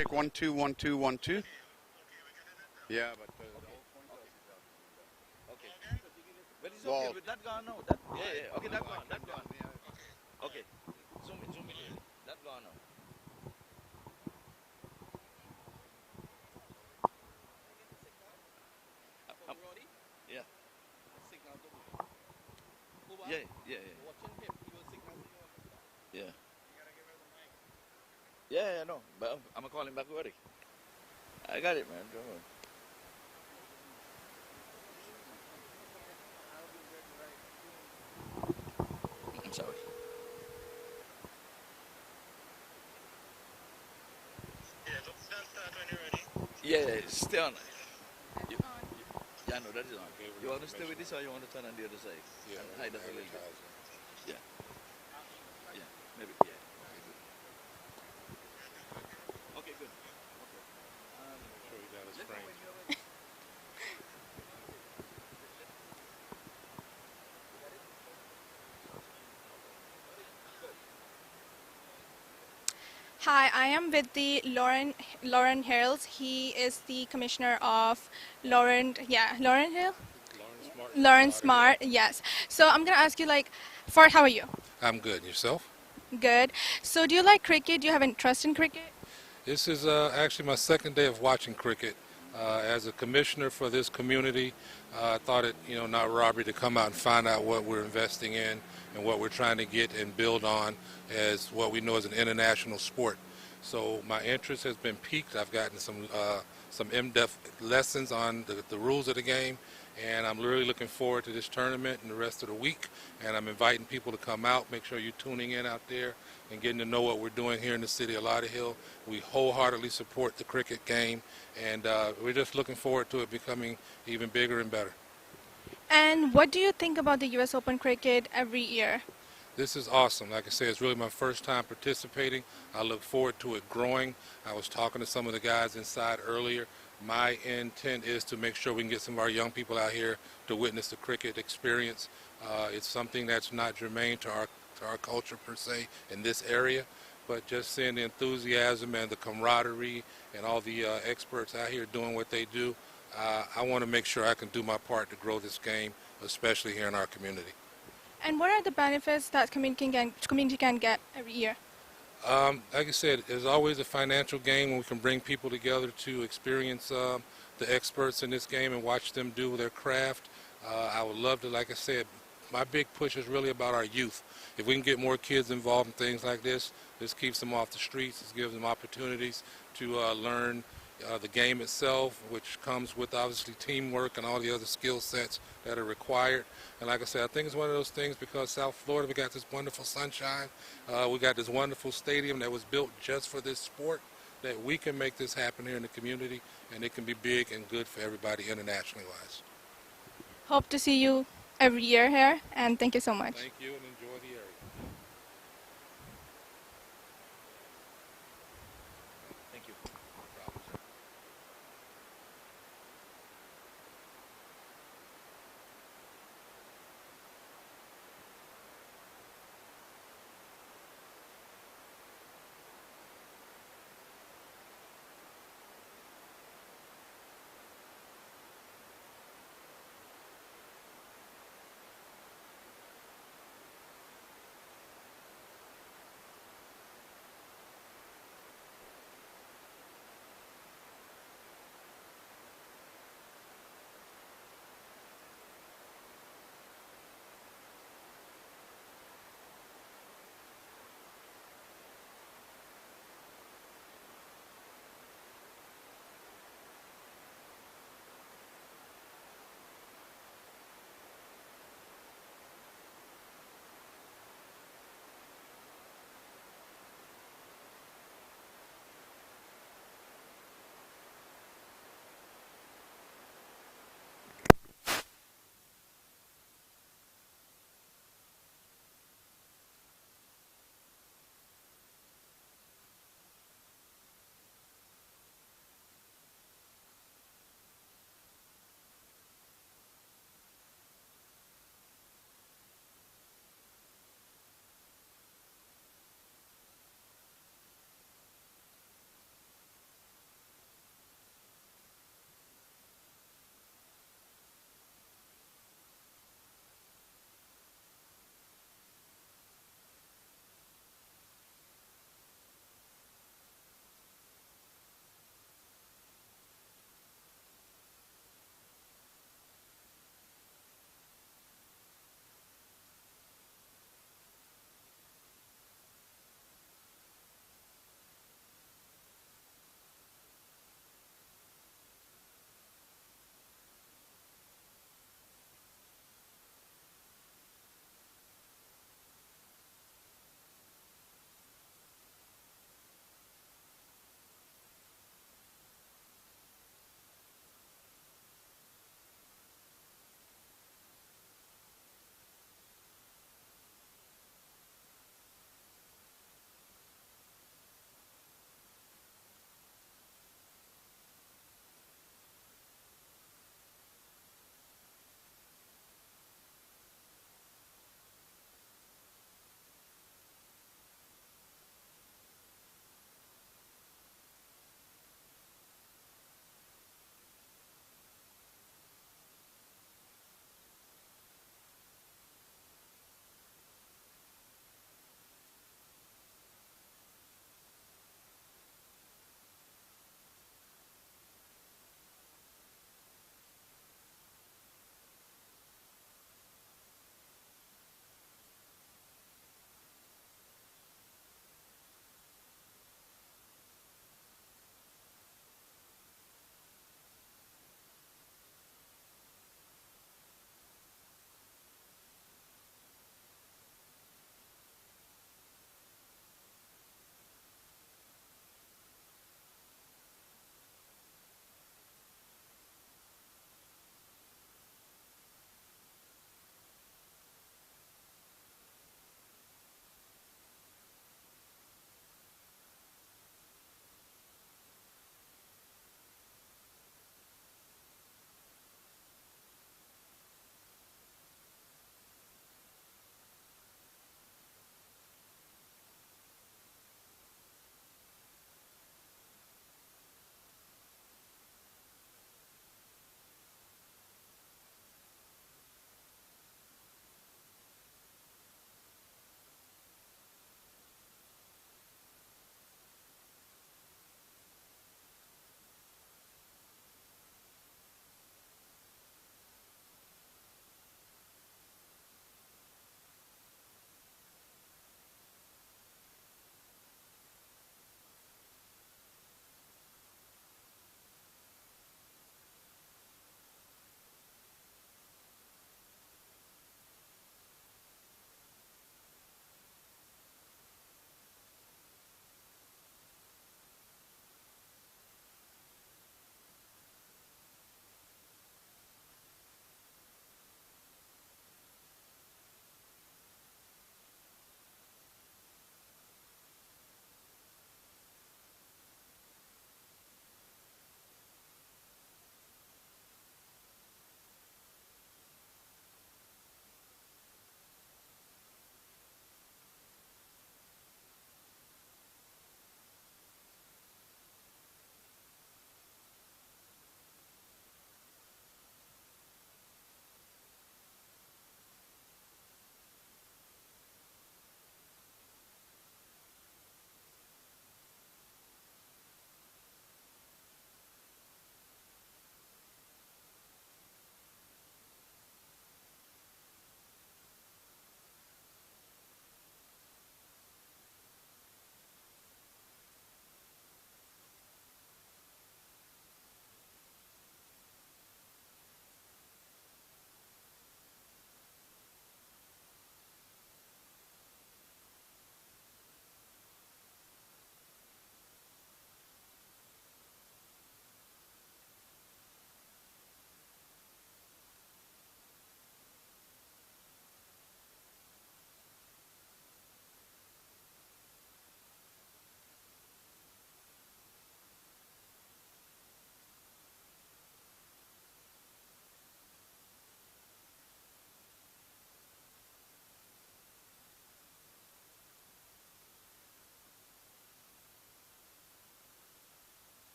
check 1 2 1 2 1 2. Yeah, but Okay. But it's Well, okay. But that gone now. That yeah. Okay, that gone. That gone. Okay. Zoom in here. That gone now. Yeah. Yeah. Yeah. Yeah. Yeah. Yeah. No. But I'm gonna call him back already. I got it, man. Don't worry. I'm sorry. Yeah. Stay on. You, yeah, no, that is on. You want to stay with this or you want to turn on the other side? Yeah. And hide us a little bit. Yeah. Yeah. Maybe. Yeah. Okay, good. Okay. Sure you got us Let me know framed. when you're ready. Hi, I am with the Lauren Hills. He is the commissioner of Lauren Hill? Lauren Smart. Lauren Smart, yes. So I'm gonna ask you like, Ford, how are you? I'm good. Yourself? Good. So do you like cricket? Do you have interest in cricket? This is actually my second day of watching cricket. As a commissioner for this community, I thought it, not robbery to come out and find out what we're investing in and what we're trying to get and build on as what we know as an international sport. So my interest has been piqued. I've gotten some in-depth lessons on the rules of the game, and I'm really looking forward to this tournament and the rest of the week. And I'm inviting people to come out. Make sure you're tuning in out there and getting to know what we're doing here in the city of Lauderhill. We wholeheartedly support the cricket game, and we're just looking forward to it becoming even bigger and better. And what do you think about the US Open cricket every year? This is awesome. Like I said, it's really my first time participating. I look forward to it growing. I was talking to some of the guys inside earlier. My intent is to make sure we can get some of our young people out here to witness the cricket experience. It's something that's not germane to our culture per se in this area, but just seeing the enthusiasm and the camaraderie and all the experts out here doing what they do, I want to make sure I can do my part to grow this game, especially here in our community. And what are the benefits that community can get every year? Like I said, there's always a financial gain when we can bring people together to experience the experts in this game and watch them do their craft. I would love to, like I said, my big push is really about our youth. If we can get more kids involved in things like this keeps them off the streets. This gives them opportunities to learn the game itself, which comes with obviously teamwork and all the other skill sets that are required. And like I said, I think it's one of those things because South Florida, we got this wonderful sunshine. We got this wonderful stadium that was built just for this sport, that we can make this happen here in the community, and it can be big and good for everybody internationally wise. Hope to see you every year here, and thank you so much. Thank you, and enjoy the area. Thank you.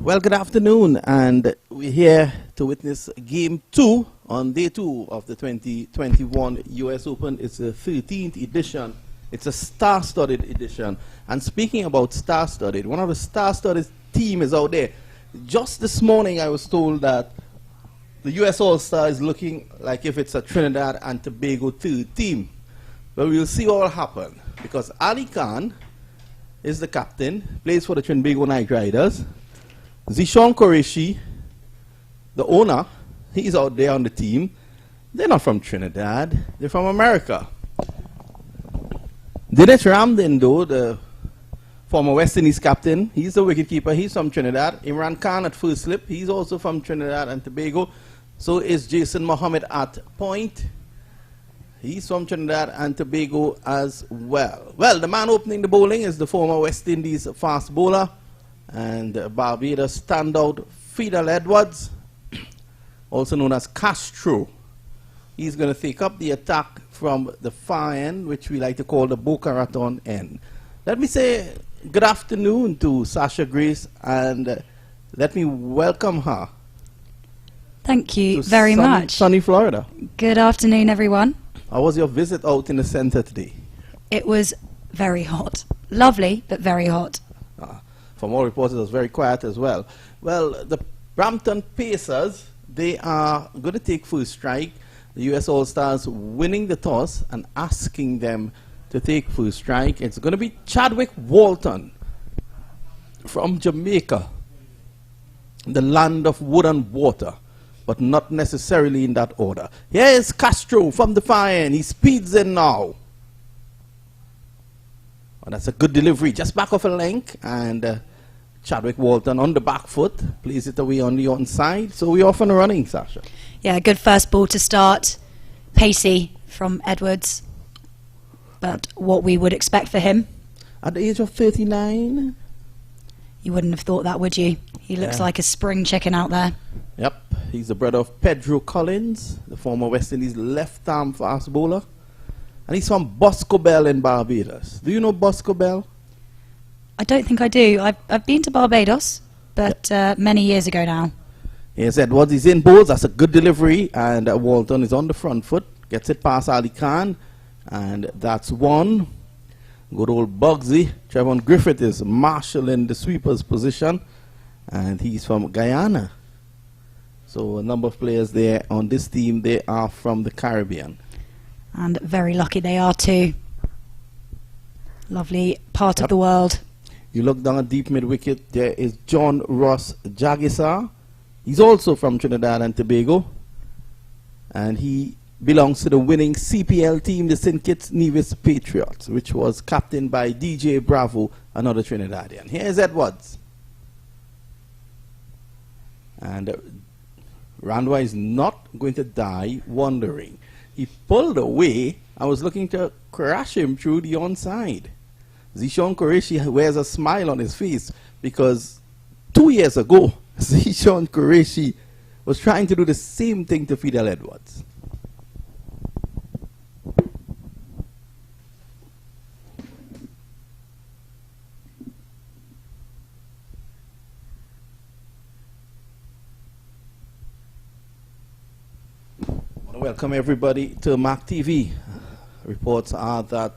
Well, good afternoon, and we're here to witness Game 2 on Day 2 of the 2021 US Open. It's the 13th edition. It's a star-studded edition. And speaking about star-studded, one of the star-studded team is out there. Just this morning, I was told that the US All-Star is looking like if it's a Trinidad and Tobago third team. But we'll see what will happen, because Ali Khan is the captain, plays for the Trinbago Night Riders. Zishan Qureshi, the owner, he's out there on the team. They're not from Trinidad, they're from America. Dinesh Ramdin, though, the former West Indies captain, he's the wicketkeeper, he's from Trinidad. Imran Khan at first slip, he's also from Trinidad and Tobago. So is Jason Mohammed at point. He's from Trinidad and Tobago as well. Well, the man opening the bowling is the former West Indies fast bowler and Barbados standout Fidel Edwards, also known as Castro. He's going to take up the attack from the far end, which we like to call the Boca Raton end. Let me say good afternoon to Sasha Grace, and let me welcome her. Thank you very much. Sunny Florida. Good afternoon, everyone. How was your visit out in the center today? It was very hot. Lovely, but very hot. From all reports, it was very quiet as well. Well, the BRAMPTON PACERS, they are going to take first strike. The US All-Stars winning the toss and asking them to take first strike. It's going to be Chadwick Walton from Jamaica, the land of wood and water, but not necessarily in that order. Here is Castro from the far end. He speeds in now. Oh, that's a good delivery, just back off a length, and Chadwick Walton on the back foot plays it away on the onside. So we're off and running, Sasha. Yeah, good first ball to start. Pacey from Edwards, but what we would expect for him. At the age of 39? You wouldn't have thought that, would you? He looks like a spring chicken out there. Yep, he's the brother of Pedro Collins, the former West Indies left-arm fast bowler. And he's from Bosco Bell in Barbados. Do you know Bosco Bell? I don't think I do. I've been to Barbados, but many years ago now. Yes, Edwards is in bowls. That's a good delivery. And Walton is on the front foot. Gets it past Ali Khan. And that's one. Good old Bugsy. Trevon Griffith is marshalling the sweeper's position. And he's from Guyana. So a number of players there on this team, they are from the Caribbean. And very lucky they are too. Lovely part of the world. You look down at deep mid-wicket, there is John Ross Jagisar. He's also from Trinidad and Tobago. And he belongs to the winning CPL team, the St. Kitts Nevis Patriots, which was captained by DJ Bravo, another Trinidadian. Here's Edwards. And Randwa is not going to die wondering. He pulled away and was looking to crash him through the onside. Zishan Qureshi wears a smile on his face because 2 years ago, Zishan Qureshi was trying to do the same thing to Fidel Edwards. I want to welcome everybody to MAQ TV. Reports are that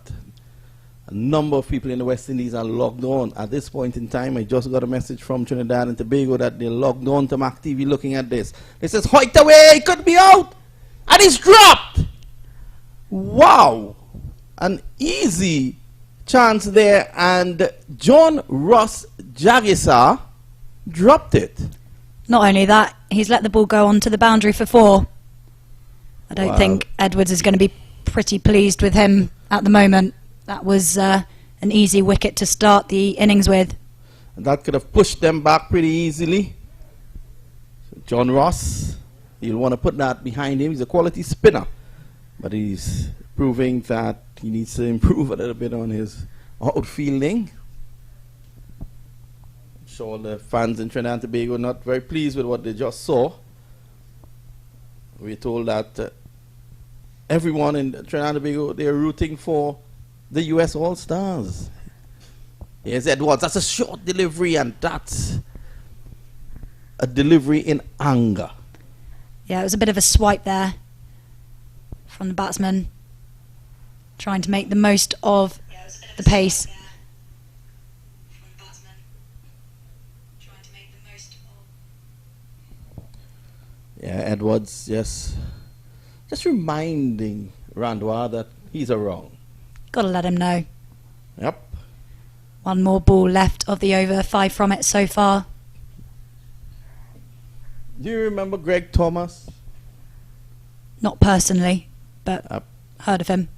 a number of people in the West Indies are logged on. At this point in time, I just got a message from Trinidad and Tobago that they're logged on to MAQ TV looking at this. It says, hoiked away, he could be out, and he's dropped. Wow. An easy chance there, and John Ross Jagisar dropped it. Not only that, he's let the ball go onto the boundary for 4. I don't think Edwards is going to be pretty pleased with him at the moment. That was an easy wicket to start the innings with. And that could have pushed them back pretty easily. So John Ross, you'll want to put that behind him. He's a quality spinner, but he's proving that he needs to improve a little bit on his outfielding. I'm sure the fans in Trinidad and Tobago are not very pleased with what they just saw. We're told that everyone in Trinidad and Tobago, they're rooting for the US All-Stars. Here's Edwards. That's a short delivery, and that's a delivery in anger. Yeah, it was a bit of a swipe there from the batsman, trying to make the most of the pace. Yeah, Edwards just reminding Randwa that he's a wrong. Got to let him know. Yep. One more ball left of the over, 5 from it so far. Do you remember Greg Thomas? Not personally, but Yep. heard of him.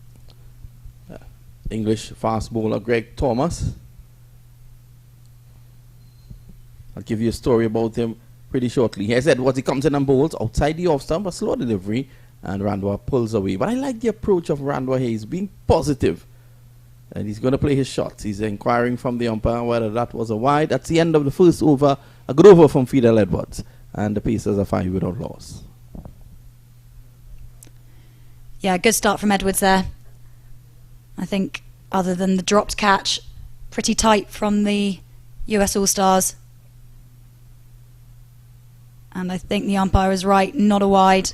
English fast bowler Greg Thomas. I'll give you a story about him pretty shortly. Here's Edwards. He comes in and bowls outside the off stump, a slow delivery, and Randwa pulls away. But I like the approach of Randwa here. He's being positive, and he's going to play his shots. He's inquiring from the umpire whether that was a wide. That's the end of the first over. A good over from Fidel Edwards, and the Pacers are 5 without loss. Yeah, good start from Edwards there. I think other than the dropped catch, pretty tight from the US All-Stars. And I think the umpire was right, not a wide.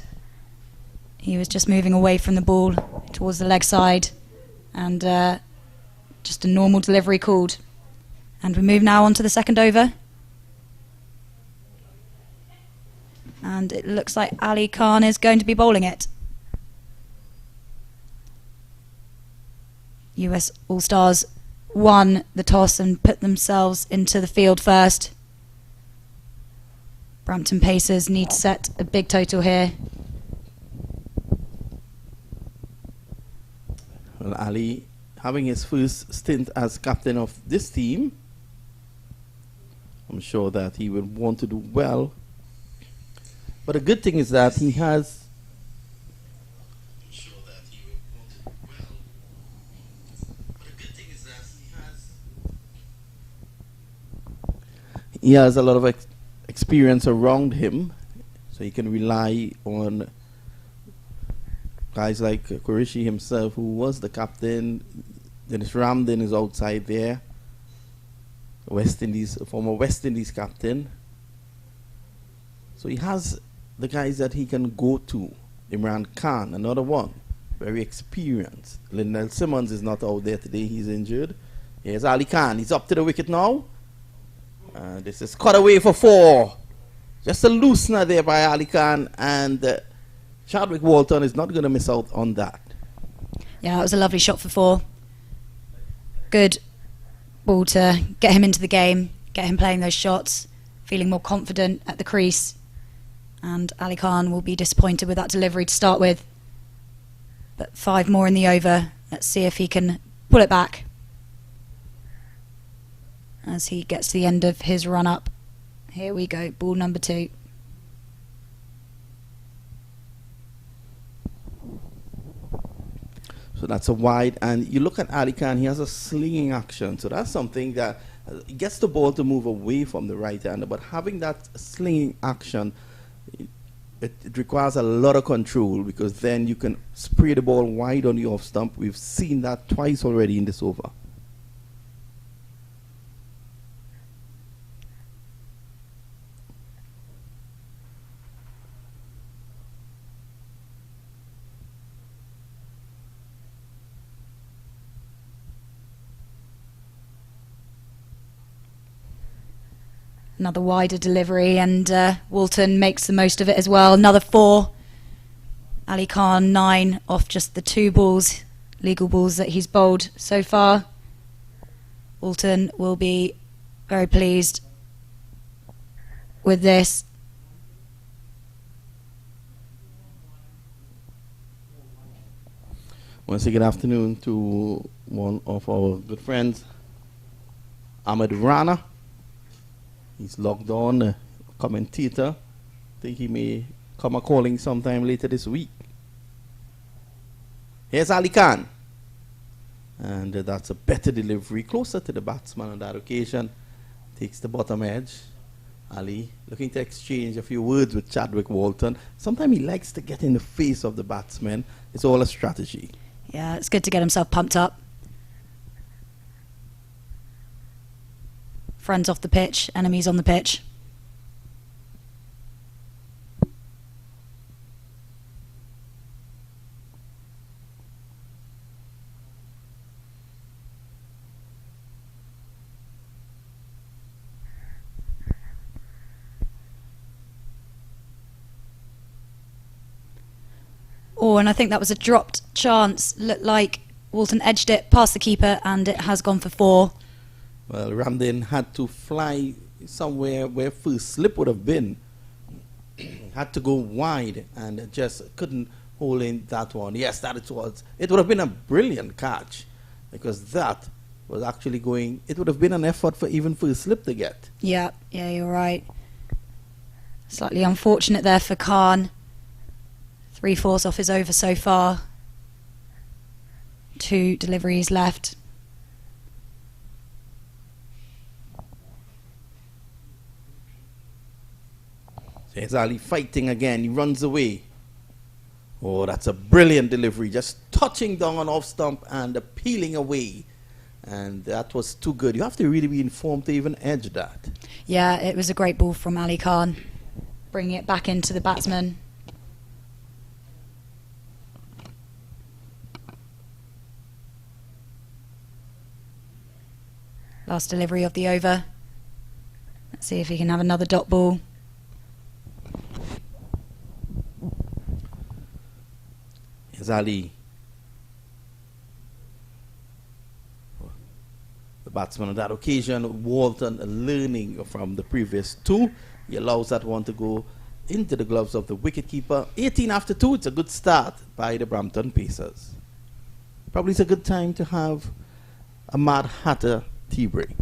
He was just moving away from the ball towards the leg side, and just a normal delivery called. And we move now on to the second over. And it looks like Ali Khan is going to be bowling it. US All-Stars won the toss and put themselves into the field first. Brampton Pacers need to set a big total here. Well, Ali having his first stint as captain of this team. I'm sure that he will want to do well. But the good thing is that he has... He has a lot of experience around him, so he can rely on guys like Qureshi himself, who was the captain. Dennis Ramden is outside there, West Indies, former West Indies captain. So he has the guys that he can go to. Imran Khan, another one, very experienced. Lindell Simmons is not out there today, he's injured. Here's Ali Khan, he's up to the wicket now. This is cut away for 4. Just a loosener there by Ali Khan, and Chadwick Walton is not going to miss out on that. Yeah, that was a lovely shot for 4. Good ball to get him into the game, get him playing those shots, feeling more confident at the crease. And Ali Khan will be disappointed with that delivery to start with. But 5 more in the over. Let's see if he can pull it back as he gets to the end of his run-up. Here we go, ball number 2. So that's a wide, and you look at Ali Khan, he has a slinging action. So that's something that gets the ball to move away from the right-hander, but having that slinging action, it requires a lot of control, because then you can spray the ball wide on the off stump. We've seen that twice already in this over. Another wider delivery, and Walton makes the most of it as well. Another 4. Ali Khan 9 off just the 2 balls, legal balls that he's bowled so far. Walton will be very pleased with this. Once again, good afternoon to one of our good friends, Ahmed Rana. He's logged on, a commentator. I think he may come a calling sometime later this week. Here's Ali Khan. And that's a better delivery, closer to the batsman on that occasion. Takes the bottom edge. Ali looking to exchange a few words with Chadwick Walton. Sometimes he likes to get in the face of the batsman. It's all a strategy. Yeah, it's good to get himself pumped up. Friends off the pitch, enemies on the pitch. Oh, and I think that was a dropped chance. Looked like Walton edged it past the keeper, and it has gone for 4. Well, Ramdin had to fly somewhere where first slip would have been. Had to go wide and just couldn't hold in that one. Yes, that it was. It would have been a brilliant catch, because that was actually going. It would have been an effort for even first slip to get. Yeah, you're right. Slightly unfortunate there for Khan. 3/4 off his over so far. 2 deliveries left. There's Ali fighting again. He runs away. Oh, that's a brilliant delivery. Just touching down on off stump and peeling away. And that was too good. You have to really be informed to even edge that. Yeah, it was a great ball from Ali Khan. Bringing it back into the batsman. Last delivery of the over. Let's see if he can have another dot ball. Here's Ali. The batsman on that occasion, Walton, learning from the previous 2. He allows that one to go into the gloves of the wicketkeeper. 18 after 2, it's a good start by the Brampton Pacers. Probably it's a good time to have a Mad Hatter tea break.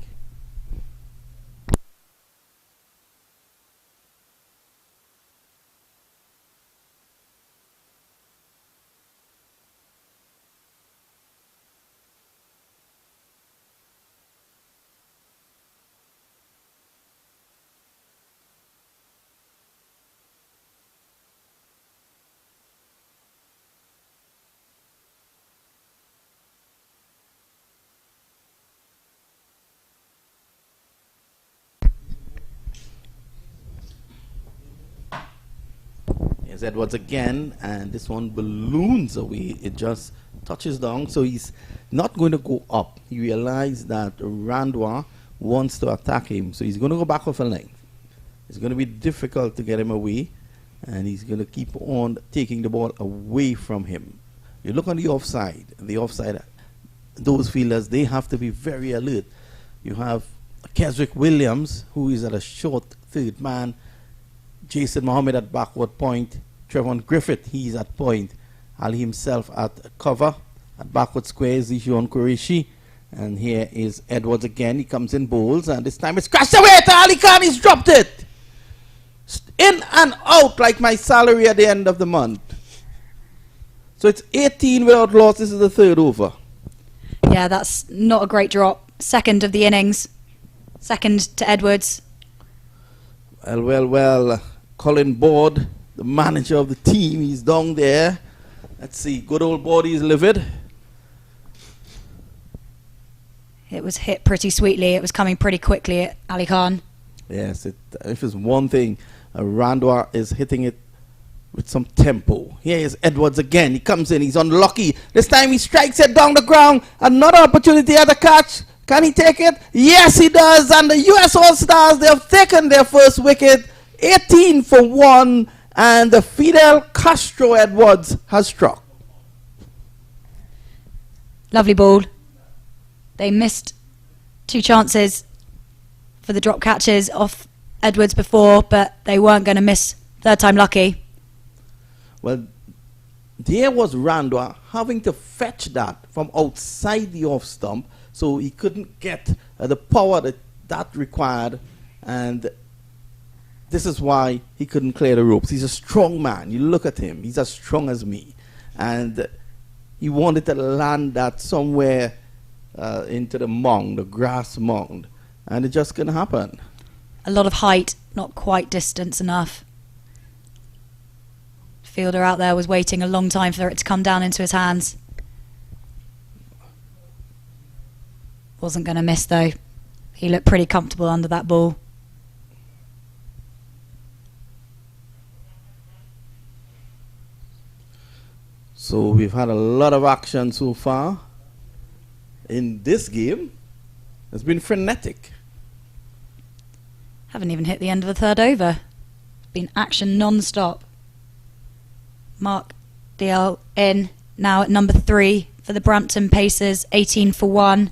Here's Edwards again, and this one balloons away. It just touches down, so he's not going to go up. He realized that Randwa wants to attack him, so he's going to go back off a length. It's going to be difficult to get him away, and he's going to keep on taking the ball away from him. You look on the offside, those fielders, they have to be very alert. You have Keswick Williams, who is at a short third man, Jason Mohammed at backward point, Trevon Griffith, he's at point, Ali himself at cover, at backward square is Zijon Qureshi, and here is Edwards again. He comes in bowls, and this time it's crashed away to Ali Khan. He's dropped it in and out like my salary at the end of the month. So it's 18 without loss. This is the 3rd over. Yeah, that's not a great drop. 2nd of the innings. 2nd to Edwards. Well, Colin Board, the manager of the team, he's down there. Let's see, good old Board, he's livid. It was hit pretty sweetly. It was coming pretty quickly at Ali Khan. Yes, if it's one thing, Randwa is hitting it with some tempo. Here is Edwards again. He comes in, he's unlucky. This time he strikes it down the ground. Another opportunity at the catch. Can he take it? Yes, he does. And the US All-Stars, they have taken their first wicket. 18 for 1. And the Fidel Castro Edwards has struck. Lovely ball. They missed 2 chances for the drop catches off Edwards before, but they weren't going to miss 3rd time lucky. Well, there was Randwa having to fetch that from outside the off stump, so he couldn't get the power that required, and this is why he couldn't clear the ropes. He's a strong man. You look at him, he's as strong as me, and he wanted to land that somewhere into the mound, the grass mound, and it just couldn't happen. A lot of height, not quite distance enough. Fielder out there was waiting a long time for it to come down into his hands. Wasn't going to miss though. He looked pretty comfortable under that ball. So we've had a lot of action so far in this game. It's been frenetic. Haven't even hit the end of the 3rd over. Been action non-stop. Mark Dial in now at number 3 for the Brampton Pacers, 18 for 1.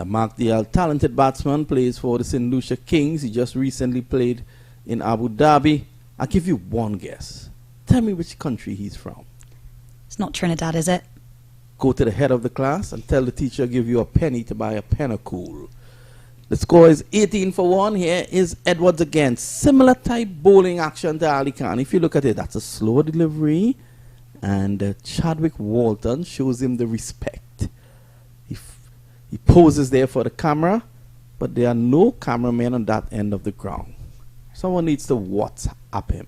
Mark Dial, talented batsman, plays for the St. Lucia Kings. He just recently played in Abu Dhabi. I'll give you one guess. Tell me which country he's from. It's not Trinidad, is it? Go to the head of the class and tell the teacher give you a penny to buy a Pennacool. The score is 18 for 1. Here is Edwards again. Similar type bowling action to Ali Khan. If you look at it, that's a slow delivery. And Chadwick Walton shows him the respect. He poses there for the camera, but there are no cameramen on that end of the ground. Someone needs to WhatsApp him.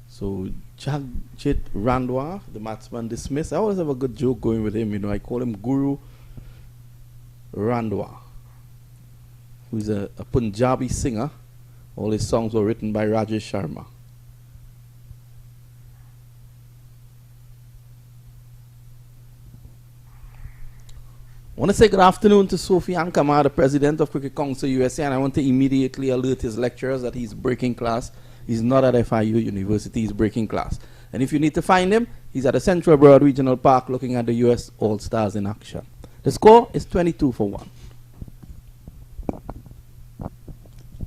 So Jagjit Randwa, the batsman, dismissed. I always have a good joke going with him. You know, I call him Guru Randwa, who's a Punjabi singer. All his songs were written by Rajesh Sharma. I want to say good afternoon to Sophie Ankama, the president of Cricket Council USA, and I want to immediately alert his lecturers that he's breaking class. He's not at FIU University, he's breaking class. And if you need to find him, he's at the Central Broad Regional Park looking at the US All-Stars in action. The score is 22 for 1.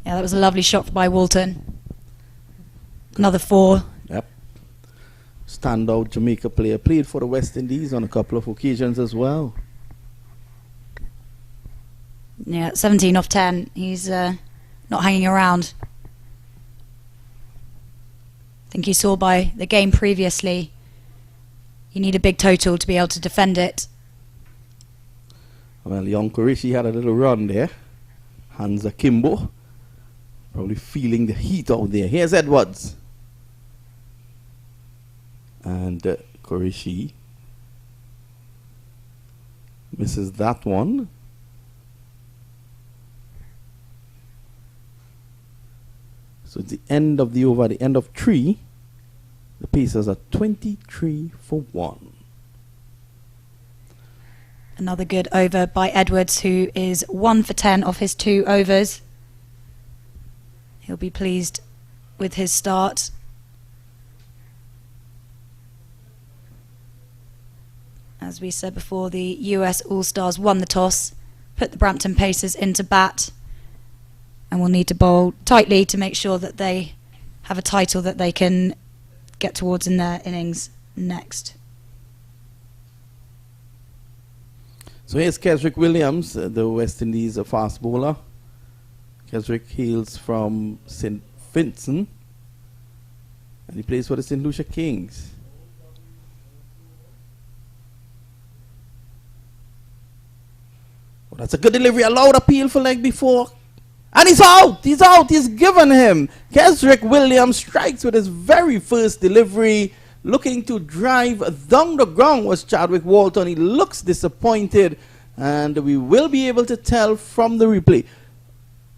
Yeah, that was a lovely shot by Walton. Another 4. Yep. Standout Jamaica player. Played for the West Indies on a couple of occasions as well. Yeah, 17 off 10. He's not hanging around. I think you saw by the game previously, you need a big total to be able to defend it. Well, young Qureshi had a little run there. Hands akimbo. Probably feeling the heat out there. Here's Edwards. And Qureshi misses that one. So at the end of the over, the end of 3, the Pacers are 23 for 1. Another good over by Edwards, who is 1 for 10 off his 2 overs. He'll be pleased with his start. As we said before, the US All-Stars won the toss, put the Brampton Pacers into bat, and will need to bowl tightly to make sure that they have a title that they can get towards in their innings next. So here's Kesrick Williams, the West Indies fast bowler. Kesrick hails from St. Vincent, and he plays for the St. Lucia Kings. Well, that's a good delivery, a loud appeal for leg before. And he's out! He's out! He's given him! Kesrick Williams strikes with his very first delivery. Looking to drive down the ground was Chadwick Walton. He looks disappointed, and we will be able to tell from the replay.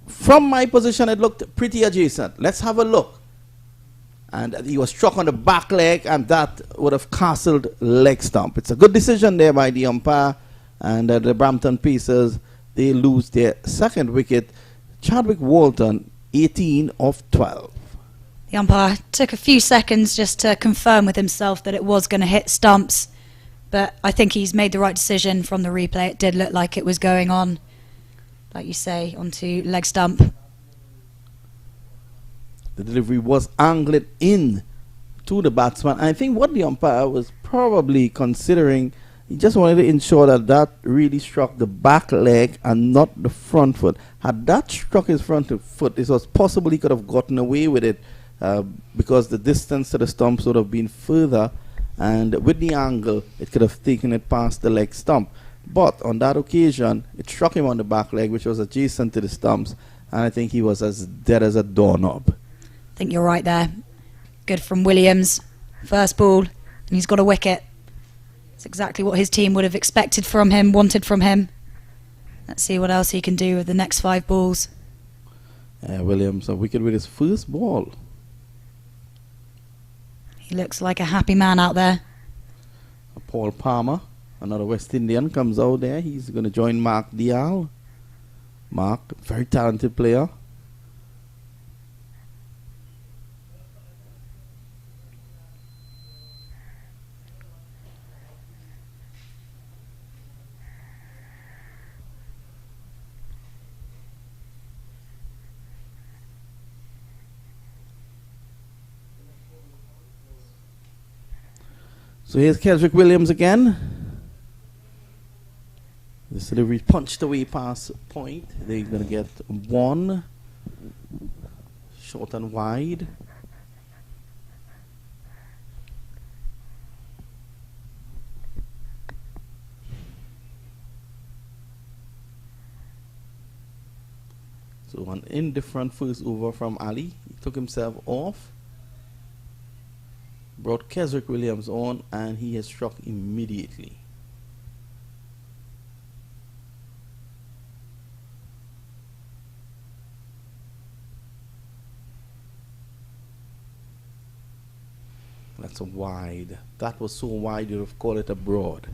From my position, it looked pretty adjacent. Let's have a look. And he was struck on the back leg, and that would have castled leg stump. It's a good decision there by the umpire. And the Brampton Pacers, they lose their second wicket. Chadwick Walton, 18 of 12. The umpire took a few seconds just to confirm with himself that it was going to hit stumps. But I think he's made the right decision from the replay. It did look like it was going on, like you say, onto leg stump. The delivery was angled in to the batsman. I think what the umpire was probably considering, he just wanted to ensure that that really struck the back leg and not the front foot. Had that struck his front foot, it was possible he could have gotten away with it because the distance to the stumps would have been further, and with the angle, it could have taken it past the leg stump. But on that occasion, it struck him on the back leg, which was adjacent to the stumps, and I think he was as dead as a doorknob. I think you're right there. Good from Williams. First ball, and he's got a wicket. It's exactly what his team would have expected from him, wanted from him. Let's see what else he can do with the next 5 balls. Williams, a wicket with his first ball. He looks like a happy man out there. Paul Palmer, another West Indian, comes out there. He's going to join Mark Dial. Mark, very talented player. So here's Keswick Williams again. This delivery punched away past point. They're going to get one. Short and wide. So an indifferent first over from Ali. He took himself off. Brought Keswick Williams on, and he has struck immediately. That's a wide. That was so wide you'd have called it a broad.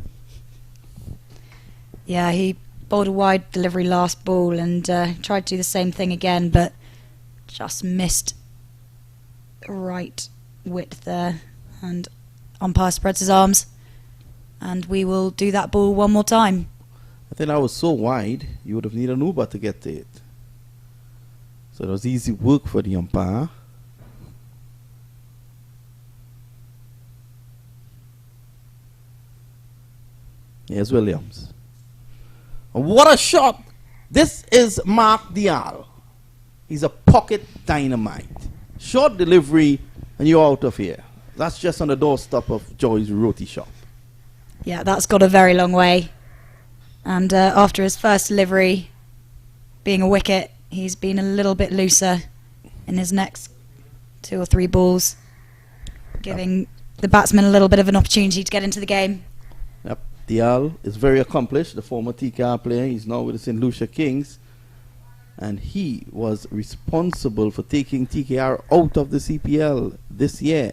Yeah, he bowled a wide delivery last ball and tried to do the same thing again, but just missed the right width there. And umpire spreads his arms, and we will do that ball one more time. I think that was so wide you would have needed an Uber to get to it. So it was easy work for the umpire. Here's Williams. And what a shot! This is Mark Dial. He's a pocket dynamite. Short delivery, and you're out of here. That's just on the doorstep of Joy's roti shop. Yeah, that's got a very long way. And after his first delivery being a wicket, he's been a little bit looser in his next 2 or 3 balls, giving the batsman a little bit of an opportunity to get into the game. Yep. Dial is very accomplished, the former TKR player. He's now with the St. Lucia Kings. And he was responsible for taking TKR out of the CPL this year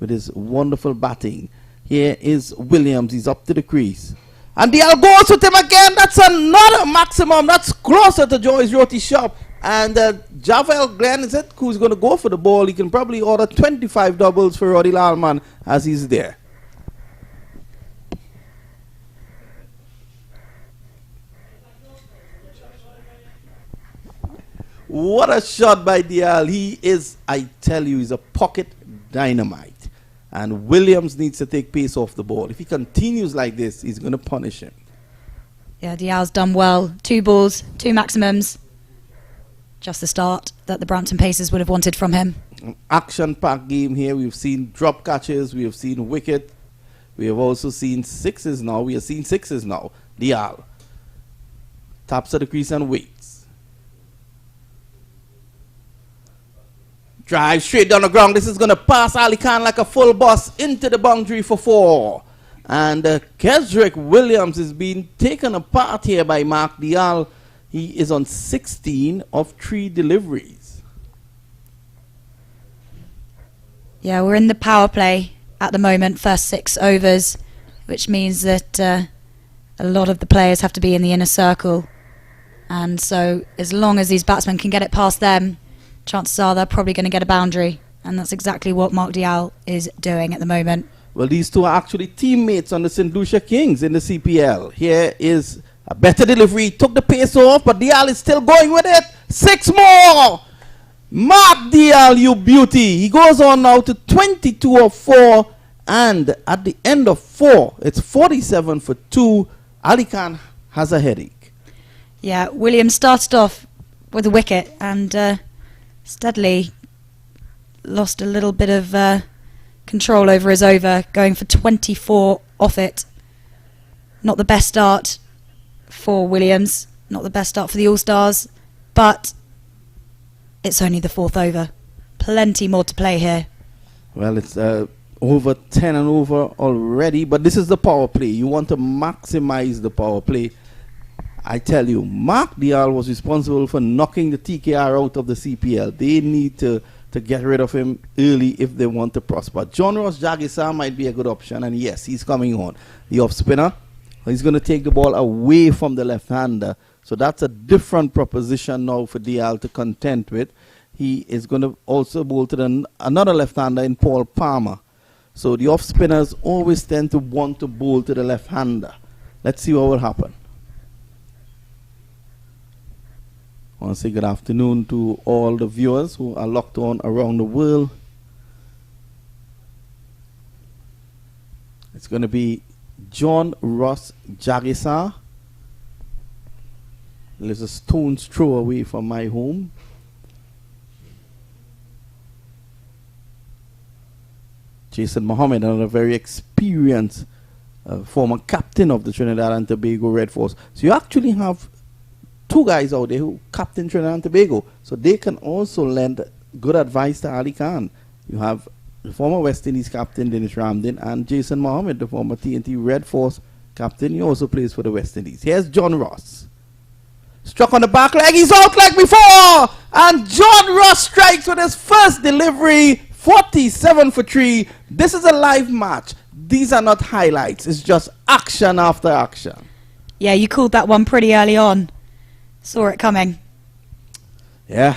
with his wonderful batting. Here is Williams. He's up to the crease. And Dial goes with him again. That's another maximum. That's closer to Joy's roti shop. And Javel Glenn, is it, who's going to go for the ball? He can probably order 25 doubles for Roddy Lalman as he's there. What a shot by Dial. He is, I tell you, he's a pocket dynamite. And Williams needs to take pace off the ball. If he continues like this, he's going to punish him. Yeah, Dial's done well. 2 balls, 2 maximums. Just the start that the Brampton Pacers would have wanted from him. An action-packed game here. We've seen drop catches. We have seen wicket. We have also seen sixes now. We have seen sixes now. Dial taps at the crease and waits. Drive straight down the ground. This is going to pass Ali Khan like a full bus into the boundary for 4. And Keswick Williams is being taken apart here by Mark Dial. He is on 16 of 3 deliveries. Yeah, we're in the power play at the moment, first 6 overs, which means that a lot of the players have to be in the inner circle. And so as long as these batsmen can get it past them, chances are they're probably going to get a boundary. And that's exactly what Mark Dial is doing at the moment. Well, these two are actually teammates on the St. Lucia Kings in the CPL. Here is a better delivery. Took the pace off, but Dial is still going with it. 6 more! Mark Dial, you beauty. He goes on now to 22 of 4. And at the end of 4, it's 47 for 2. Ali Khan has a headache. Yeah, Williams started off with a wicket and steadily lost a little bit of control over his over, going for 24 off it. Not the best start for Williams, not the best start for the All-Stars, but it's only the 4th over. Plenty more to play here. Well, it's over 10 and over already, but this is the power play. You want to maximize the power play. I tell you, Mark Dial was responsible for knocking the TKR out of the CPL. They need to get rid of him early if they want to prosper. John Ross Jagisa might be a good option, and yes, he's coming on. The off-spinner, he's going to take the ball away from the left-hander. So that's a different proposition now for Dial to contend with. He is going to also bowl to another left-hander in Paul Palmer. So the off-spinners always tend to want to bowl to the left-hander. Let's see what will happen. I want to say good afternoon to all the viewers who are locked on around the world. It's going to be John Ross Jagisar. Lives a stone's throw away from my home. Jason Mohammed, another very experienced former captain of the Trinidad and Tobago Red Force. So you actually have two guys out there who captain Trinidad and Tobago. So they can also lend good advice to Ali Khan. You have the former West Indies captain Dennis Ramdin and Jason Mohammed, the former TNT Red Force captain. He also plays for the West Indies. Here's John Ross. Struck on the back leg. He's out like before. And John Ross strikes with his first delivery. 47 for 3. This is a live match. These are not highlights. It's just action after action. Yeah, you called that one pretty early on. Saw it coming. Yeah.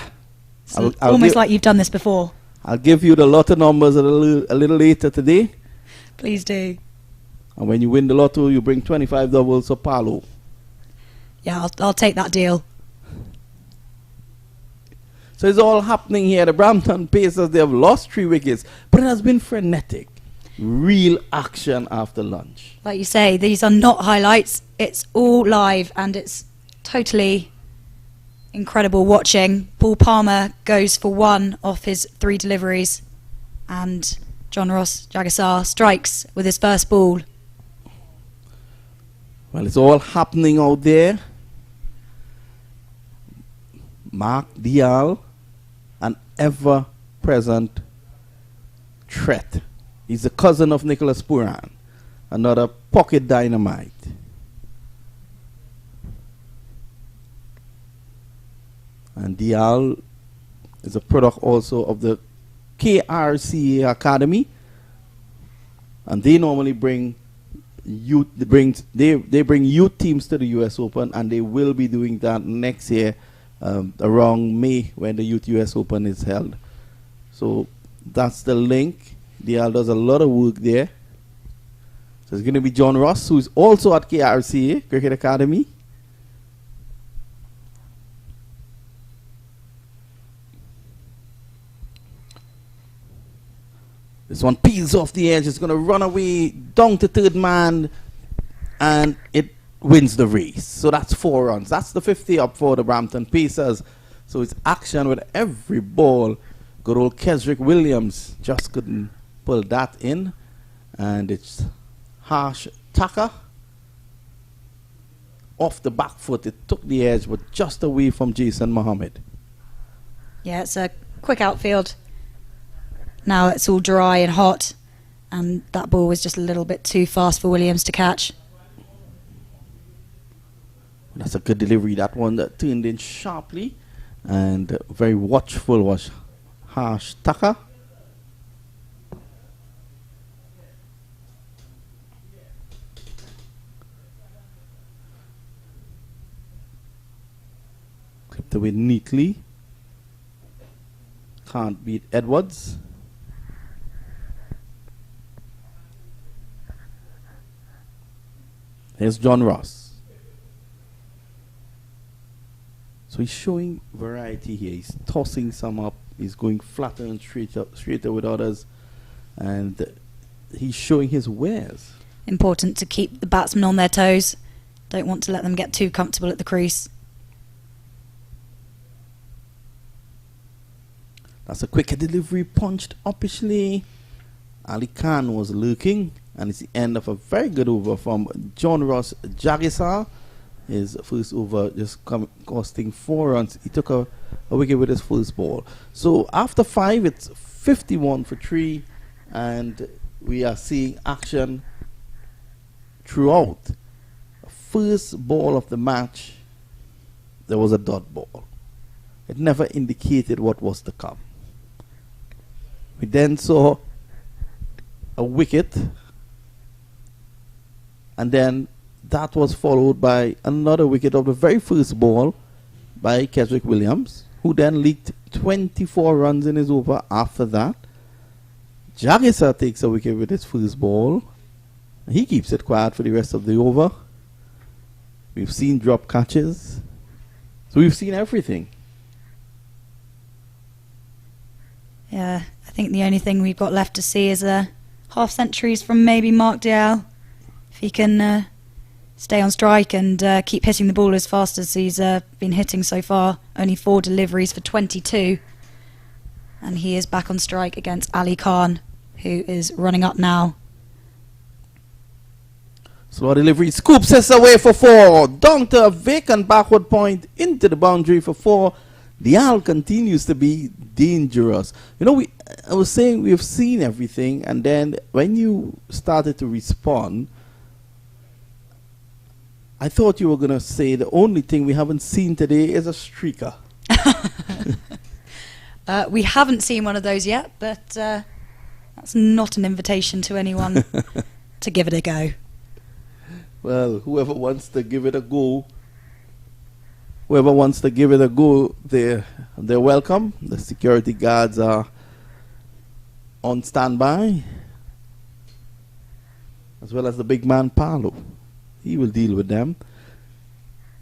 It's almost like you've done this before. I'll give you the lotto numbers a little later today. Please do. And when you win the lotto, you bring 25 doubles for Palo. Yeah, I'll take that deal. So it's all happening here. The Brampton Pacers, they have lost 3 wickets, but it has been frenetic. Real action after lunch. Like you say, these are not highlights. It's all live and it's totally incredible watching. Paul Palmer goes for 1 off his 3 deliveries and John Ross Jagisar strikes with his first ball. Well, it's all happening out there. Mark Dial, an ever-present threat. He's the cousin of Nicholas Puran, another pocket dynamite. And Dial is a product also of the KRCA Academy, and they normally bring youth. They bring youth teams to the US Open, and they will be doing that next year. Around May when the Youth US Open is held. So that's the link. Dial does a lot of work there. So it's going to be John Ross, who is also at KRCA, Cricket Academy. This one peels off the edge. It's going to run away down to third man, and it wins the race. So that's 4 runs. That's the 50 up for the Brampton Pacers. So it's action with every ball. Good old Kesrick Williams just couldn't pull that in. And it's Harsh Tucker. Off the back foot. It took the edge, but just away from Jason Mohammed. Yeah, it's a quick outfield. Now it's all dry and hot. And that ball was just a little bit too fast for Williams to catch. That's a good delivery. That one that turned in sharply. And very watchful was Harsh Tucker. Clipped away neatly. Can't beat Edwards. Here's John Ross. So he's showing variety here. He's tossing some up. He's going flatter and straighter with others. And he's showing his wares. Important to keep the batsmen on their toes. Don't want to let them get too comfortable at the crease. That's a quicker delivery, punched uppishly. Ali Khan was lurking. And it's the end of a very good over from John Ross Jagisar. His first over just costing 4 runs. He took a wicket with his first ball. So after 5, it's 51 for 3. And we are seeing action throughout. First ball of the match, there was a dot ball. It never indicated what was to come. We then saw a wicket. And then that was followed by another wicket of the very first ball by Kesrick Williams, who then leaked 24 runs in his over after that. Jagisar takes a wicket with his first ball. He keeps it quiet for the rest of the over. We've seen drop catches. So we've seen everything. Yeah, I think the only thing we've got left to see is a half centuries from maybe Mark Dial, if he can stay on strike and keep hitting the ball as fast as he's been hitting so far. Only 4 deliveries for 22. And he is back on strike against Ali Khan, who is running up now. Slow delivery, scoops this away for 4. Down to a vacant backward point into the boundary for 4. Dial continues to be dangerous. You know, I was saying we've seen everything, and then when you started to respond, I thought you were going to say the only thing we haven't seen today is a streaker. We haven't seen one of those yet, but that's not an invitation to anyone to give it a go. Well, whoever wants to give it a go, they're welcome. The security guards are on standby, as well as the big man Paolo. He will deal with them.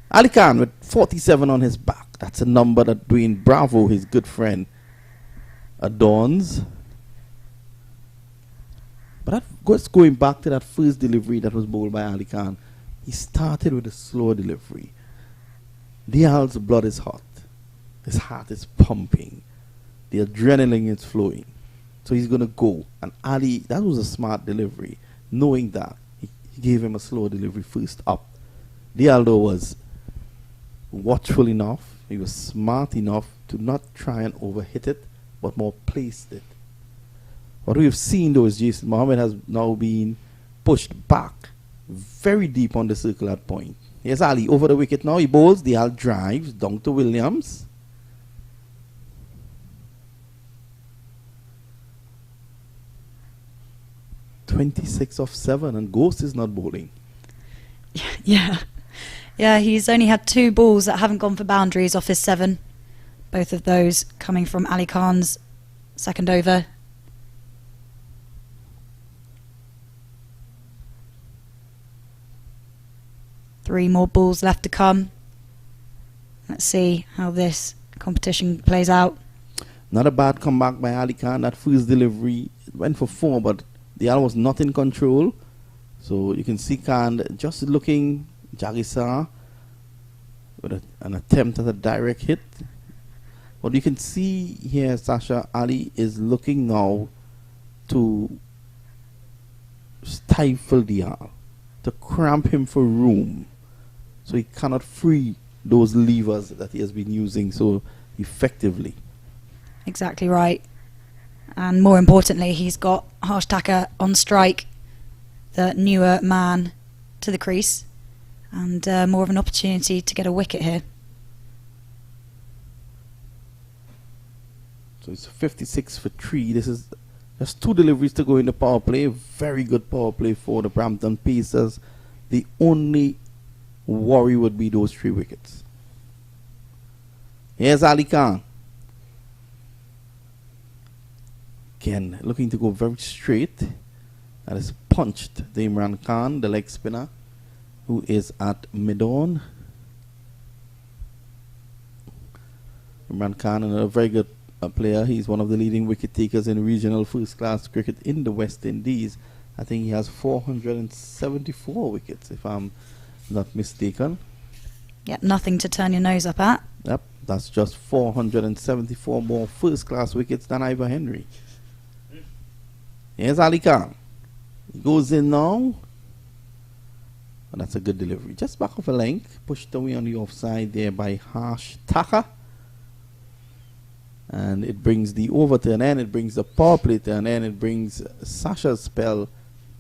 Ali Khan with 47 on his back. That's a number that Dwayne Bravo, his good friend, adorns. But that's going back to that first delivery that was bowled by Ali Khan. He started with a slow delivery. Dial's blood is hot. His heart is pumping. The adrenaline is flowing. So he's going to go. And Ali, that was a smart delivery. Knowing that, he gave him a slow delivery first up. Dial, though, was watchful enough. He was smart enough to not try and overhit it, but more placed it. What we've seen, though, is Jason Mohammed has now been pushed back very deep on the circle at point. Here's Ali over the wicket now. He bowls. Dial drives down to Williams. .26 off 7, and Ghost is not bowling. Yeah, he's only had 2 balls that haven't gone for boundaries off his 7. Both of those coming from Ali Khan's second over. Three more balls left to come. Let's see how this competition plays out. Not a bad comeback by Ali Khan. That first delivery went for 4, but Dial was not in control. So you can see Khan just looking Jagisar with an attempt at a direct hit. What you can see here, Sasha, Ali is looking now to stifle Dial, to cramp him for room, so he cannot free those levers that he has been using so effectively. Exactly right. And more importantly, he's got Harsh Thakur on strike, the newer man to the crease, and more of an opportunity to get a wicket here. So it's 56 for 3. This is just 2 deliveries to go in the power play. Very good power play for the Brampton Pacers. The only worry would be those 3 wickets. Here's Ali Khan. Again, looking to go very straight. That is punched the Imran Khan, the leg spinner, who is at mid-on. Imran Khan, another very good player. He's one of the leading wicket takers in regional first-class cricket in the West Indies. I think he has 474 wickets, if I'm not mistaken. Yep, nothing to turn your nose up at. Yep, that's just 474 more first-class wickets than Ivor Henry. Here's Ali Khan. He goes in now. And that's a good delivery. Just back off a length. Pushed away on the offside there by Harsh Thakur. And it brings the over to an end. It brings the power play to an end. It brings Sasha's spell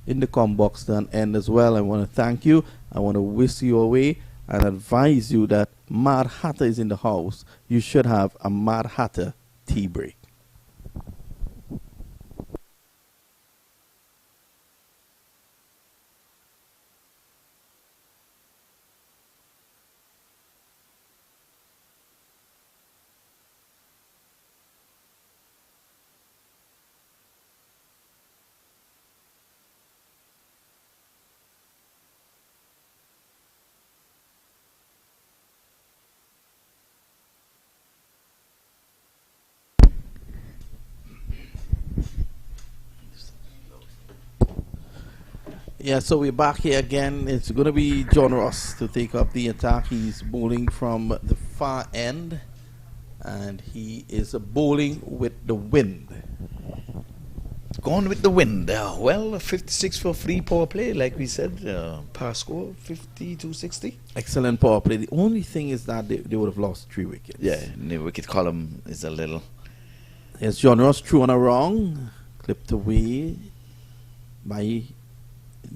in the com box to an end as well. I want to thank you. I want to whisk you away and advise you that Mad Hatter is in the house. You should have a Mad Hatter tea break. Yeah, so we're back here again. It's going to be John Ross to take up the attack. He's bowling from the far end, and he is bowling with the wind. Gone with the wind. Well, 56 for free power play, like we said. Par score 50-60. Excellent power play. The only thing is that they would have lost 3 wickets. Yeah, the wicket column is a little. Yes, John Ross threw on a wrong, clipped away by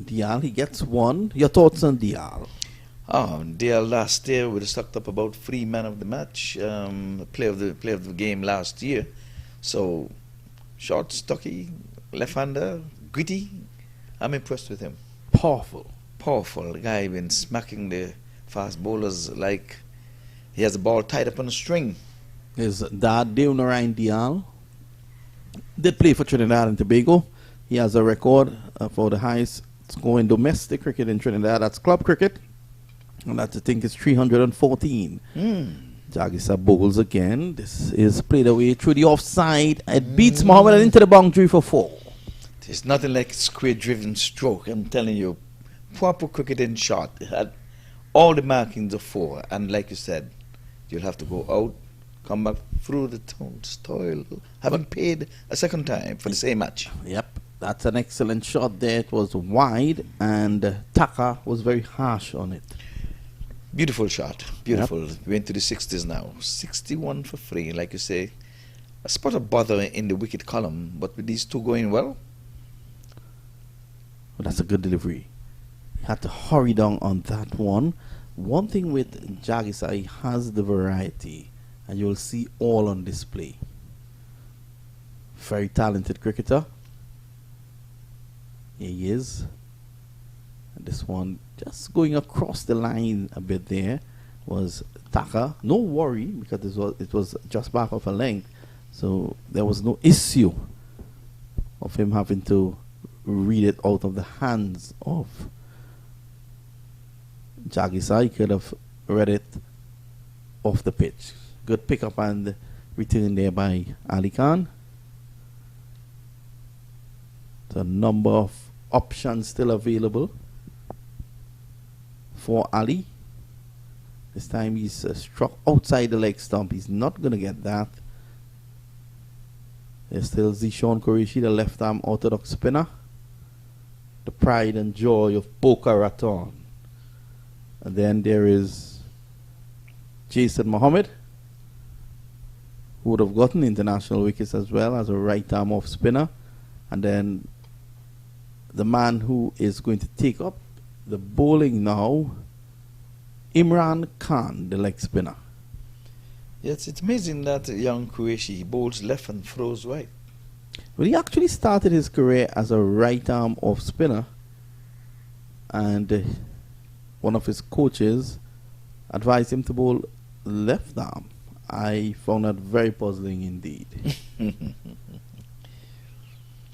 Dial. He gets 1. Your thoughts on Dial? Dial last year would have sucked up about 3 man of the match, play of the game last year. So short, stocky, left-hander, gritty. I'm impressed with him. Powerful. The guy been smacking the fast bowlers like he has the ball tied up on a string. His dad, Dave Narayan Dial, did play for Trinidad and Tobago. He has a record for the highest score in domestic cricket in Trinidad. That's club cricket. And that, I think, is 314. Jagisa bowls again. This is played away through the offside. It beats Mohammed into the boundary for 4. There's nothing like square-driven stroke. I'm telling you, proper cricketing shot. It had all the markings of 4. And like you said, you'll have to go out, come back through the toil. Haven't paid a second time for the same match. Yep, that's an excellent shot there. It was wide, and Taka was very harsh on it. Beautiful shot. Beautiful. Yep. We went to the 60s now. 61 for free, like you say. A spot of bother in the wicket column, but with these two going well. Well, that's a good delivery. He had to hurry down on that one. One thing with Jagisa, he has the variety, and you'll see all on display. Very talented cricketer. Here he is. And this one just going across the line a bit there was Taka. No worry, because it was just back of a length. So there was no issue of him having to read it out of the hands of Jagisa. He could have read it off the pitch. Good pick up and return there by Ali Khan. So a number of options still available for Ali. This time he's struck outside the leg stump. He's not going to get that. There's still Zishan Qureshi, the left arm orthodox spinner. The pride and joy of Boca Raton. And then there is Jason Mohammed, who would have gotten international wickets as well as a right arm off spinner. And then the man who is going to take up the bowling now, Imran Khan, the leg spinner. Yes, it's amazing that young Qureshi bowls left and throws right. Well, he actually started his career as a right arm off spinner, and one of his coaches advised him to bowl left arm. I found that very puzzling indeed.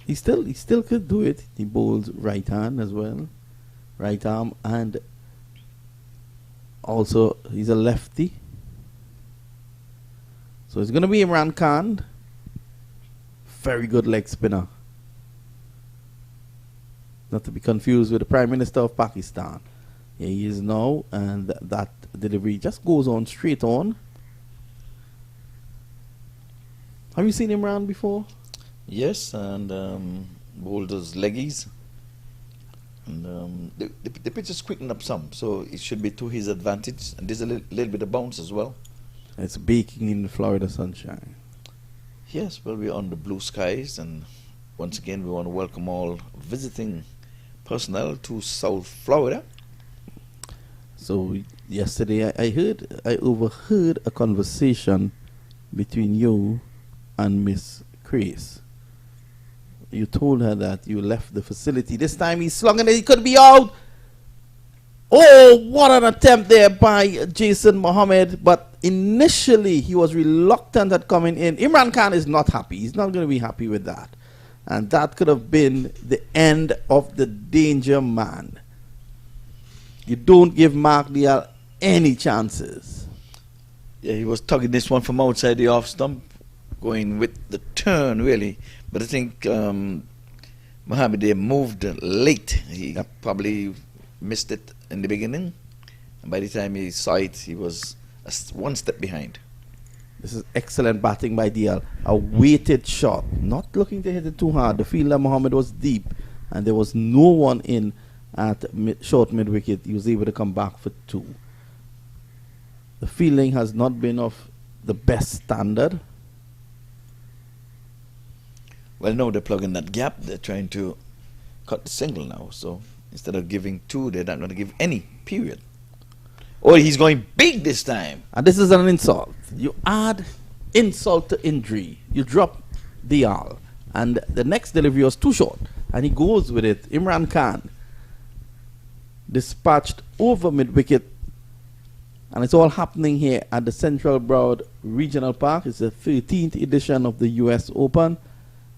He still could do it. He bowls right hand as well, right arm, and also he's a lefty. So it's going to be Imran Khan. Very good leg spinner. Not to be confused with the Prime Minister of Pakistan. Here he is now, and that delivery just goes on straight on. Have you seen Imran before? Yes, and bowled those leggies. And the pitch is quickened up some, so it should be to his advantage. And there's a little bit of bounce as well. It's baking in the Florida sunshine. Yes, well, we're on the blue skies, and once again, we want to welcome all visiting personnel to South Florida. So yesterday, I overheard a conversation between you and Miss Grace. You told her that you left the facility. This time he slung and he could be out. Oh, what an attempt there by Jason Mohammed. But initially he was reluctant at coming in. Imran Khan is not happy. He's not going to be happy with that. And that could have been the end of the danger man. You don't give Mark Dial any chances. Yeah, he was tugging this one from outside the off stump, going with the turn, really. But I think Mohammed they moved late. He probably missed it in the beginning. And by the time he saw it, he was one step behind. This is excellent batting by DL. A weighted shot, not looking to hit it too hard. The fielder Mohammed was deep, and there was no one in at short mid wicket. He was able to come back for 2. The fielding has not been of the best standard. Well, now they're plugging that gap. They're trying to cut the single now. So instead of giving 2, they're not going to give any, period. Or he's going big this time. And this is an insult. You add insult to injury. You drop Dial. And the next delivery was too short. And he goes with it. Imran Khan dispatched over mid-wicket. And it's all happening here at the Central Broward Regional Park. It's the 13th edition of the US Open.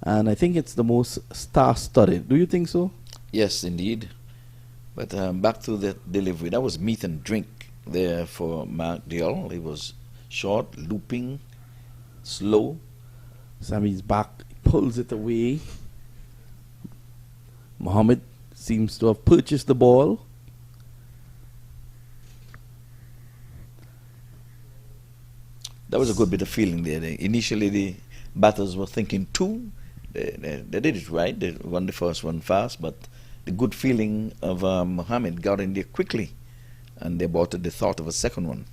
And I think it's the most star-studded. Do you think so? Yes, indeed. But back to the delivery. That was meat and drink there for Mark Dial. He was short, looping, slow. Sammy's back, pulls it away. Mohammed seems to have purchased the ball. That was a good bit of feeling there. Initially, the batters were thinking 2. They did it right. They won the first one fast, but the good feeling of Mohammed got in there quickly, and they brought the thought of a second one.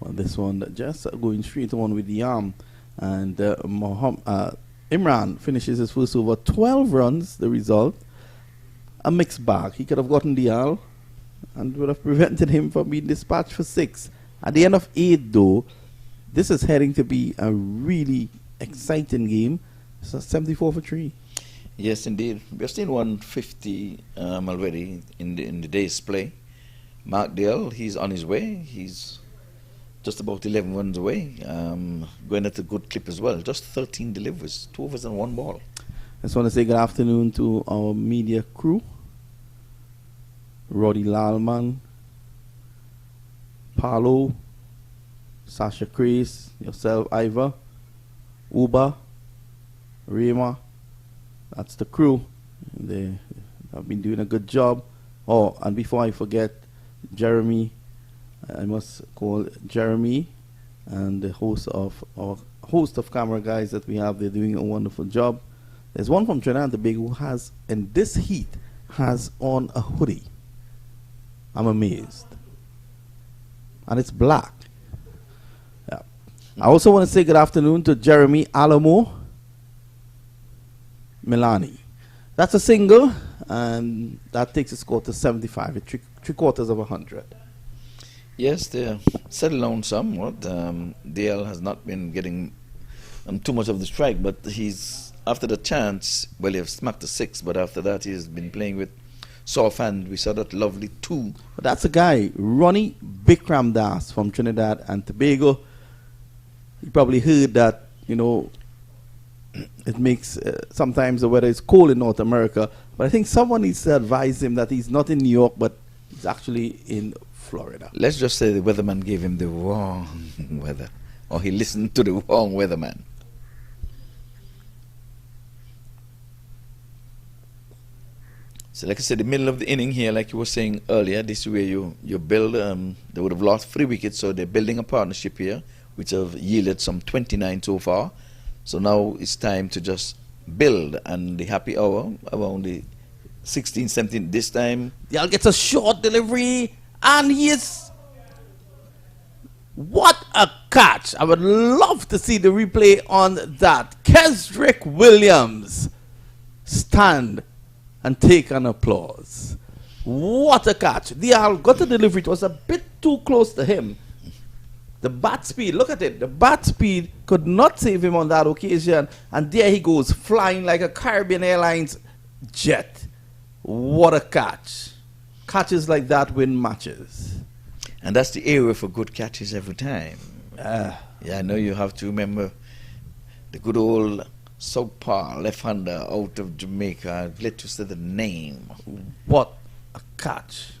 Well, this one just going straight on with the arm, and Imran finishes his first over. 12 runs, the result. A mixed bag. He could have gotten the Al and would have prevented him from being dispatched for 6. At the end of 8, though, this is heading to be a really exciting game. It's a 74 for 3. Yes, indeed. We've seen 150 already in the day's play. Mark Dale, he's on his way. He's just about 11 runs away. Going at a good clip as well. Just 13 deliveries, 2 overs and 1 ball. I just want to say good afternoon to our media crew. Roddy Lalman, Paolo, Sasha Chris, yourself, Iva, Uba, Rema. That's the crew. They have been doing a good job. Oh, and before I forget, Jeremy, I must call Jeremy and the host of camera guys that we have. They're doing a wonderful job. There's one from Trinidad and Tobago who has, in this heat, has on a hoodie. I'm amazed. And it's black. Yeah. I also want to say good afternoon to Jeremy Alamo Milani. That's a single, and that takes the score to 75, at three quarters of 100. Yes, they're settled down somewhat. Dale has not been getting too much of the strike, but he's, after the chance, well, he has smacked a 6, but after that he's been playing with soft hand. We saw that lovely 2. But that's a guy, Ronnie Bikram Das from Trinidad and Tobago. You probably heard that, you know, it makes, sometimes the weather is cold in North America, but I think someone needs to advise him that he's not in New York, but he's actually in Florida. Let's just say the weatherman gave him the wrong weather, or he listened to the wrong weatherman. So like I said, the middle of the inning here, like you were saying earlier, this is where you build, they would have lost 3 wickets, so they're building a partnership here, which have yielded some 29 so far. So now it's time to just build, and the happy hour around the 16th, 17th, this time. Dial gets a short delivery, and he is... What a catch! I would love to see the replay on that. Kesrick Williams stand and take an applause. What a catch. Dial got the delivery. It was a bit too close to him. The bat speed, look at it. The bat speed could not save him on that occasion. And there he goes, flying like a Caribbean Airlines jet. What a catch. Catches like that win matches. And that's the area for good catches every time. Yeah, I know you have to remember the good old southpaw left-hander out of Jamaica. I've let you say the name. What a catch.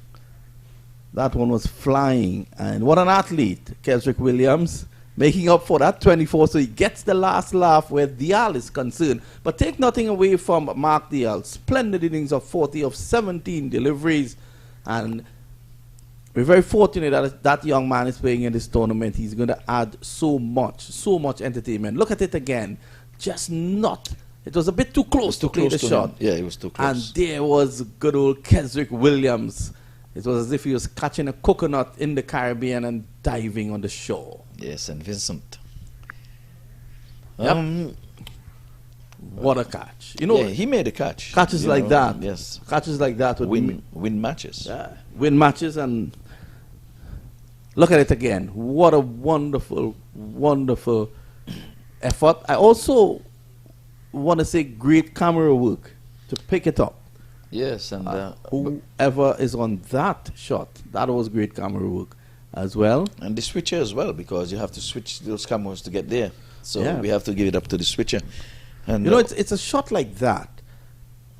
That one was flying. And what an athlete, Kesrick Williams. making up for that 24. So he gets the last laugh where Dial is concerned. But take nothing away from Mark Dial. Splendid innings of 40 of 17 deliveries. And we're very fortunate that that young man is playing in this tournament. He's going to add so much entertainment. Look at it again. Just not. It was a bit too close to play the shot. Yeah, it was too close. And there was good old Keswick Williams. It was as if he was catching a coconut in the Caribbean and diving on the shore. Yes, and Vincent. Yep. What a catch. You know, yeah, he made a catch. Catches like that. Yes. Catches like that would win matches. Yeah, win matches. And look at it again. What a wonderful, wonderful effort. I also want to say great camera work to pick it up. Yes, and whoever is on that shot, that was great camera work as well. And the switcher as well, because you have to switch those cameras to get there. So Yeah. we have to give it up to the switcher. And You know, it's a shot like that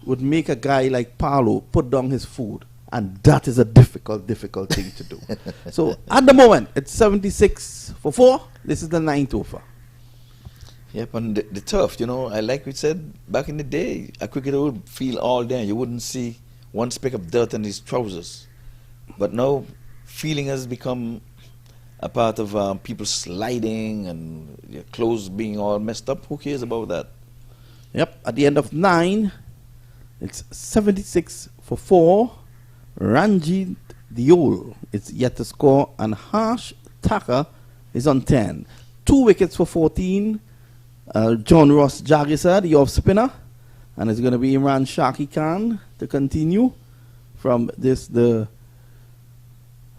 would make a guy like Paolo put down his food, and that is a difficult thing to do. So at the moment, it's 76 for 4. This is the 9th over. Yep, and the turf, you know, like we said back in the day, a cricketer would feel all day. You wouldn't see one speck of dirt on his trousers. But now, feeling has become a part of people sliding and your clothes being all messed up. Who cares about that? Yep, at the end of 9, it's 76 for 4. Ranjit Diol is yet to score, and Harsh Thakur is on 10. 2 wickets for 14. John Ross Jagisa, the off spinner, and it's going to be Imran Shaki Khan to continue from the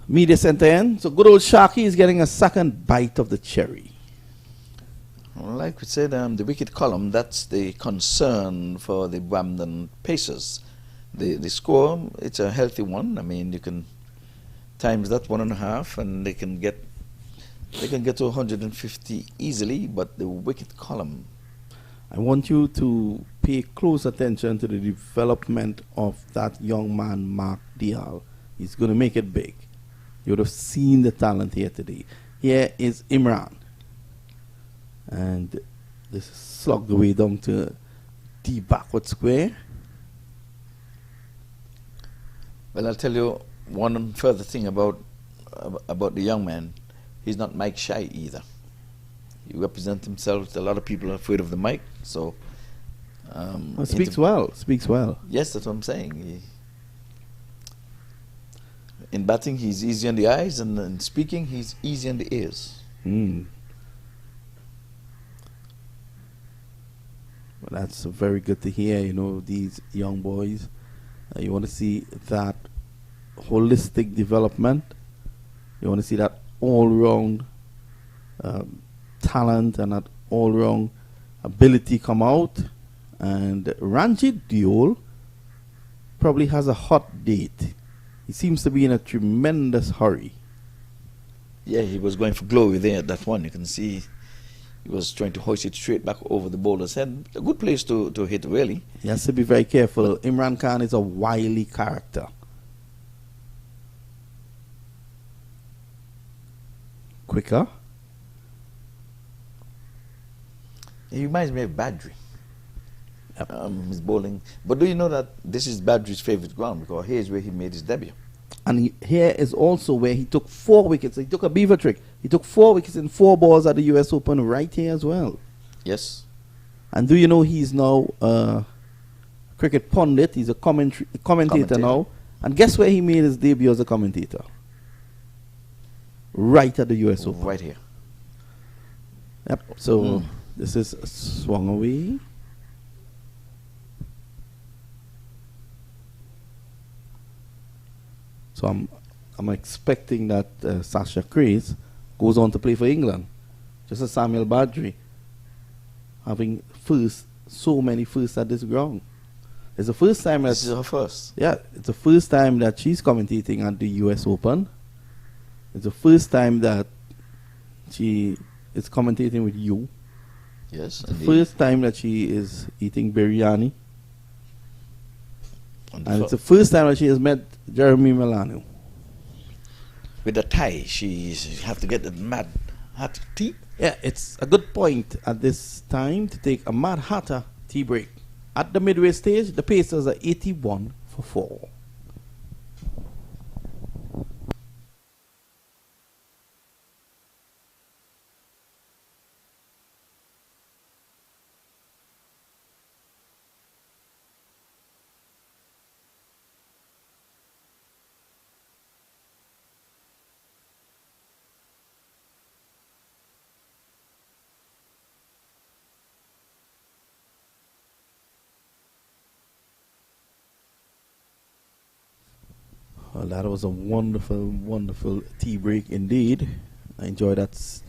media center end. So good old Shaki is getting a second bite of the cherry. Well, like we said, the wicket column, that's the concern for the BRAMPTON PACERS. The score, it's a healthy one. I mean, you can times that 1.5 and they can get to 150 easily, but the wicket column. I want you to pay close attention to the development of that young man, Mark Dial. He's going to make it big. You would have seen the talent here today. Here is Imran. And this is slugged away down to the backward square. Well, I'll tell you one further thing about the young man. He's not mic shy either. He represents himself. A lot of people are afraid of the mic, so Speaks well. Yes, that's what I'm saying. In batting, he's easy on the eyes, and in speaking, he's easy on the ears. Well, that's very good to hear. You know, these young boys. You want to see that holistic development. You want to see that all-round talent and that all-round ability come out. And Ranjit Diol probably has a hot date. He seems to be in a tremendous hurry. Yeah, he was going for glory there at that one. You can see he was trying to hoist it straight back over the bowler's head. A good place to hit, really. He has to be very careful. Imran Khan is a wily character. Quicker. He reminds me of Badri. His bowling. But do you know that this is Badri's favorite ground, because here's where he made his debut. And here is also where he took 4 wickets. He took a beaver trick. He took 4 wickets in 4 balls at the US Open right here as well. Yes. And do you know he's now a cricket pundit? He's a commentator now. And guess where he made his debut as a commentator? Right at the US Open. Right here. Yep. So this is swung away. So I'm expecting that Sasha Craze goes on to play for England, just as Samuel Badri, having so many firsts at this ground. It's the first time that This is her first. Yeah, it's the first time that she's commentating at the US Open. It's the first time that she is commentating with you. Yes. The first time that she is eating biryani. And it's the first time that she has met Jeremy Milano. With a tie, she have to get the mad hot tea. Yeah, it's a good point at this time to take a Mad Hatter tea break. At the midway stage, the Pacers are 81 for 4. Well, that was a wonderful, wonderful tea break indeed. I enjoyed that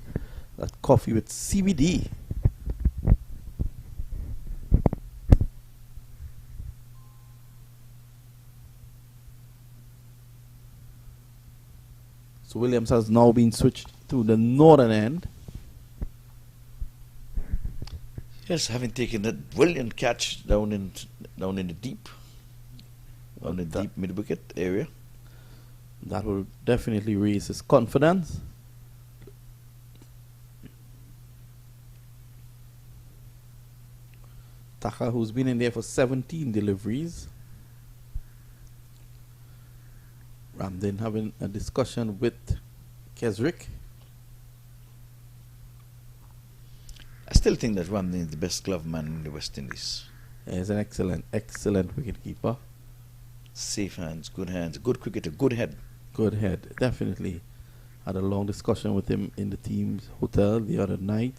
coffee with CBD. So Williams has now been switched to the northern end. Yes, having taken that brilliant catch down in the deep, on the deep mid wicket area. That will definitely raise his confidence. Taka, who's been in there for 17 deliveries. Ramdin having a discussion with Kesrick. I still think that Ramdin is the best glove man in the West Indies. He's an excellent, excellent wicketkeeper. Safe hands, good cricketer, good head. Good head, definitely. Had a long discussion with him in the team's hotel the other night,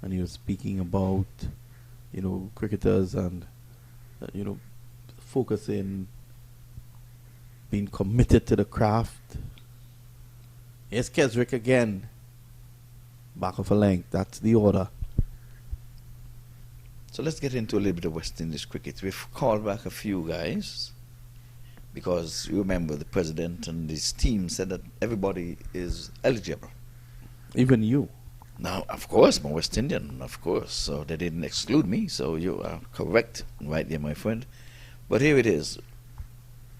and he was speaking about, cricketers and, focusing, being committed to the craft. Here's Kesrick again. Back of a length, that's the order. So let's get into a little bit of West Indies cricket. We've called back a few guys, because you remember the president and his team said that everybody is eligible. Even you. Now, of course, I'm a West Indian, of course, so they didn't exclude me, so you are correct right there, my friend. But here it is.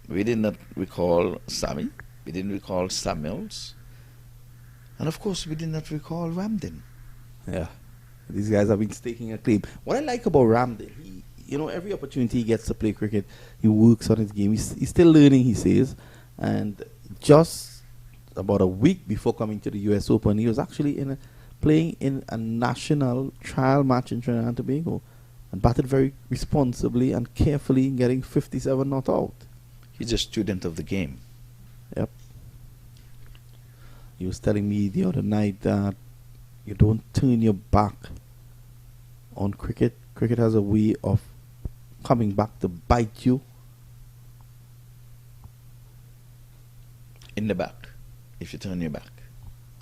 We did not recall Sammy, we didn't recall Samuels, and of course we did not recall Ramdin. Yeah, these guys have been staking a claim. What I like about Ramdin, every opportunity he gets to play cricket, he works on his game. He's still learning, he says. And just about a week before coming to the US Open, he was actually playing in a national trial match in Trinidad and Tobago, and batted very responsibly and carefully, getting 57 not out. He's a student of the game. Yep. He was telling me the other night that you don't turn your back on cricket. Cricket has a way of coming back to bite you. In the back, if you turn your back.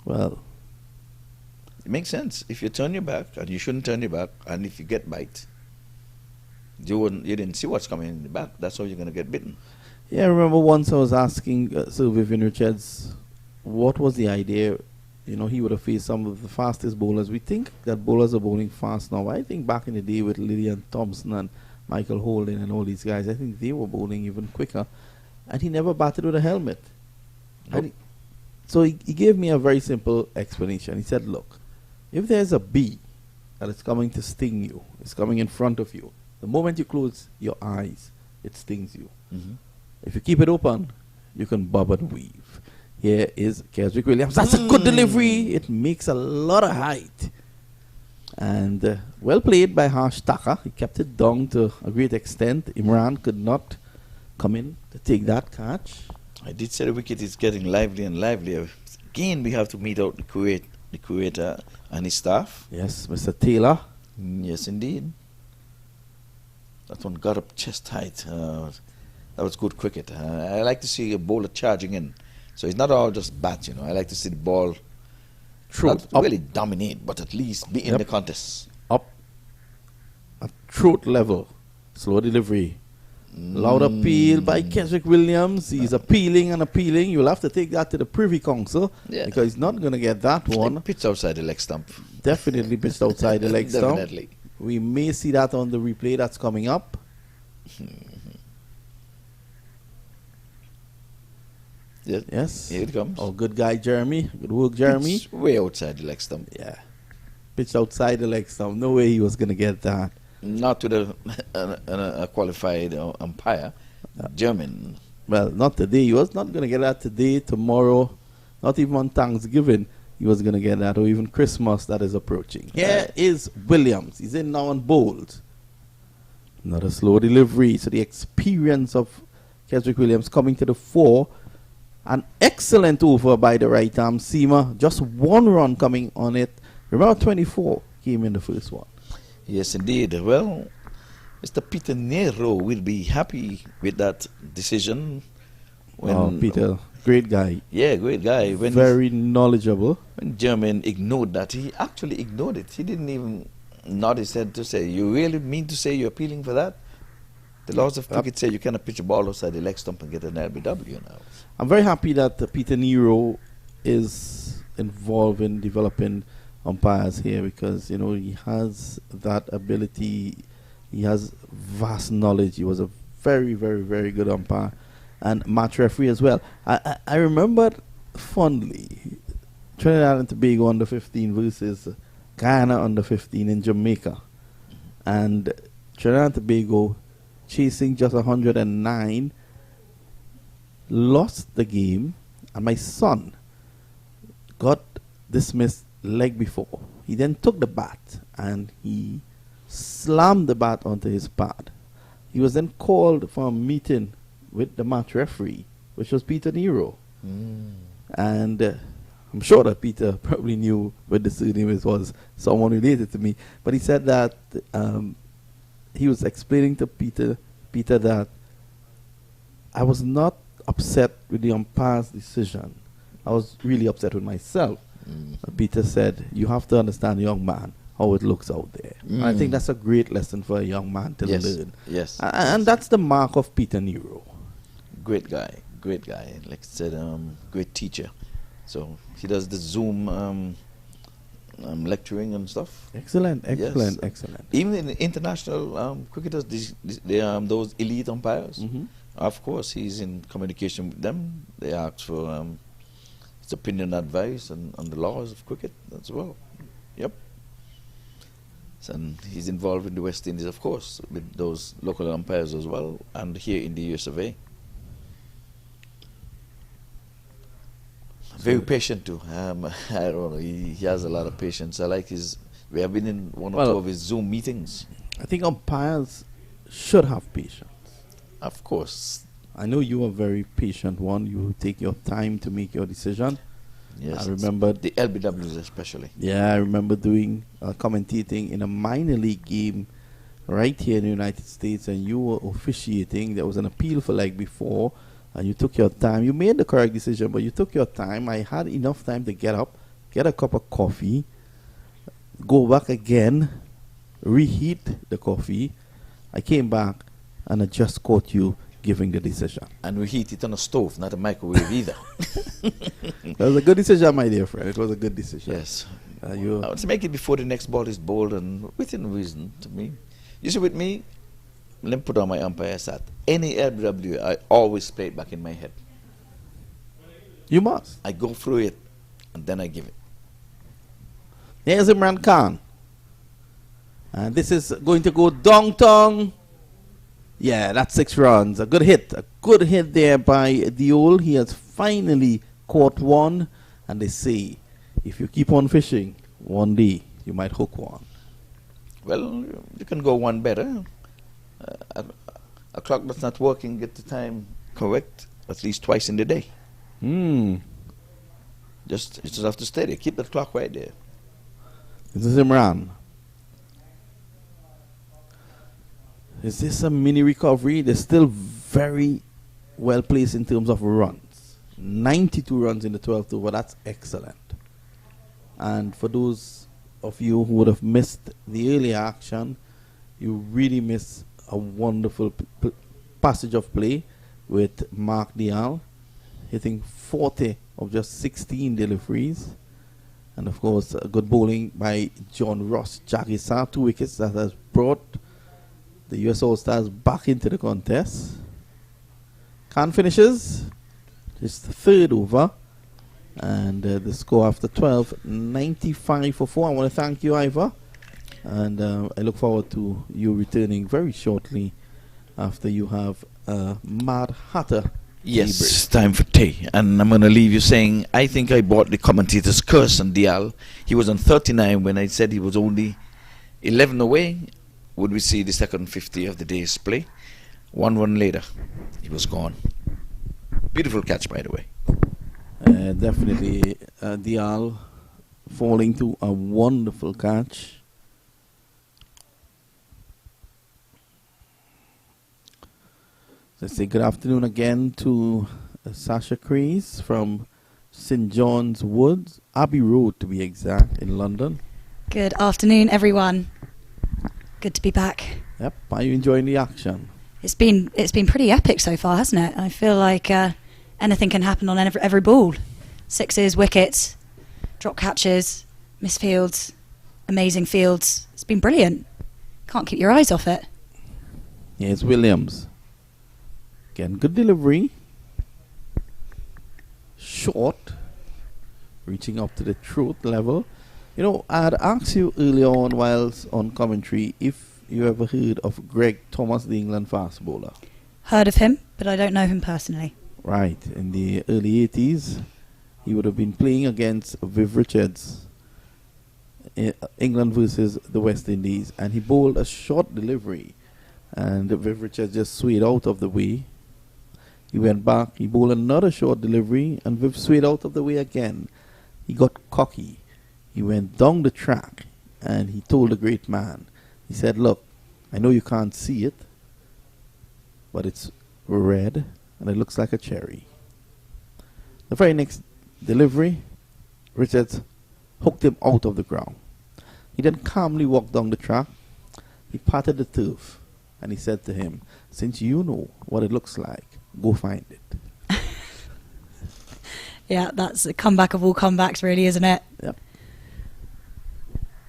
Well, it makes sense. If you turn your back, and you shouldn't turn your back, and if you get bite, you didn't see what's coming in the back. That's how you're going to get bitten. Yeah, I remember once I was asking Sir Vivian Richards what was the idea. He would have faced some of the fastest bowlers. We think that bowlers are bowling fast now. I think back in the day with Lillian Thompson and Michael Holding and all these guys, I think they were bowling even quicker. And he never batted with a helmet. Nope. So he gave me a very simple explanation. He said, look, if there's a bee that is coming to sting you, it's coming in front of you, the moment you close your eyes, it stings you. Mm-hmm. If you keep it open, you can bob and weave. Here is Kesrick Williams. That's a good delivery. It makes a lot of height. And well played by Harsh Taka. He kept it down to a great extent. Imran could not come in to take that catch. I did say the wicket is getting livelier and livelier. Again, we have to meet out the curator and his staff. Yes, Mr. Taylor. Yes, indeed. That one got up chest height. That was good cricket. I like to see a bowler charging in. So it's not all just bat, I like to see the ball not really dominate, but at least be in the contest. Up at throat level. Slow delivery. Loud appeal by Kesrick Williams. He's appealing and appealing. You'll have to take that to the Privy Council, because he's not going to get that one. Pitched outside the leg stump. Definitely pitched outside the leg stump. Definitely. We may see that on the replay that's coming up. Yes. Yes. Here it comes. Oh, good guy, Jeremy. Good work, Jeremy. It's way outside the leg stump. Yeah. pitched outside the leg stump. No way he was going to get that. Not to the a qualified umpire, German. Well, not today. He was not going to get that today, tomorrow, not even on Thanksgiving. He was going to get that, or even Christmas that is approaching. Here is Williams. He's in now on bold. Not a slow delivery. So the experience of Keswick Williams coming to the fore. An excellent over by the right arm seamer. Just one run coming on it. Remember 24 came in the first one. Yes, indeed. Well, Mr. Peter Nero will be happy with that decision. Peter, great guy. Yeah, great guy. Very knowledgeable. When German ignored that, he actually ignored it. He didn't even nod his head to say, "You really mean to say you're appealing for that?" The laws of cricket say you cannot pitch a ball outside the leg stump and get an LBW now. I'm very happy that Peter Nero is involved in developing umpires here, because he has that ability. He has vast knowledge. He was a very, very, very good umpire and match referee as well. I remember fondly Trinidad and Tobago under 15 versus Guyana under 15 in Jamaica, and Trinidad and Tobago chasing just 109 lost the game, and my son got dismissed leg before. He then took the bat and he slammed the bat onto his pad. He was then called for a meeting with the match referee, which was Peter Nero. And I'm sure that Peter probably knew what the surname was someone related to me, but he said that he was explaining to Peter that I was not upset with the umpire's decision. I was really upset with myself. Peter said, "You have to understand, young man, how it looks out there." And I think that's a great lesson for a young man to learn. Yes. And that's the mark of Peter Nero. Great guy. Like I said, great teacher. So he does the Zoom lecturing and stuff. Excellent. Even in the international cricketers, those elite umpires, of course, he's in communication with them. They ask for his opinion, advice on the laws of cricket as well. Yep. And he's involved in the West Indies, of course, with those local umpires as well, and here in the US of A. Very patient too. I don't know. He has a lot of patience. I like his. We have been in one or two of his Zoom meetings. I think umpires should have patience. Of course. I know you are a very patient one. You take your time to make your decision. Yes. I remember the LBWs especially. Yeah, I remember doing commentating in a minor league game right here in the United States, and you were officiating. There was an appeal for leg before. And you took your time. You made the correct decision, but you took your time. I had enough time to get up, get a cup of coffee, go back again, reheat the coffee. I came back, and I just caught you giving the decision. And reheat it on a stove, not a microwave either. That was a good decision, my dear friend. It was a good decision. Yes. I want to make it before the next ball is bowled and within reason to me. You see, with me, let me put on my umpire hat. Any LBW, I always play it back in my head. You must. I go through it, and then I give it. Here's Imran Khan. And this is going to go dong-tong. Yeah, that's 6 runs. A good hit. A good hit there by Diol. He has finally caught one. And they say, if you keep on fishing, one day you might hook one. Well, you can go one better. A clock that's not working, get the time correct at least twice in the day. You just have to steady. Keep the clock right there. This is Imran. Is this a mini recovery? They're still very well placed in terms of runs. 92 runs in the 12th over. That's excellent. And for those of you who would have missed the earlier action, you really missed a wonderful passage of play with Mark Dial hitting 40 of just 16 deliveries. And of course, good bowling by John Ross Jagisa, 2 wickets that has brought the US All-Stars back into the contest. Khan finishes his 3rd over. And the score after 12, 95 for 4. I want to thank you, Ivor. And I look forward to you returning very shortly after you have Mad Hatter. Yes, it's time for tea. And I'm going to leave you saying, I think I bought the commentator's curse on Dial. He was on 39 when I said he was only 11 away. Would we see the second 50 of the day's play? 1 run later, he was gone. Beautiful catch, by the way. Definitely Dial falling to a wonderful catch. Let's say good afternoon again to Sasha Crease from St. John's Woods, Abbey Road to be exact, in London. Good afternoon, everyone. Good to be back. Yep. Are you enjoying the action? It's been pretty epic so far, hasn't it? I feel like anything can happen on every ball. Sixes, wickets, drop catches, missed fields, amazing fields. It's been brilliant. Can't keep your eyes off it. Here's Williams. Again, good delivery. Short. Reaching up to the throat level. You know, I had asked you earlier on whilst on commentary if you ever heard of Greg Thomas, the England fast bowler. Heard of him, but I don't know him personally. Right. In the early 80s, he would have been playing against Viv Richards. England versus the West Indies. And he bowled a short delivery. And Viv Richards just swayed out of the way. He went back, he bowled another short delivery, and Viv swayed out of the way again. He got cocky. He went down the track, and he told the great man, he said, look, I know you can't see it, but it's red, and it looks like a cherry. The very next delivery, Richards hooked him out of the ground. He then calmly walked down the track. He patted the turf, and he said to him, since you know what it looks like, go find it. Yeah, that's a comeback of all comebacks, really, isn't it? Yep.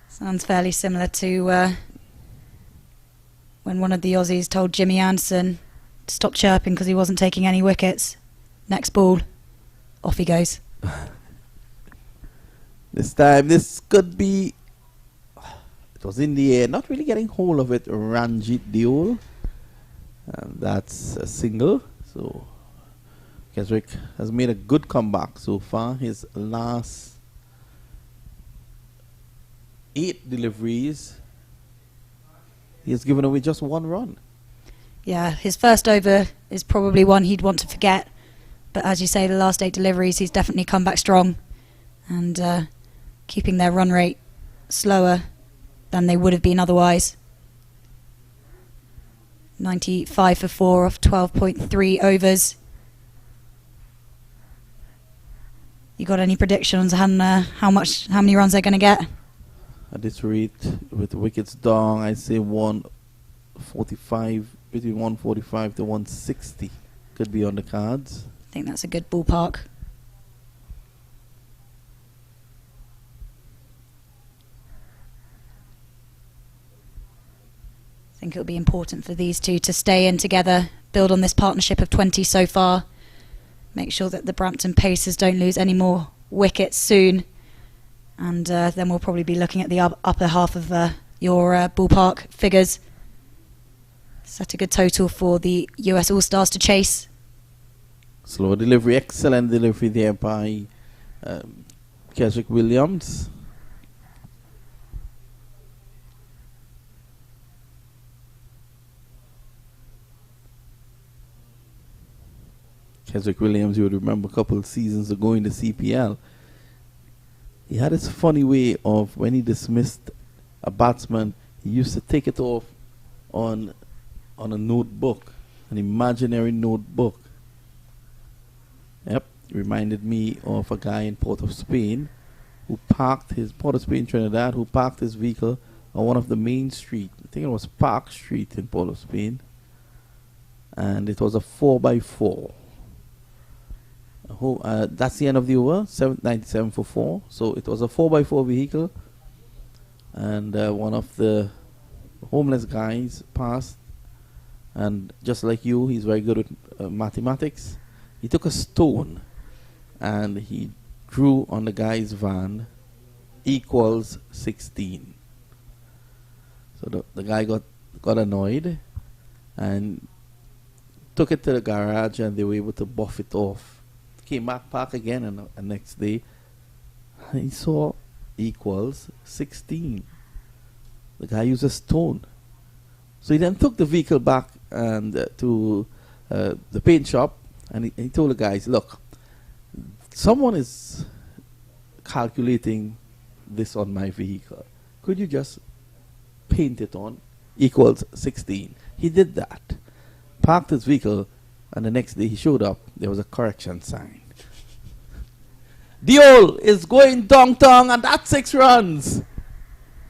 Sounds fairly similar to when one of the Aussies told Jimmy Anderson to stop chirping because he wasn't taking any wickets. Next ball, off he goes. This time, this could be... It was in the air, not really getting hold of it. Ranjit Deol. That's a single. So, Keswick has made a good comeback so far. His last 8 deliveries, he has given away just 1 run. Yeah, his first over is probably one he'd want to forget. But as you say, the last 8 deliveries, he's definitely come back strong. And keeping their run rate slower than they would have been otherwise. 95 for 4 off 12.3 overs. You got any predictions on how many runs they're going to get? At this rate, with the wickets down, I'd say 145, between 145 to 160 could be on the cards. I think that's a good ballpark. I think it'll be important for these two to stay in together, build on this partnership of 20 so far, make sure that the Brampton Pacers don't lose any more wickets soon, and then we'll probably be looking at the upper half of your ballpark figures. Set a good total for the US All-Stars to chase. Slow delivery, excellent delivery there by Keswick Williams. Keswick Williams, you would remember a couple of seasons ago in the CPL, he had this funny way of when he dismissed a batsman, he used to take it off on a notebook, an imaginary notebook. Yep, reminded me of a guy in Port of Spain who parked his, Port of Spain, Trinidad, who parked his vehicle on one of the main streets. I think it was Park Street in Port of Spain. And it was a 4x4. That's the end of the over, 97 for 4. So it was a 4x4 vehicle. And one of the homeless guys passed. And just like you, he's very good with mathematics. He took a stone and he drew on the guy's van equals 16. So the guy got annoyed and took it to the garage, and they were able to buff it off. Came back park again, and the next day he saw equals 16. The guy used a stone. So he then took the vehicle back and to the paint shop, and he told the guys, look, someone is calculating this on my vehicle. Could you just paint it on? Equals 16. He did that. Parked his vehicle, and the next day he showed up. There was a correction sign. Diol is going dong-dong, and that's 6 runs.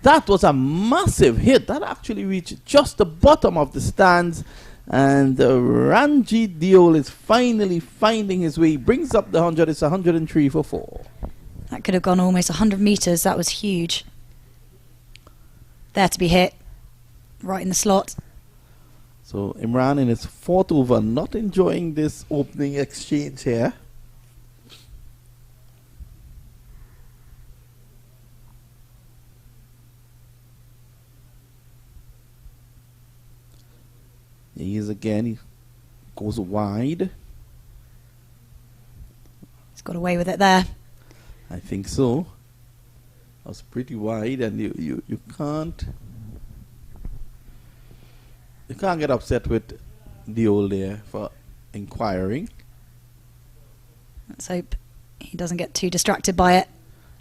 That was a massive hit. That actually reached just the bottom of the stands. And Ranjit Diol is finally finding his way. He brings up the 100. It's 103 for 4. That could have gone almost 100 metres. That was huge. There to be hit. Right in the slot. So Imran in his 4th over, not enjoying this opening exchange here. He is again. He goes wide. He's got away with it there. I think so. That was pretty wide, and you can't get upset with the old there for inquiring. Let's hope he doesn't get too distracted by it.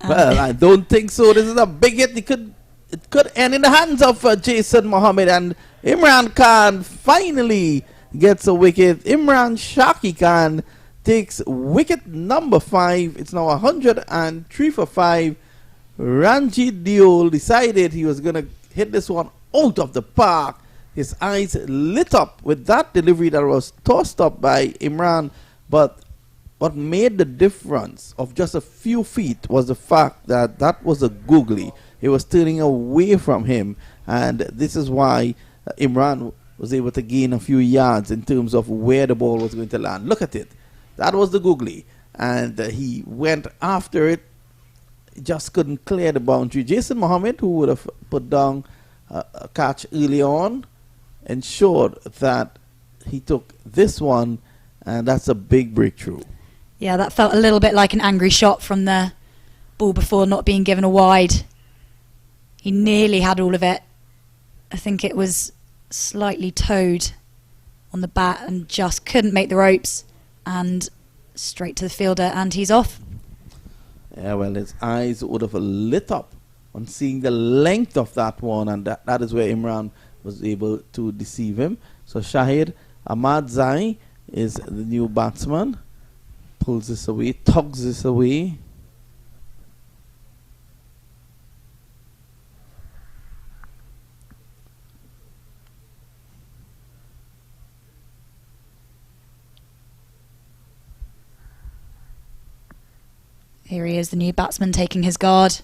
Well, I don't think so. This is a big hit. It could end in the hands of Jason Mohammed, and Imran Khan finally gets a wicket. Imran Shaki Khan takes wicket number 5. It's now 103 for 5. Ranjit Diol decided he was going to hit this one out of the park. His eyes lit up with that delivery that was tossed up by Imran. But what made the difference of just a few feet was the fact that that was a googly. He was turning away from him, and this is why Imran was able to gain a few yards in terms of where the ball was going to land. Look at it. That was the googly, and he went after it. Just couldn't clear the boundary. Jason Mohammed, who would have put down a catch early on, ensured that he took this one, and that's a big breakthrough. Yeah, that felt a little bit like an angry shot from the ball before not being given a wide. He nearly had all of it. I think it was slightly towed on the bat and just couldn't make the ropes, and straight to the fielder, and he's off. Yeah, well, his eyes would have lit up on seeing the length of that one, and that is where Imran was able to deceive him. So Shahid Ahmad Zai is the new batsman. Pulls this away, tugs this away. Here he is, the new batsman taking his guard.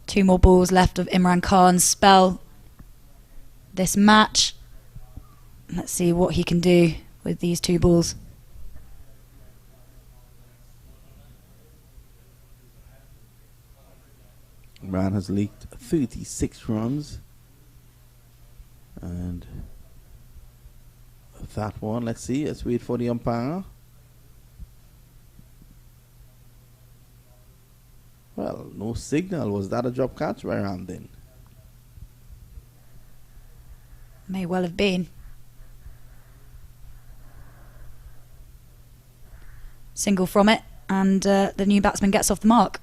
2 more balls left of Imran Khan's spell this match. Let's see what he can do with these 2 balls. Imran has leaked 36 runs. And that one, let's see, let's wait for the umpire. Well, no signal. Was that a drop catch by Ramdin? May well have been. Single from it, and the new batsman gets off the mark.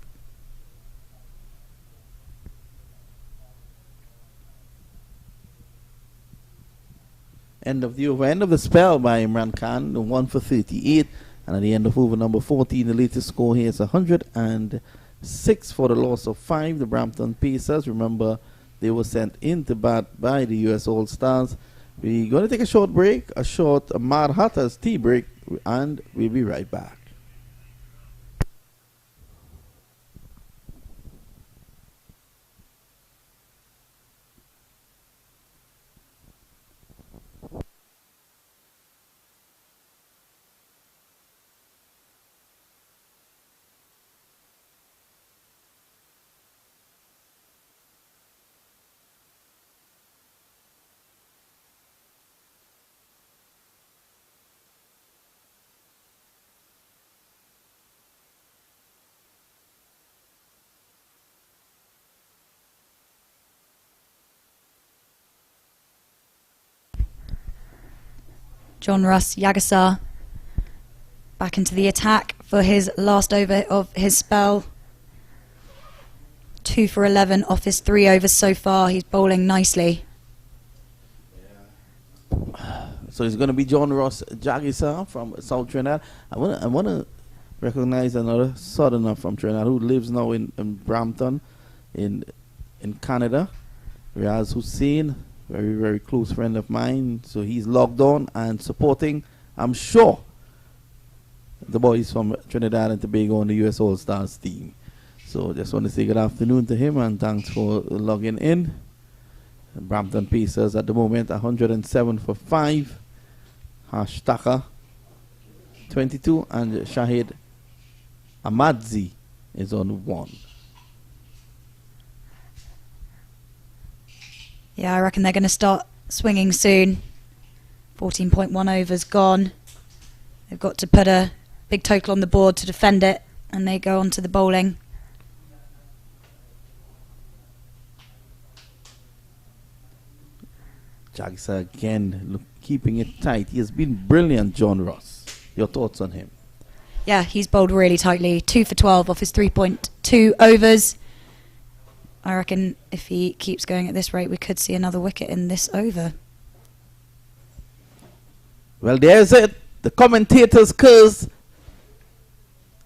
End of the over, end of the spell by Imran Khan, 1 for 38. And at the end of over number 14, the latest score here is 106 for the loss of 5. The Brampton Pacers, remember, they were sent into bat by the US All-Stars. We're going to take a short break, a short Mad Hatters tea break, and we'll be right back. John Ross Yagasar back into the attack for his last over of his spell. 2 for 11 off his 3 overs so far. He's bowling nicely. So it's going to be John Ross Yagasar from South Trinidad. I want to recognize another southerner from Trinidad who lives now in BRAMPTON in Canada. Riaz Hussein, very, very close friend of mine. So he's logged on and supporting, I'm sure, the boys from Trinidad and Tobago on the US All-Stars team. So just want to say good afternoon to him and thanks for logging in. Brampton Pacers at the moment 107 for 5. Hashtaka 22 and Shahid Amadzi is on 1. Yeah, I reckon they're going to start swinging soon. 14.1 overs gone. They've got to put a big total on the board to defend it, and they go on to the bowling. Yagasar again, keeping it tight. He has been brilliant, John Ross. Your thoughts on him? Yeah, he's bowled really tightly. 2 for 12 off his 3.2 overs. I reckon if he keeps going at this rate, we could see another wicket in this over. Well, there's it. The commentators curse.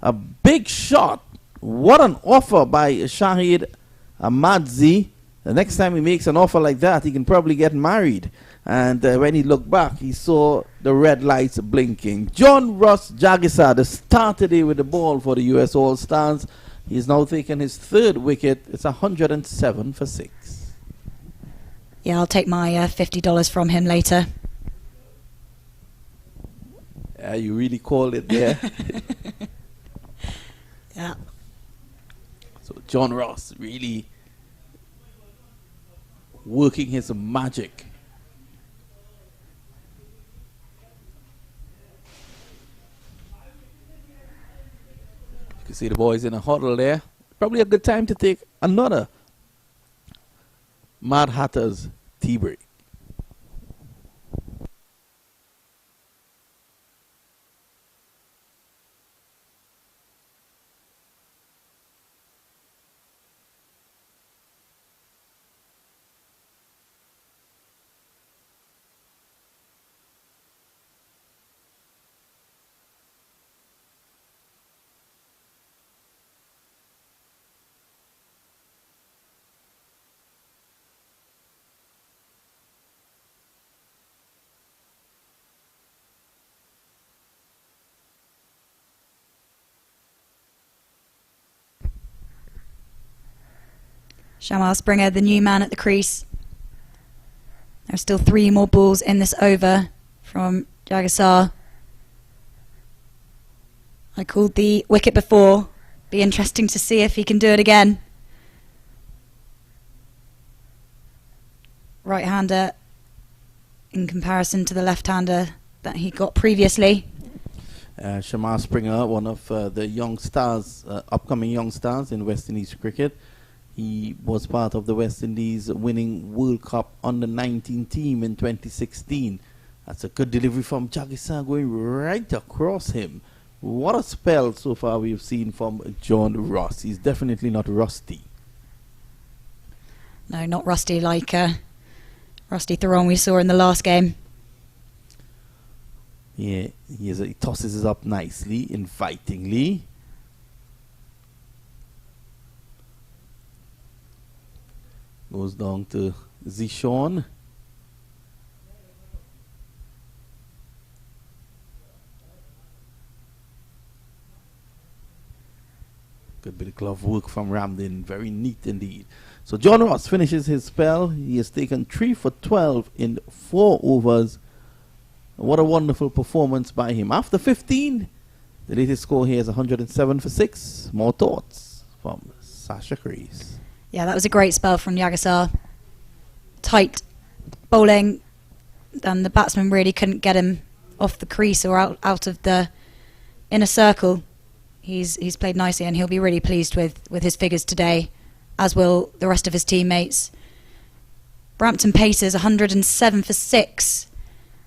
A big shot. What an offer by Shahid Amadzi. The next time he makes an offer like that, he can probably get married. And when he looked back, he saw the red lights blinking. John Ross Yagasar, the start today with the ball for the US All-Stars. He's now taken his 3rd wicket. It's 107 for 6. Yeah, I'll take my $50 from him later. You really called it there. Yeah. So John Ross really working his magic. You can see the boys in a huddle there. Probably a good time to take another Mad Hatters tea break. Shamal Springer, the new man at the crease. There are still 3 more balls in this over from Yagasar. I called the wicket before. Be interesting to see if he can do it again. Right-hander in comparison to the left-hander that he got previously. Shamal Springer, one of the young stars, upcoming young stars in West Indies cricket. He was part of the West Indies winning World Cup under-19 team in 2016. That's a good delivery from Yagasar going right across him. What a spell so far we've seen from John Ross. He's definitely not rusty. No, not rusty like Rusty Theron we saw in the last game. Yeah, he tosses it up nicely, invitingly. Goes down to Zishon. Good bit of glove work from Ramdin. Very neat indeed. So John Ross finishes his spell. He has taken 3 for 12 in 4 overs. What a wonderful performance by him. After 15, the latest score here is 107 for 6. More thoughts from Sasha Crease. Yeah, that was a great spell from Yagasar. Tight bowling, and the batsman really couldn't get him off the crease or out of the inner circle. He's played nicely, and he'll be really pleased with his figures today, as will the rest of his teammates. Brampton Pacers 107 for 6.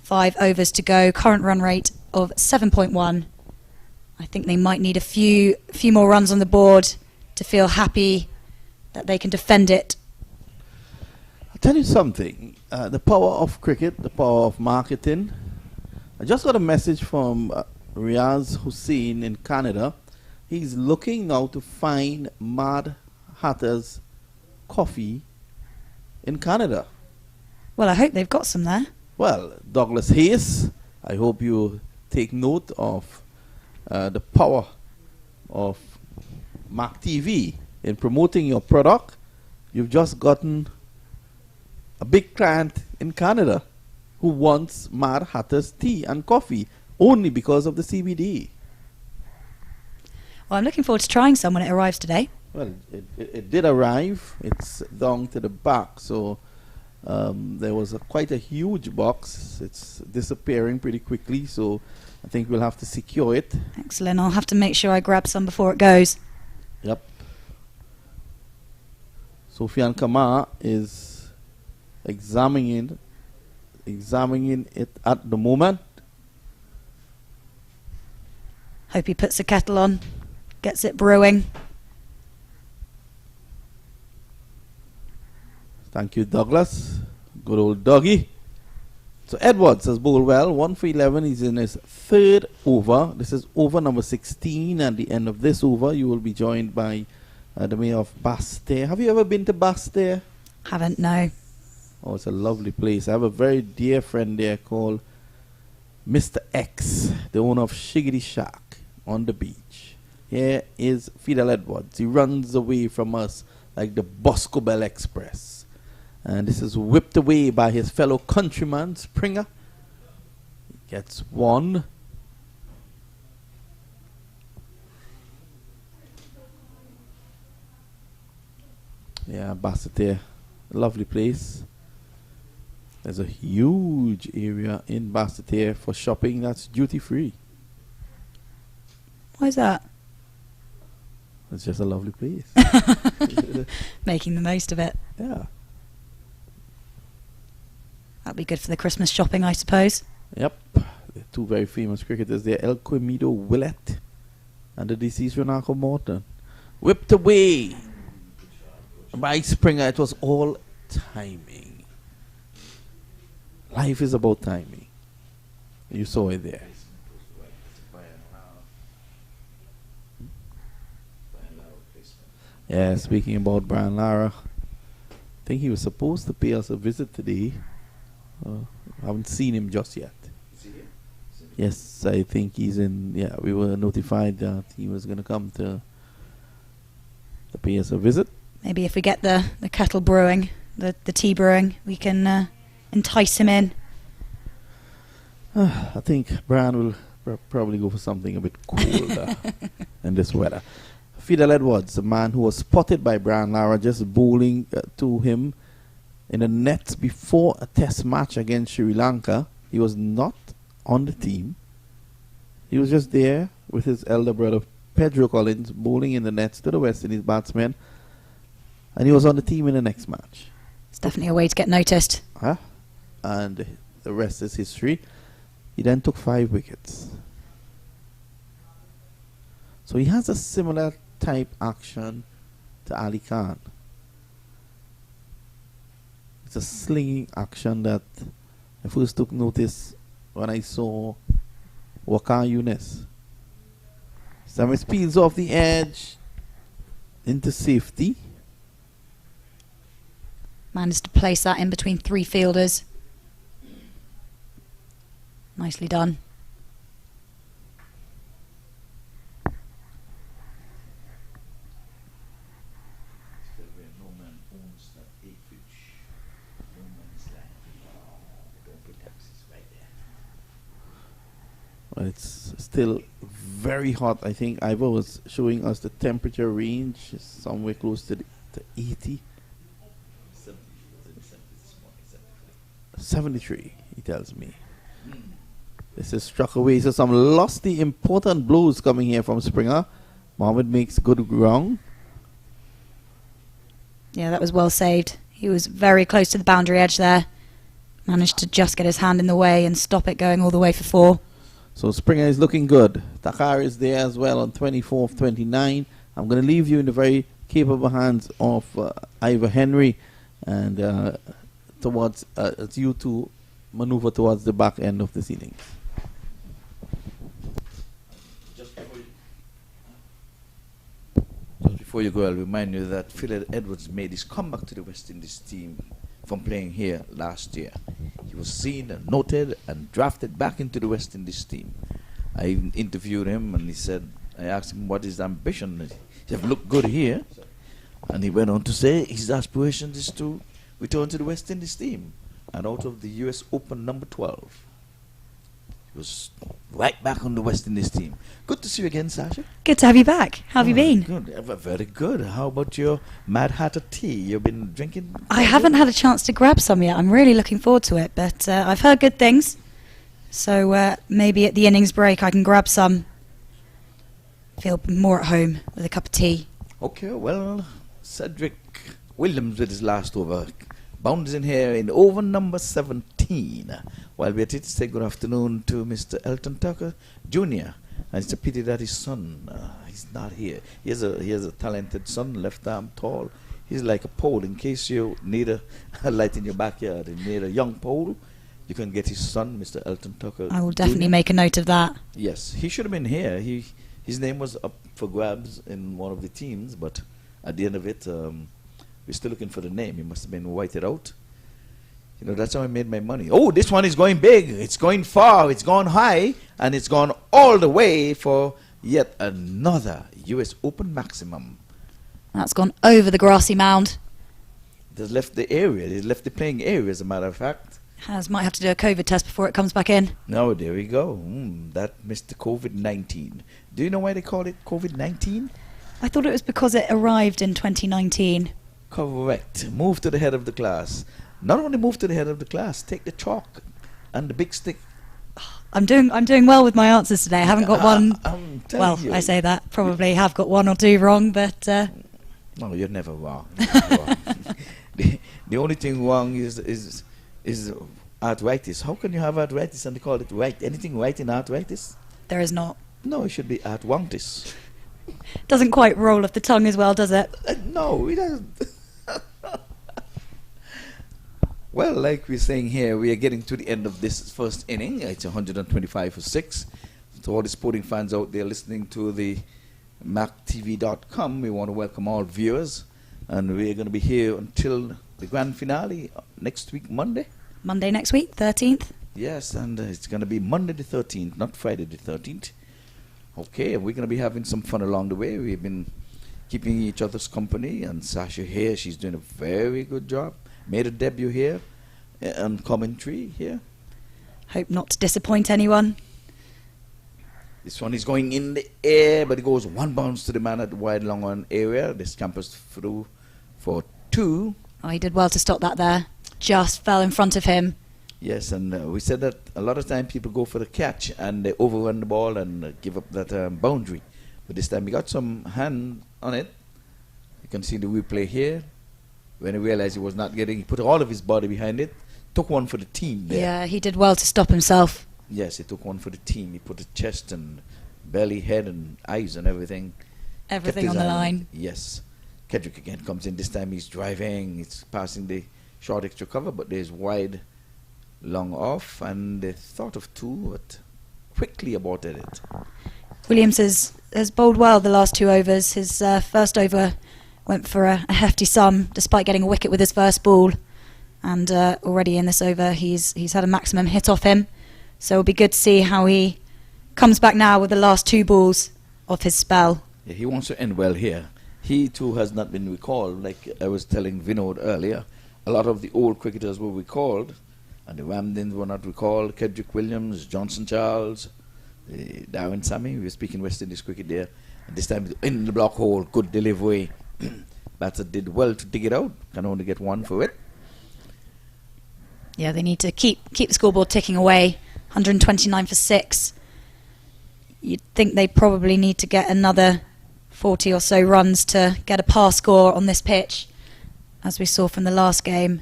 5 overs to go. Current run rate of 7.1. I think they might need a few more runs on the board to feel happy that they can defend it. I'll tell you something. The power of cricket, the power of marketing. I just got a message from Riaz Hussein in Canada. He's looking now to find Mad Hatter's coffee in Canada. Well, I hope they've got some there. Well, Douglas Hayes, I hope you take note of the power of MAQ TV in promoting your product. You've just gotten a big client in Canada who wants Mad Hatter's tea and coffee only because of the CBD. Well, I'm looking forward to trying some when it arrives today. Well, it did arrive. It's down to the back, so there was quite a huge box. It's disappearing pretty quickly, so I think we'll have to secure it. Excellent. I'll have to make sure I grab some before it goes. Yep. Sofian Kamar is examining it at the moment. Hope he puts the kettle on, gets it brewing. Thank you, Douglas. Good old doggy. So Edwards has bowled well. 1 for 11. He's in his third over. This is over number 16. At the end of this over, you will be joined by the mayor of Basse-Terre. Have you ever been to Basse-Terre? Haven't, no. Oh, it's a lovely place. I have a very dear friend there called Mr. X, the owner of Shiggity Shack on the beach. Here is Fidel Edwards. He runs away from us like the Bosco Bell Express. And this is whipped away by his fellow countryman, Springer. He gets one. Yeah, Basse-Terre, lovely place. There's a huge area in Basse-Terre for shopping that's duty free. Why is that? It's just a lovely place. Making the most of it. Yeah. That'd be good for the Christmas shopping, I suppose. Yep. The two very famous cricketers there, El Quimido Willett and the deceased Renato Morton. Whipped away by Springer. It was all timing. Life is about timing. You saw it there. Yeah, speaking about Brian Lara, I think he was supposed to pay us a visit today. I haven't seen him just yet. Yes, I think he's in. Yeah, we were notified that he was going to come to pay us a visit. Maybe if we get the kettle brewing, the tea brewing, we can entice him in. I think Brian will probably go for something a bit colder in this weather. Fidel Edwards, the man who was spotted by Brian Lara just bowling to him in the nets before a test match against Sri Lanka. He was not on the team. He was just there with his elder brother Pedro Collins bowling in the nets to the West Indies batsmen, and he was on the team in the next match. It's definitely a way to get noticed. And the rest is history. He then took 5 wickets. So he has a similar type action to Ali Khan. It's a slinging action that I first took notice when I saw Waqar Younis. Sammy peels off the edge into safety. Managed to place that in between 3 fielders. Nicely done. Well, it's still very hot. I think Ivor was showing us the temperature range somewhere close to 80. 73, he tells me. This is struck away. So some lusty, important blows coming here from Springer. Mohammed makes good ground. Yeah, that was well saved. He was very close to the boundary edge there. Managed to just get his hand in the way and stop it going all the way for 4. So Springer is looking good. Takar is there as well on 24th, 29. I'm going to leave you in the very capable hands of Ivor Henry, and towards it's you to maneuver towards the back end of this innings. Just before you go, I'll remind you that Phil Edwards made his comeback to the West Indies team from playing here last year. He was seen and noted and drafted back into the West Indies team. I even interviewed him, and he said, I asked him what his ambition is. He said, look good here. And he went on to say his aspiration is to return to the West Indies team. And out of the US Open number 12, he was right back on the West Indies team. Good to see you again, Sasha. Good to have you back. How have you been? Good, very good. How about your Mad Hatter tea? You've been drinking? I haven't had a chance to grab some yet. I'm really looking forward to it, but I've heard good things. So maybe at the innings break I can grab some. Feel more at home with a cup of tea. Okay, well, Cedric Williams with his last over. Bounds in here in over number 17. While we are to say good afternoon to Mr. Elton Tucker Jr. And it's a pity that his son, he's not here. He has a talented son, left arm tall. He's like a pole. In case you need a light in your backyard and need a young pole, you can get his son, Mr. Elton Tucker I will definitely Jr. make a note of that. Yes, he should have been here. His name was up for grabs in one of the teams, but at the end of it, we're still looking for the name. He must have been whited out. You know, that's how I made my money. Oh, this one is going big. It's going far. It's gone high. And it's gone all the way for yet another US Open maximum. That's gone over the grassy mound. They've left the area. They've left the playing area, as a matter of fact. Might have to do a COVID test before it comes back in. No, there we go. That Mr. COVID-19. Do you know why they call it COVID-19? I thought it was because it arrived in 2019. Correct. Move to the head of the class. Not only move to the head of the class, take the chalk and the big stick. I'm doing well with my answers today. I haven't got one. Well, I say that. Probably have got one or two wrong, but... No, you're never wrong. You're never wrong. The only thing wrong is arthritis. How can you have arthritis and they call it right? Anything right in arthritis? There is not. No, it should be arthritis. Doesn't quite roll off the tongue as well, does it? No, it doesn't. Well, like we're saying here, we are getting to the end of this first inning. It's 125 for 6. To all the sporting fans out there listening to the MAQ TV.com, we want to welcome all viewers. And we're going to be here until the grand finale next week, Monday. Monday next week, 13th. Yes, and it's going to be Monday the 13th, not Friday the 13th. Okay, and we're going to be having some fun along the way. We've been keeping each other's company, and Sasha here, she's doing a very good job. Made a debut here on commentary here. Hope not to disappoint anyone. This one is going in the air, but it goes one bounce to the man at the wide long on area. This campus through for 2. Oh, he did well to stop that there. Just fell in front of him. Yes, and we said that a lot of time people go for the catch and they overrun the ball and give up that boundary. But this time he got some hand on it. You can see the replay here. When he realized he was not getting, he put all of his body behind it. Took one for the team there. Yeah, he did well to stop himself. Yes, he took one for the team. He put the chest and belly, head and eyes and everything. Everything on the line. Yes. Kedrick again comes in. This time he's driving. It's passing the short extra cover, but there's wide, long off. And they thought of 2, but quickly aborted it. Williams has bowled well the last 2 overs. His first over went for a hefty sum, despite getting a wicket with his first ball. And already in this over, he's had a maximum hit off him. So it'll be good to see how he comes back now with the last 2 balls of his spell. Yeah, he wants to end well here. He too has not been recalled. Like I was telling Vinod earlier, a lot of the old cricketers were recalled, and the Ramdins were not recalled. Kedrick Williams, Johnson Charles, Darren Sammy. We were speaking West Indies cricket there. And this time in the block hole, good delivery. Batter did well to dig it out. Can only get 1 for it. Yeah, they need to keep the scoreboard ticking away. 129 for 6. You'd think they probably need to get another 40 or so runs to get a par score on this pitch, as we saw from the last game.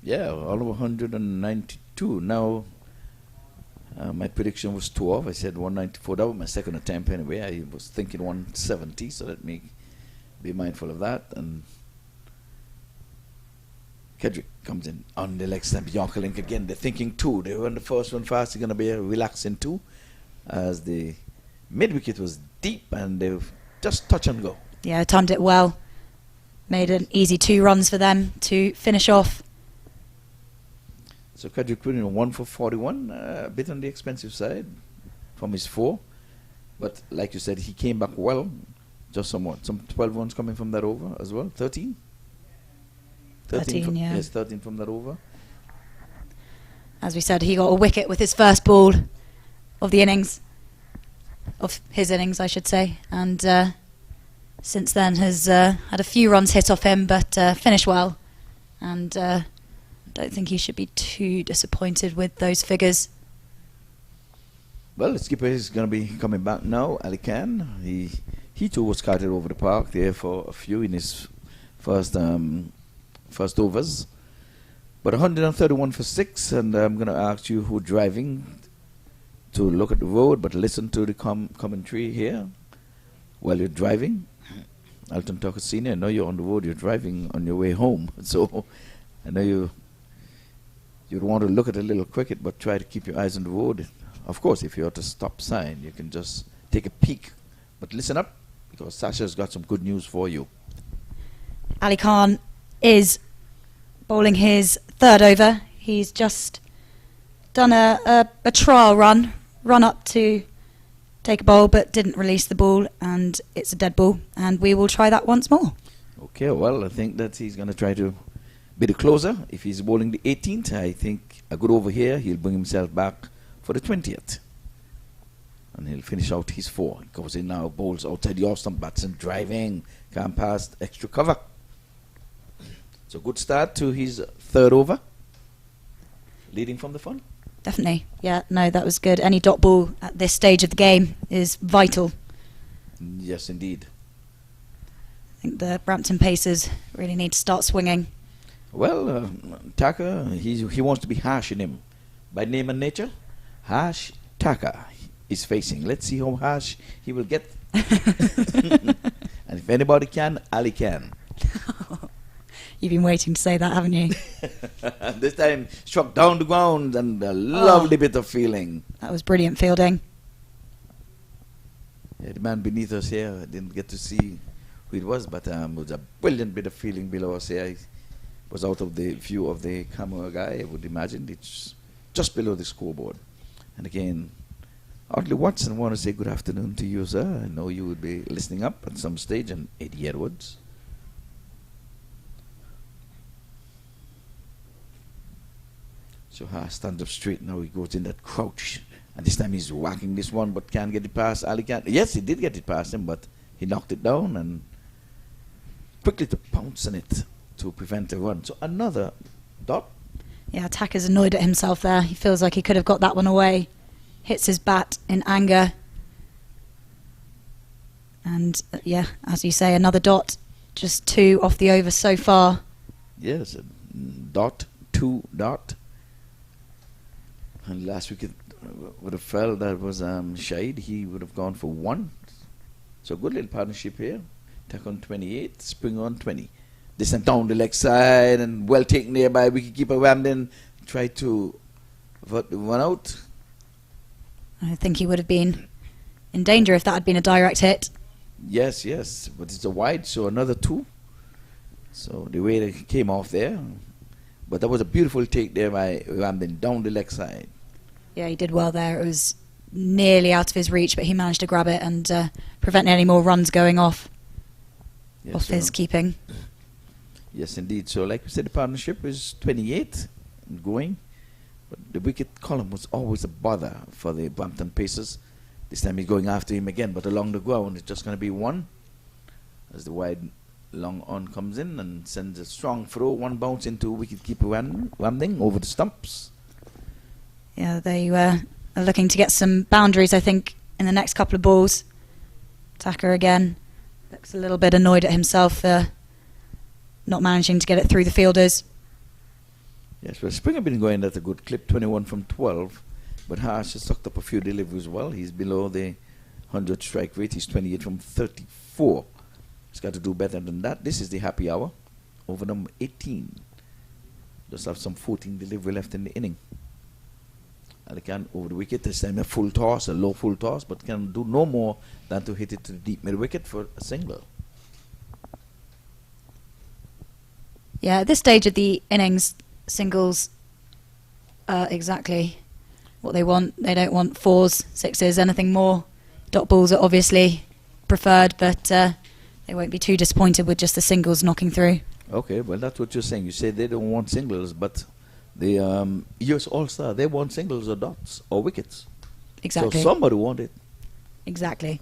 Yeah, all over 192. Now, my prediction was 2 off. I said 194. That was my second attempt anyway. I was thinking 170, so let me be mindful of that. And Kedrick comes in on the leg stamp. Yorker Link again. They're thinking 2. They run the first one fast. They're going to be relaxing 2, as the mid wicket was deep and they just touch and go. Yeah, timed it well. Made an easy 2 runs for them to finish off. So Kedrick put in 1 for 41, a bit on the expensive side from his 4. But like you said, he came back well. Just some 12 runs coming from that over as well. 13? 13, yeah. Yes, 13 from that over. As we said, he got a wicket with his first ball of the innings. Of his innings, I should say. And since then has had a few runs hit off him, but finished well. And don't think he should be too disappointed with those figures. Well, the skipper is going to be coming back now, Ali Khan. He too was carted over the park there for a few in his first overs. But 131 for 6, and I'm going to ask you who driving to look at the road, but listen to the commentary here while you're driving. Alton Tucker Sr., I know you're on the road, you're driving on your way home. So I know you'd want to look at a little cricket, but try to keep your eyes on the road. Of course, if you're at a stop sign, you can just take a peek. But listen up, because Sasha's got some good news for you. Ali Khan is bowling his 3rd over. He's just done a trial run up to take a bowl, but didn't release the ball, and it's a dead ball, and we will try that once more. Okay, well, I think that he's going to try to be the closer. If he's bowling the 18th, I think a good over here, he'll bring himself back for the 20th. And he'll finish out his 4. He goes in now, bowls outside the off stump, bats and driving, can't pass extra cover. So good start to his 3rd over. Leading from the front. Definitely. Yeah, no, that was good. Any dot ball at this stage of the game is vital. Yes, indeed. I think the Brampton Pacers really need to start swinging. Well, Taka, he wants to be harsh in him. By name and nature, harsh Taka is facing. Let's see how harsh he will get. And if anybody can, Ali can. You've been waiting to say that, haven't you? This time, struck down the ground and a lovely bit of feeling. That was brilliant fielding. Yeah, the man beneath us here, I didn't get to see who it was, but it was a brilliant bit of feeling below us here. I was out of the view of the camera guy, I would imagine. It's just below the scoreboard. And again, Audley Watson, I want to say good afternoon to you, sir. I know you would be listening up at some stage, and Eddie Edwards. So stands up straight now, he goes in that crouch. And this time he's whacking this one, but can't get it past Ali Khan. Yes, he did get it past him, but he knocked it down and quickly to pounce on it to prevent a run. So another dot. Yeah, Tacker's annoyed at himself there. He feels like he could have got that one away. Hits his bat in anger. And yeah, as you say, another dot. Just 2 off the over so far. Yes, dot, 2 dot. And last week it would have fell, that was Shahid. He would have gone for 1. So good little partnership here. Tack on 28, Spring on 20. They sent down the leg side and well taken there by wicketkeeper Ramden. Tried to run out. I think he would have been in danger if that had been a direct hit. Yes, yes, but it's a wide, so another 2. So the way they came off there. But that was a beautiful take there by Ramden down the leg side. Yeah, he did well there. It was nearly out of his reach, but he managed to grab it and prevent any more runs going off his keeping. Yes, indeed. So like we said, the partnership is 28 and going. But the wicket column was always a bother for the Brampton Pacers. This time he's going after him again, but along the ground it's just going to be 1. As the wide long on comes in and sends a strong throw, 1 bounce into wicketkeeper Ramding over the stumps. Yeah, they are looking to get some boundaries, I think, in the next couple of balls. Tacker again looks a little bit annoyed at himself for not managing to get it through the fielders. Yes, well, Springer been going at a good clip, 21 from 12. But Harsh has sucked up a few deliveries well. He's below the 100 strike rate. He's 28 from 34. He's got to do better than that. This is the happy hour. Over number 18. Just have some 14 delivery left in the inning. And they can over the wicket. This time a full toss, a low full toss, but can do no more than to hit it to the deep mid wicket for a single. Yeah, at this stage of the innings, singles are exactly what they want. They don't want fours, sixes, anything more. Dot balls are obviously preferred, but they won't be too disappointed with just the singles knocking through. Okay, well, that's what you're saying. You say they don't want singles, but the US All-Star, they want singles or dots or wickets. Exactly. So somebody want it. Exactly.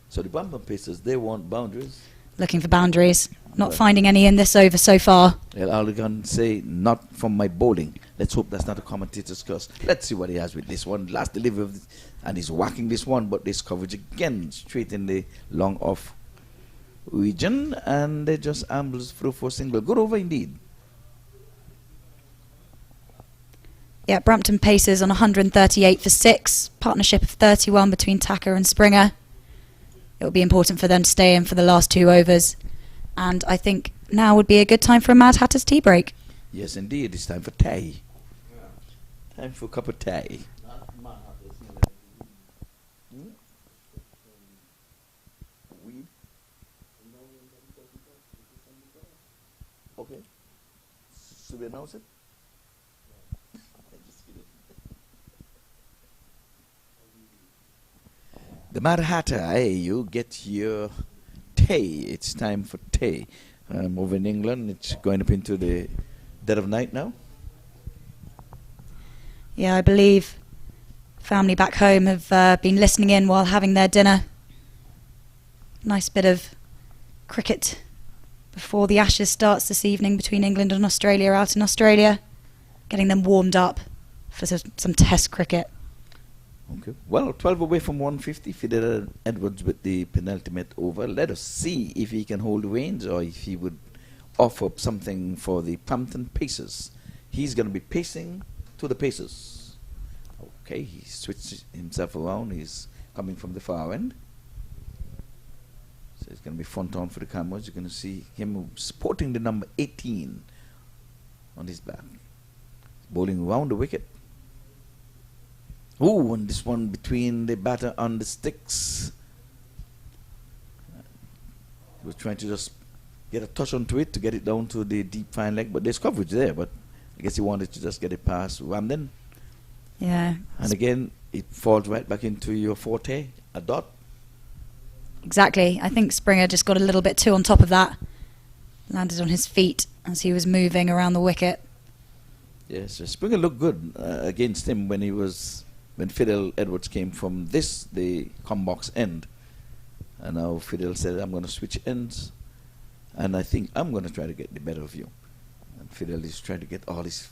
So the BRAMPTON Pacers, they want boundaries. Looking for boundaries. Not finding any in this over so far. Well, all I can say, not from my bowling. Let's hope that's not a commentator's curse. Let's see what he has with this one. Last delivery of this, and he's whacking this one, but this coverage again, straight in the long off region, and they just ambles through for a single. Good over indeed. Yeah, Brampton Pacers on 138 for 6. Partnership of 31 between Tacker and Springer. It will be important for them to stay in for the last 2 overs. And I think now would be a good time for a Mad Hatter's tea break. Yes, indeed. It's time for tea. Time for a cup of tea. Weed? Okay. Should we announce it? The Mad Hatter, hey, you get your tea. It's time for tea. Over in England, it's going up into the dead of night now. Yeah, I believe family back home have been listening in while having their dinner. Nice bit of cricket before the Ashes starts this evening between England and Australia out in Australia. Getting them warmed up for some test cricket. Okay. Well, 12 away from 150. Fidel Edwards with the penultimate over. Let us see if he can hold the reins or if he would offer up something for the Brampton Pacers. He's going to be pacing to the Pacers. Okay, he switched himself around. He's coming from the far end. So it's going to be front on for the cameras. You're going to see him sporting the number 18 on his back. Bowling around the wicket. Oh, and this one between the batter on the sticks. He was trying to just get a touch onto it to get it down to the deep fine leg, but there's coverage there, but I guess he wanted to just get it past Ramden. Yeah. And again, it falls right back into your forte, a dot. Exactly. I think Springer just got a little bit too on top of that. Landed on his feet as he was moving around the wicket. Yes, Springer looked good against him when Fidel Edwards came from the combox end. And now Fidel said, I'm going to switch ends. And I think I'm going to try to get the better of you. And Fidel is trying to get all his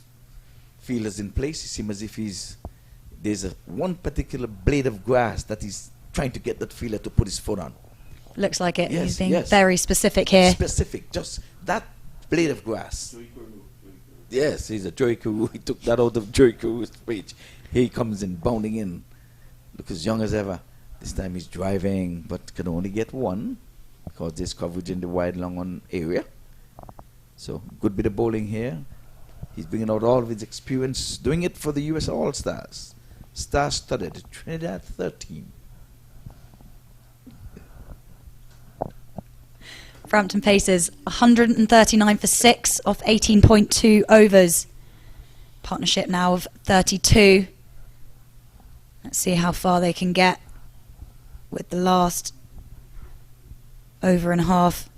feelers in place. It seems as if there's one particular blade of grass that he's trying to get that feeler to put his foot on. Looks like it. Yes, He's being yes. very specific here. Specific, just that blade of grass. Yes, he's a Joey Carew. He took that out of Joey Carew's speech. He comes in, bounding in. Look as young as ever. This time he's driving, but can only get one because there's coverage in the wide long on area. So, good bit of bowling here. He's bringing out all of his experience, doing it for the US All-Stars. Star-studded, Trinidad 13. Brampton Pacers 139 for 6 off 18.2 overs. Partnership now of 32. Let's see how far they can get with the last over and a half.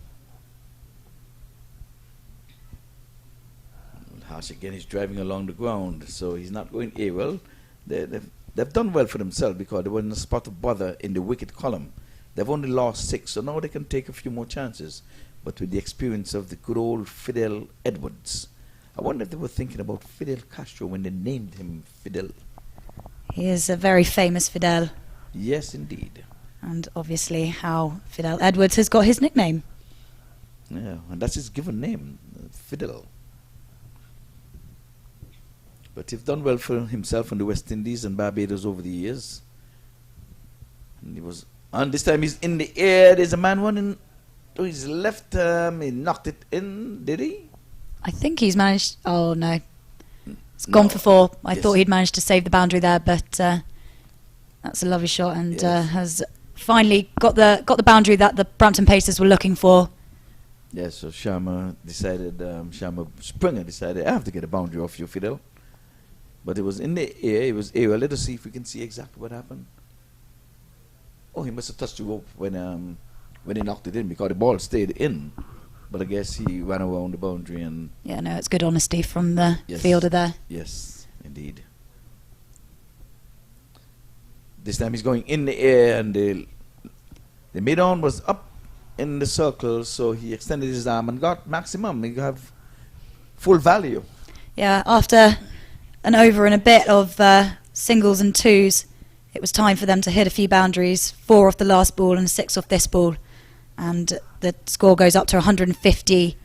Harsh again is driving along the ground, so he's not going aerial. They've done well for themselves because they were in a spot of bother in the wicket column. They've only lost 6, so now they can take a few more chances. But with the experience of the good old Fidel Edwards, I wonder if they were thinking about Fidel Castro when they named him Fidel. He is a very famous Fidel. Yes, indeed. And obviously how Fidel Edwards has got his nickname. Yeah, and that's his given name, Fidel. But he's done well for himself in the West Indies and Barbados over the years. And he was, and this time he's in the air. There's a man running to his left. He knocked it in. Did he? I think he's managed. Oh no, it's gone for 4. I thought he'd managed to save the boundary there, but that's a lovely shot and has finally got the boundary that the Brampton Pacers were looking for. Yes. So Sharma Springer decided, I have to get a boundary off you, Fidel. But it was in the air. It was air. Let us see if we can see exactly what happened. Oh, he must have touched the rope when he knocked it in, because the ball stayed in. But I guess he ran around the boundary and... Yeah, no, it's good honesty from the fielder there. Yes, indeed. This time he's going in the air, and the mid-on was up in the circle, so he extended his arm and got maximum. He have full value. Yeah, after an over and a bit of singles and twos, it was time for them to hit a few boundaries, 4 off the last ball and 6 off this ball. And the score goes up to 150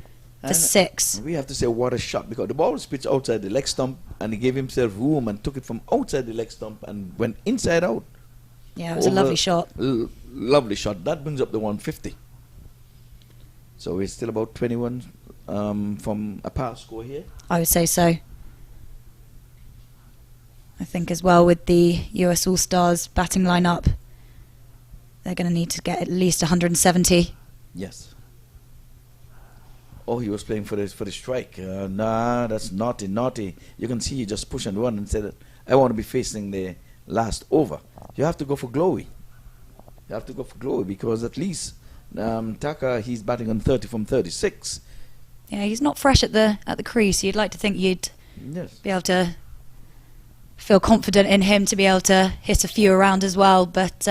for 6. We have to say what a shot, because the ball was pitched outside the leg stump, and he gave himself room and took it from outside the leg stump and went inside out. Yeah, it was a lovely shot. Lovely shot. That brings up the 150. So we're still about 21 from a par score here. I would say so. I think as well with the US All-Stars batting lineup, they're going to need to get at least 170. Yes. Oh, he was playing for the strike. Nah, that's naughty. You can see he just pushed and run and said, I want to be facing the last over. You have to go for glowy. Because at least Taka, he's batting on 30 from 36. Yeah, he's not fresh at the crease. You'd like to think you'd be able to feel confident in him to be able to hit a few around as well. But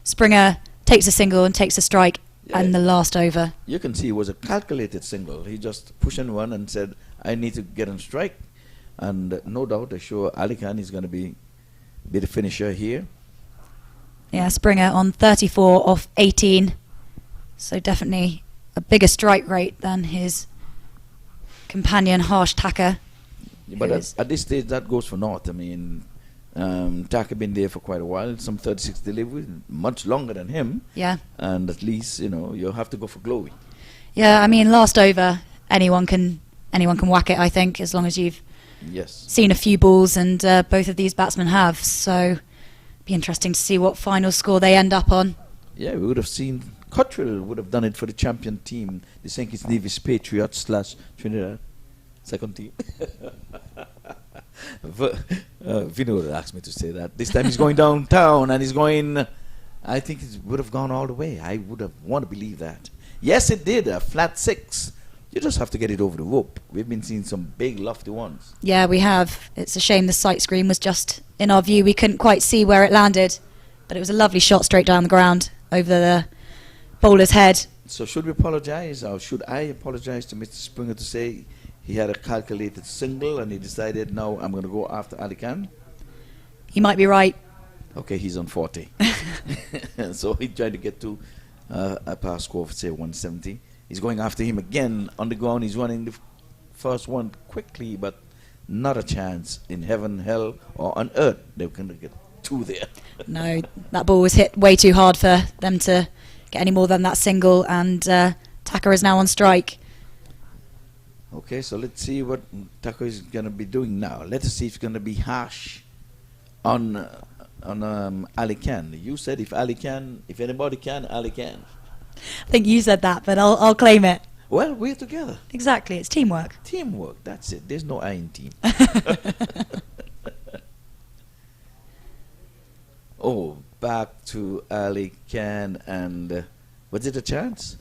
Springer takes a single and takes a strike and the last over. You can see it was a calculated single. He just pushed and run and said, I need to get on strike. And no doubt, I'm sure Ali Khan is going to be the finisher here. Yeah, Springer on 34 off 18. So definitely a bigger strike rate than his companion Harsh Taka. Yeah, but at this stage, that goes for naught. I mean, Taka been there for quite a while, some 36 deliveries, much longer than him. Yeah. And at least, you have to go for glowy. Yeah, I mean, last over, anyone can whack it, I think, as long as you've seen a few balls, and both of these batsmen have. So be interesting to see what final score they end up on. Yeah, we would have seen Cottrell would have done it for the champion team, the St. Kitts Nevis Patriots / Trinidad second team. Vinod asked me to say that. This time he's going downtown and he's going, I think it would have gone all the way. I would have want to believe that. Yes, it did, a flat 6. You just have to get it over the rope. We've been seeing some big lofty ones. Yeah, we have. It's a shame the sight screen was just in our view. We couldn't quite see where it landed, but it was a lovely shot straight down the ground over the bowler's head. So should we apologize, or should I apologize to Mr. Springer to say he had a calculated single and he decided, now I'm going to go after Ali Khan? He might be right. Okay, he's on 40. So he tried to get to a par score of, say, 170. He's going after him again on the ground. He's running the first one quickly, but not a chance in heaven, hell, or on earth. They're going to get 2 there. No, that ball was hit way too hard for them to get any more than that single, and Taka is now on strike. Okay, so let's see what Taka is going to be doing now. Let us see if it's going to be harsh on Ali Khan. You said if anybody can, Ali can. I think you said that, but I'll claim it. Well, we're together. Exactly, it's teamwork. Teamwork, that's it. There's no I in team. Oh, back to Ali Khan, and was it a chance?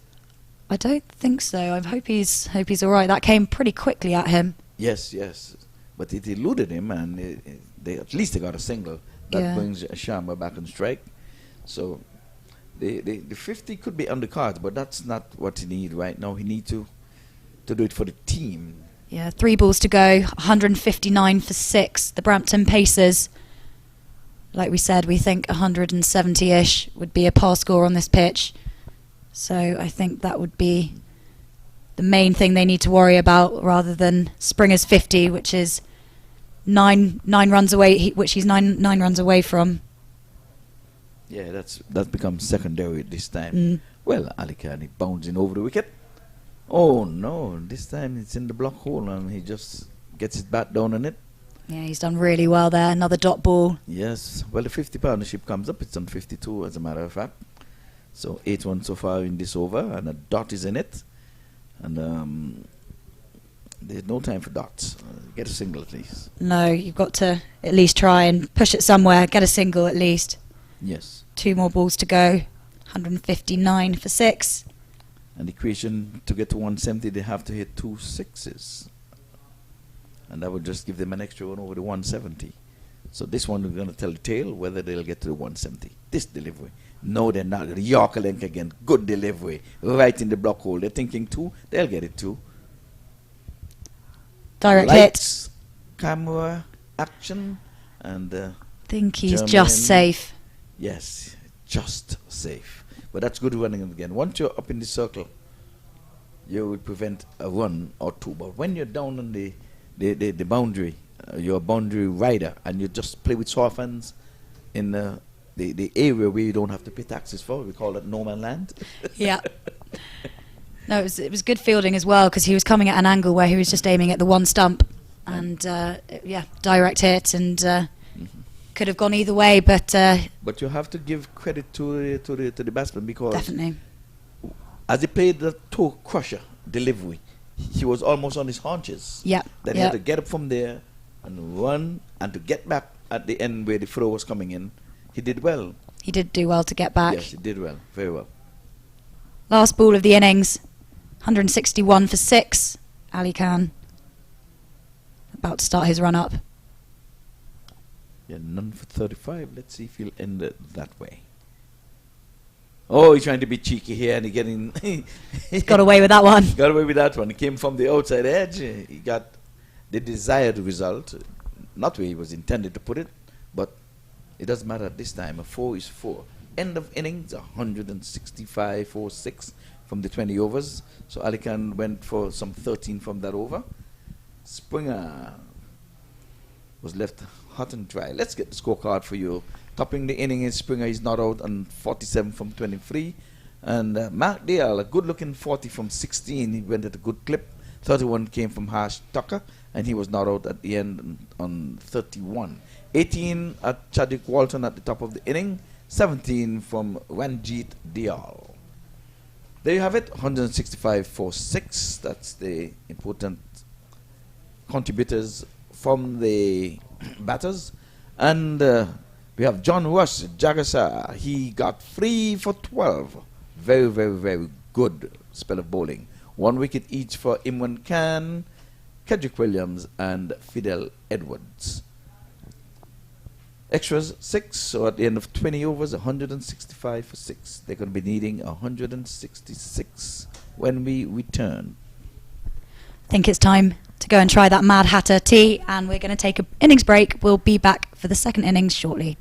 I don't think so. I hope he's all right. That came pretty quickly at him. Yes, but it eluded him, and at least they got a single. That brings Sharma back on strike. So the 50 could be on the cards, but that's not what he needs right now. He needs to do it for the team. Yeah, 3 balls to go, 159 for 6. The Brampton Pacers, like we said, we think 170-ish would be a par score on this pitch. So I think that would be the main thing they need to worry about, rather than Springer's 50, which is nine runs away, which he's nine runs away from. Yeah, that becomes secondary this time. Well, Ali Khan, he bouncing over the wicket. Oh no, this time it's in the block hole and he just gets his bat down on it. Yeah, he's done really well there. Another dot ball. Yes, well, the 50 partnership comes up. It's on 52 as a matter of fact. So 8-1 so far in this over, and a dot is in it. And there's no time for dots. Get a single at least. No, you've got to at least try and push it somewhere. Get a single at least. Yes. 2 more balls to go. 159 for 6. And the equation to get to 170, they have to hit 2 sixes. And that would just give them an extra one over the 170. So this one we're going to tell the tale whether they'll get to the 170. This delivery. No, they're not. The Yorker length again. Good delivery. Right in the block hole. They're thinking 2. They'll get it 2. Direct Lights, hit. camera, action, and I think he's German. just safe. Yes, just safe. But that's good running again. Once you're up in the circle, you would prevent a run or 2. But when you're down on the boundary, you're a boundary rider, and you just play with soft hands in the area where you don't have to pay taxes for. We call it no man land. Yeah. No, it was good fielding as well, because he was coming at an angle where he was just aiming at the one stump, and yeah, direct hit, and could have gone either way, but But you have to give credit to the batsman, because definitely. as he played the toe crusher delivery, he was almost on his haunches. Yeah. Then he had to get up from there and run, and to get back at the end where the throw was coming in. He did well. He did do well to get back. Yes, he did well, very well. Last ball of the innings, 161 for 6. Ali Khan about to start his run up. Yeah, none for 35. Let's see if he'll end it that way. Oh, he's trying to be cheeky here, and he's getting... Got away with that one. Got away with that one. He came from the outside edge. He got the desired result. Not where he was intended to put it, but it doesn't matter at this time. A 4 is 4. End of innings, 165 for 6 from the 20 overs. So Ali Khan went for some 13 from that over. Springer was left hot and dry. Let's get the scorecard for you. Topping the inning is Springer. He's not out on 47 from 23. And Mark Dale, a good-looking 40 from 16. He went at a good clip. 31 came from Harsh Tucker, and he was not out at the end on 31. 18 at Chadwick Walton at the top of the inning. 17 from Ranjit Dayal. There you have it, 165 for 6. That's the important contributors from the batters. And we have John Rush, Jagasar. He got 3 for 12. Very, very, very good spell of bowling. 1 wicket each for Imran Khan, Kedrick Williams, and Fidel Edwards. Extras 6, so at the end of 20 overs, 165 for 6. They're going to be needing 166 when we return. I think it's time to go and try that Mad Hatter tea, and we're going to take an innings break. We'll be back for the second innings shortly.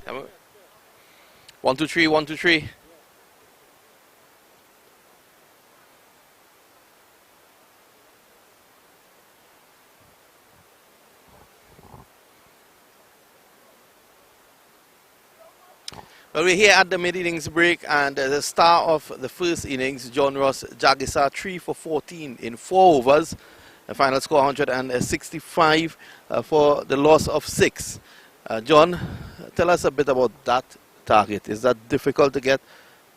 1, 2, 3, 1, 2, 3. Well, we're here at the mid-innings break, and the star of the first innings, John Ross Jagisa, 3 for 14 in 4 overs. The final score 165 for the loss of 6. John, tell us a bit about that target. Is that difficult to get,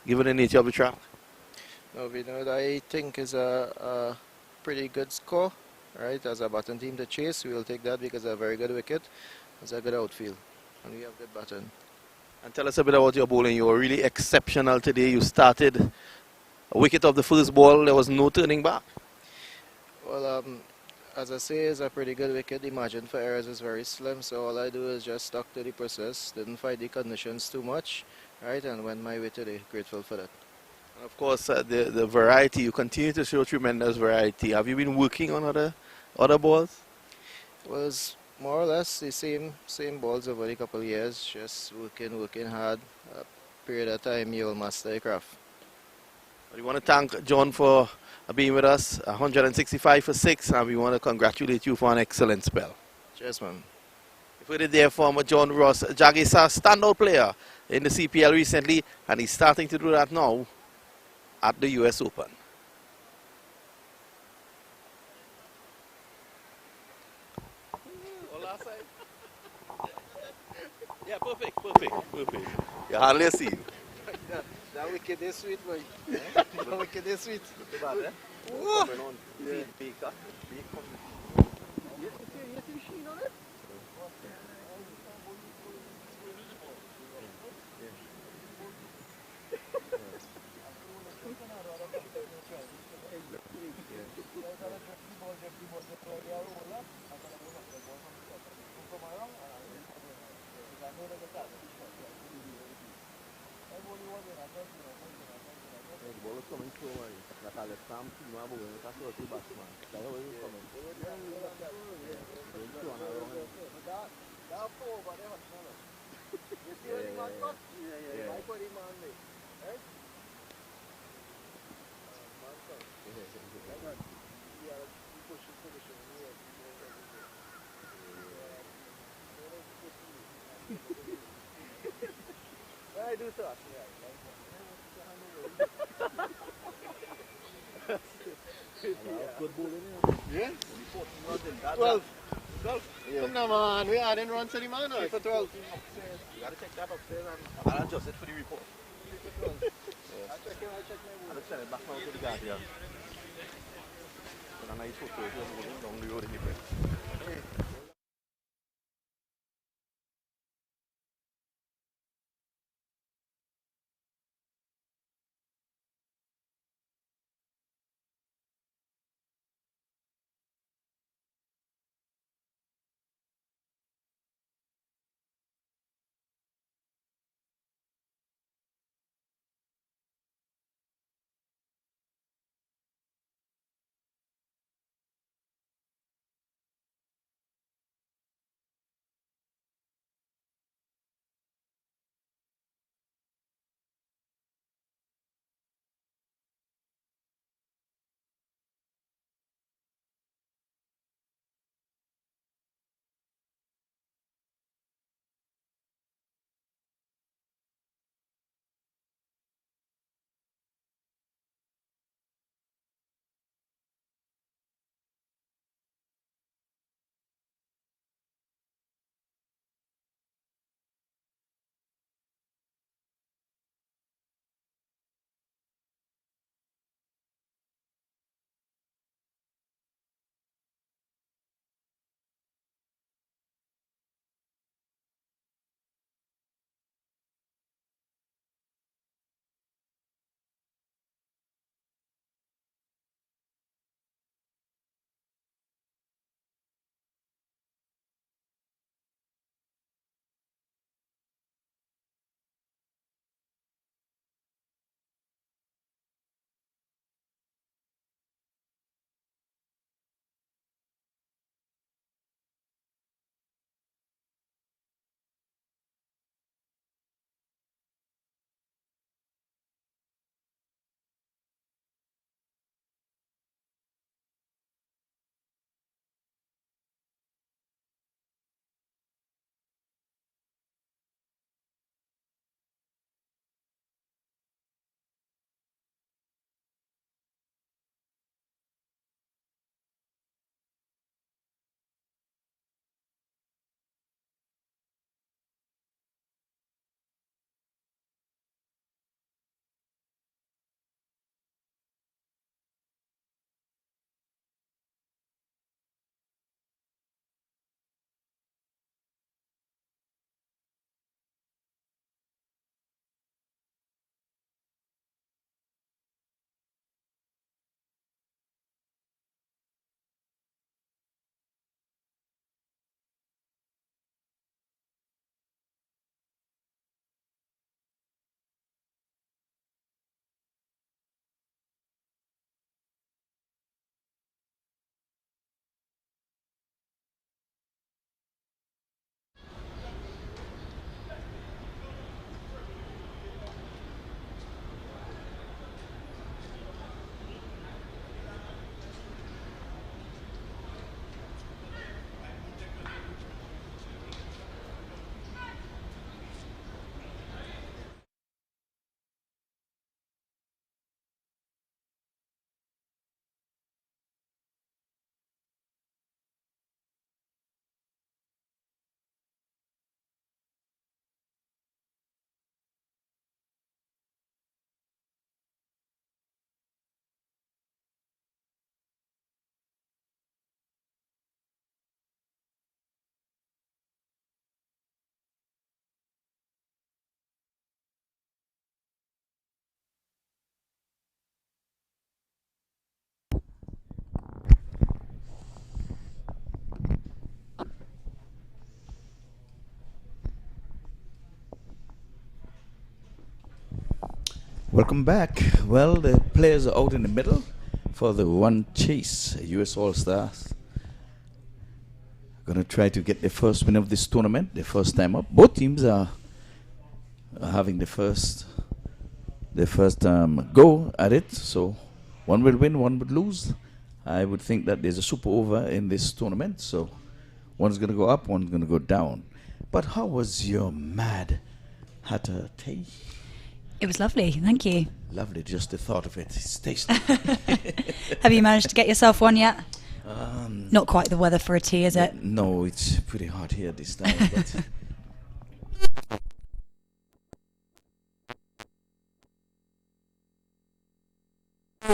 given the nature of the track? No, Vinod, I think is a pretty good score, right? As a batting team to chase, we will take that because a very good wicket. It's a good outfield, and we have good batting. And tell us a bit about your bowling. You were really exceptional today. You started a wicket off the first ball. There was no turning back. Well, as I say, it's a pretty good wicket. The margin for errors is very slim, so all I do is just stuck to the process. Didn't fight the conditions too much, right? And went my way today. Grateful for that. And of course, the variety. You continue to show tremendous variety. Have you been working on other balls? Was more or less the same balls over the couple of years. Just working hard. A period of time, you'll master your craft. We want to thank John for being with us. 165 for 6, and we want to congratulate you for an excellent spell. Cheers, man. You've heard it there from John Ross Jagisa, standout player in the CPL recently, and he's starting to do that now at the US Open. Yeah, perfect. You hardly see you. That wicket is sweet, boy. That wicket is sweet. Yeah? 12. Come now, man. We adding runs to the man. 3 for 12. You got to check that upstairs and I'll adjust it for the report. I'll check my I'll send it back now to the Guardian. And a nice photo of you down the road in the press. Welcome back. Well, the players are out in the middle for the run chase. US All-Stars going to try to get the first win of this tournament, the first time up. Both teams are having the first go at it. So one will win, one would lose. I would think that there's a super over in this tournament. So one's going to go up, one's going to go down. But how was your Mad Hatter tea? It was lovely, thank you. Lovely, just the thought of it. It's tasty. Have you managed to get yourself one yet? Not quite the weather for a tea, is it? No, it's pretty hot here this time. But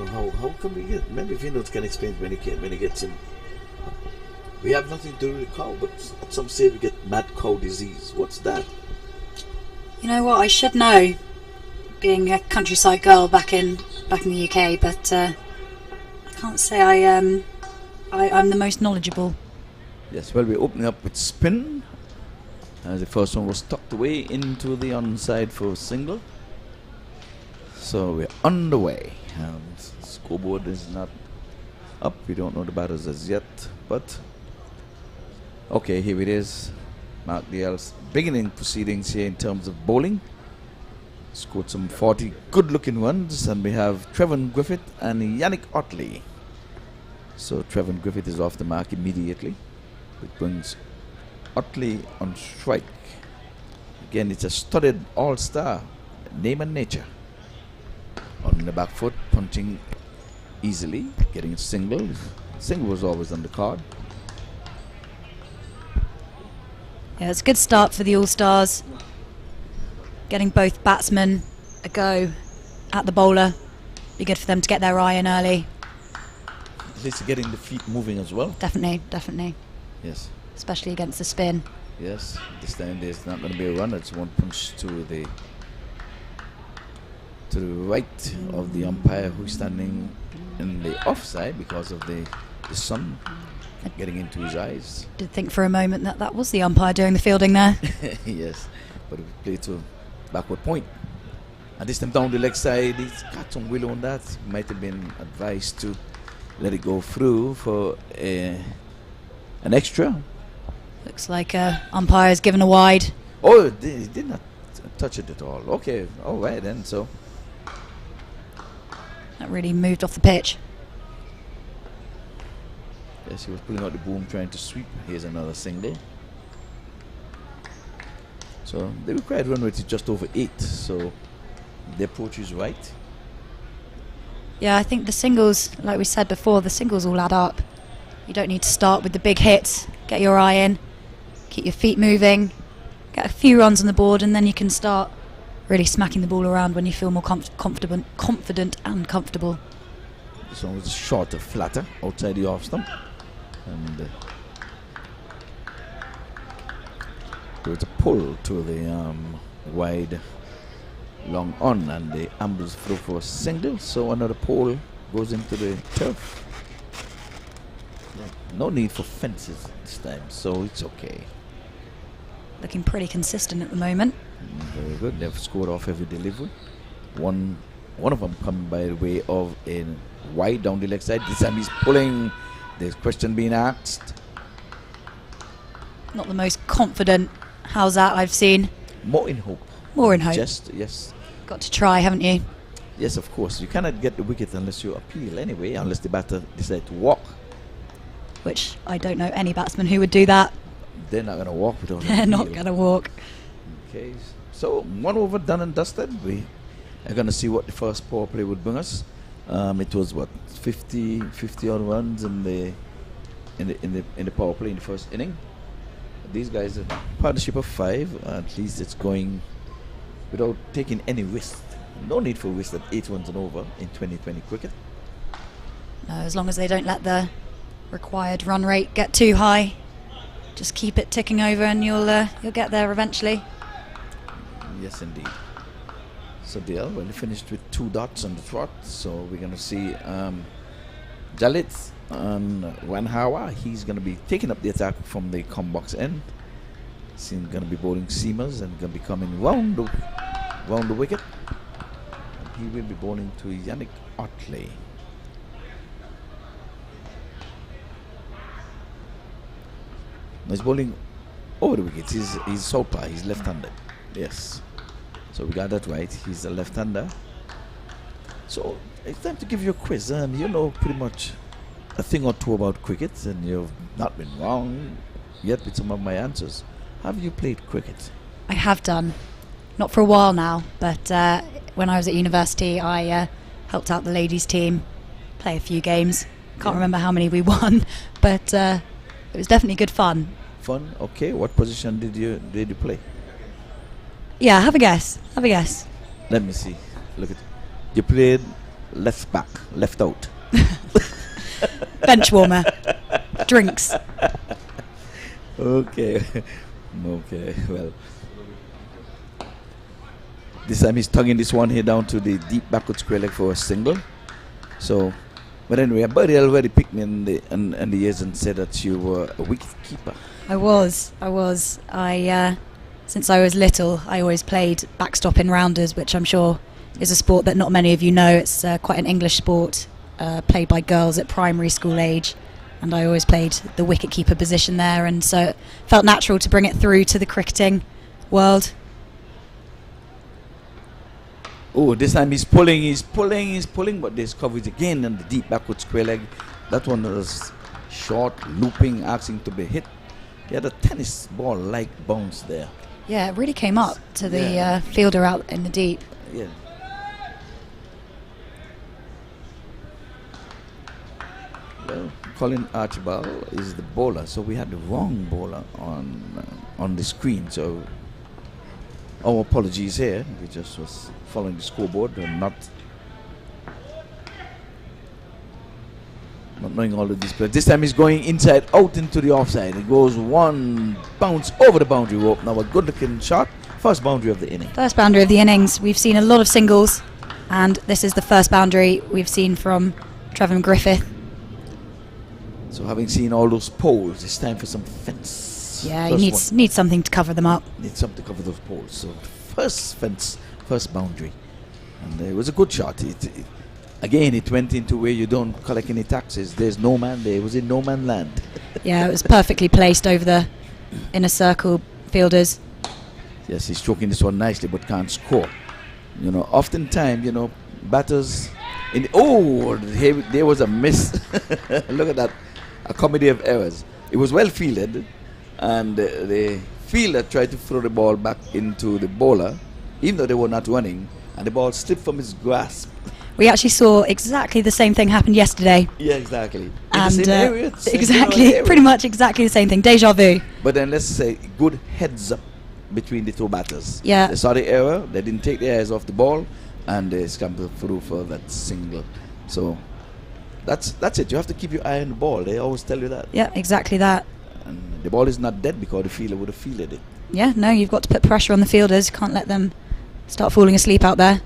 how can we get? Maybe Vinod can explain when he gets in. We have nothing to do with the cow, but some say we get mad cow disease. What's that? You know what? I should know, being a countryside girl back in the UK, but I can't say I'm the most knowledgeable. Yes, well, we're opening up with spin. The first one was tucked away into the onside for a single. So we're underway. Scoreboard is not up. We don't know the batters as yet, but okay, here it is. Mark DL's beginning proceedings here in terms of bowling. Scored some 40 good-looking ones, and we have Trevon Griffith and Yannick Otley. So Trevon Griffith is off the mark immediately, which brings Otley on strike. Again, it's a studded all-star, name and nature. On the back foot, punching easily, getting a single. Single was always on the card. Yeah, it's a good start for the All-Stars. Getting both batsmen a go at the bowler. Be good for them to get their eye in early. At least getting the feet moving as well. Definitely, definitely. Yes. Especially against the spin. Yes. This time there's not going to be a run. It's one punch to the right of the umpire, who's standing in the offside because of the sun getting into his eyes. Did think for a moment that was the umpire doing the fielding there. Yes, but we played to backward point. And this time down the leg side, he's got some will on that. Might have been advised to let it go through for an extra. Looks like umpire has given a wide. Oh, he did not touch it at all. Okay, all right then. So That really moved off the pitch. yes, he was pulling out the boom trying to sweep. Here's another single. So the required run rate is just over 8. So the approach is right. Yeah, I think the singles, like we said before, the singles all add up. You don't need to start with the big hits. Get your eye in, keep your feet moving, get a few runs on the board, and then you can start really smacking the ball around when you feel more confident and comfortable. This one was shorter, flatter, outside the off stump. And there was a pull to the wide long on, and the ambles through for a single. So another pole goes into the turf. No need for fences this time, so it's okay. Looking pretty consistent at the moment. Very good. They've scored off every delivery. One of them coming by the way of a wide down the leg side. This time he's pulling. There's question being asked. Not the most confident how's that I've seen. More in hope. More in hope. Just, yes. Got to try, haven't you? Yes, of course. You cannot get the wicket unless you appeal anyway, unless the batter decides to walk. Which I don't know any batsman who would do that. They're not going to walk without They're an not appeal. going to walk. Okay, so 1 over done and dusted. We are going to see what the first power play would bring us. It was what 50 odd runs in the power play in the first inning. These guys are partnership of 5. At least it's going without taking any risk. No need for risk at 8 runs and over in 2020 cricket. No, as long as they don't let the required run rate get too high, just keep it ticking over, and you'll get there eventually. Yes, indeed. So Dale, well, he finished with 2 dots on the trot. So we're going to see Jalit and Wanhawa. He's going to be taking up the attack from the come box end. He's going to be bowling seamers and going to be coming round the wicket. And he will be bowling to Yannick Otley. No, he's bowling over the wickets. He's southpaw. He's left-handed. Yes. So we got that right. He's a left-hander. So it's time to give you a quiz. You know pretty much a thing or two about cricket, and you've not been wrong yet with some of my answers. Have you played cricket? I have done. Not for a while now, but when I was at university, I helped out the ladies' team, play a few games. Can't remember how many we won, but it was definitely good fun. Fun? Okay. What position did you play? Yeah, have a guess. Have a guess. Let me see. Look at you played left back, left out. Bench warmer. Drinks. Okay. Okay. Well, this time he's tugging this one here down to the deep backward square leg for a single. So, but anyway, Buddy already picked me in the ears and said that you were a wicket keeper. I was. Since I was little, I always played backstop in rounders, which I'm sure is a sport that not many of you know. It's quite an English sport, played by girls at primary school age, and I always played the wicket-keeper position there, and so it felt natural to bring it through to the cricketing world. Oh, this time he's pulling, but there's coverage again in the deep backward square leg. That one was short, looping, asking to be hit. He had a tennis ball-like bounce there. Yeah, it really came up to the fielder out in the deep. Yeah. Well, Colin Archibald is the bowler, so we had the wrong bowler on the screen. So our apologies here. We just was following the scoreboard and not knowing all of these players. This time he's going inside out into the offside. It goes one bounce over the boundary rope. Now a good looking shot. First boundary of the inning. First boundary of the innings. We've seen a lot of singles, and this is the first boundary we've seen from Trevor Griffith. So having seen all those poles, it's time for some fence. Yeah, he needs something to cover them up. Needs something to cover those poles. So first fence, first boundary. And it was a good shot. Again, it went into where you don't collect any taxes. There's no man there. It was in no man land. Yeah, it was perfectly placed over the inner circle fielders. Yes, he's stroking this one nicely, but can't score. You know, oftentimes, you know, batters there was a miss. Look at that, a comedy of errors. It was well fielded, and the fielder tried to throw the ball back into the bowler, even though they were not running, and the ball slipped from his grasp. We actually saw exactly the same thing happen yesterday. Yeah, exactly. In And the same area, exactly, pretty much exactly the same thing. Deja vu. But then let's say good heads up between the two batters. Yeah. They saw the error, they didn't take their eyes off the ball, and they scampered through for that single. So that's it. You have to keep your eye on the ball. They always tell you that. Yeah, exactly that. And the ball is not dead because the fielder would have fielded it. Yeah, no, you've got to put pressure on the fielders. You can't let them start falling asleep out there.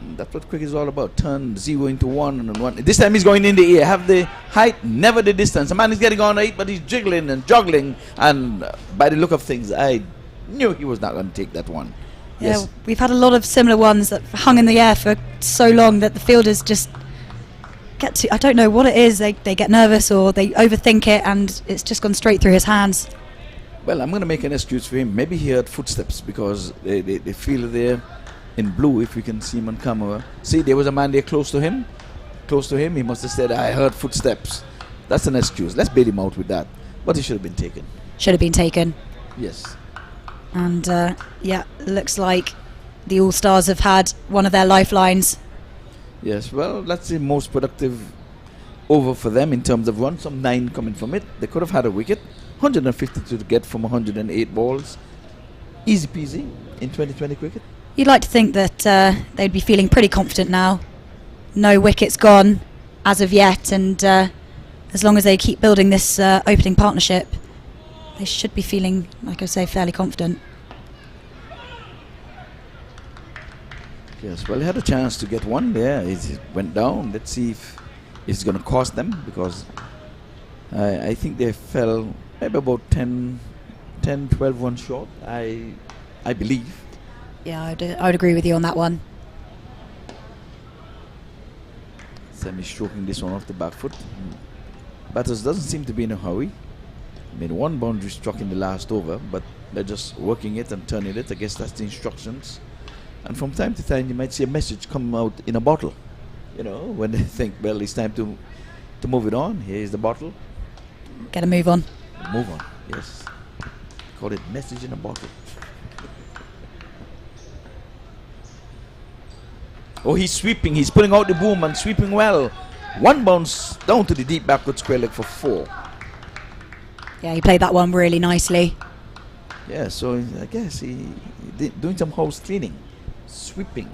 And that's what cricket is all about. Turn 0 into 1 and 1. This time he's going in the air. Have the height, never the distance. The man is getting on height, but he's jiggling and juggling. And by the look of things, I knew he was not going to take that one. Yeah, Yes. we've had a lot of similar ones that hung in the air for so long that the fielders just get to, I don't know what it is, they get nervous or they overthink it, and it's just gone straight through his hands. Well, I'm going to make an excuse for him. Maybe he heard footsteps because the fielder there in blue, if we can see him on camera. See, there was a man there close to him. He must have said, I heard footsteps. That's an excuse. Let's bait him out with that. But he should have been taken. Should have been taken. Yes. And yeah, looks like the All-Stars have had one of their lifelines. Yes, well, that's the most productive over for them in terms of runs. Some 9 coming from it. They could have had a wicket. 152 to get from 108 balls. Easy peasy in 2020 cricket. You'd like to think that they'd be feeling pretty confident now. No wickets gone as of yet, and as long as they keep building this opening partnership, they should be feeling, like I say, fairly confident. Yes, well, he had a chance to get one there. It went down. Let's see if it's going to cost them, because I think they fell maybe about 10 10, 12 runs short, I believe. Yeah, I would agree with you on that one. Semi-stroking this one off the back foot. Batters doesn't seem to be in a hurry. I mean, one boundary struck in the last over, but they're just working it and turning it. I guess that's the instructions. And from time to time, you might see a message come out in a bottle. You know, when they think, well, it's time to move it on. Here's the bottle. Get a move on. Move on, yes. Call it message in a bottle. Oh, he's sweeping. He's pulling out the boom and sweeping well. One bounce down to the deep backward square leg for 4. Yeah, he played that one really nicely. Yeah, so I guess he doing some house cleaning, sweeping.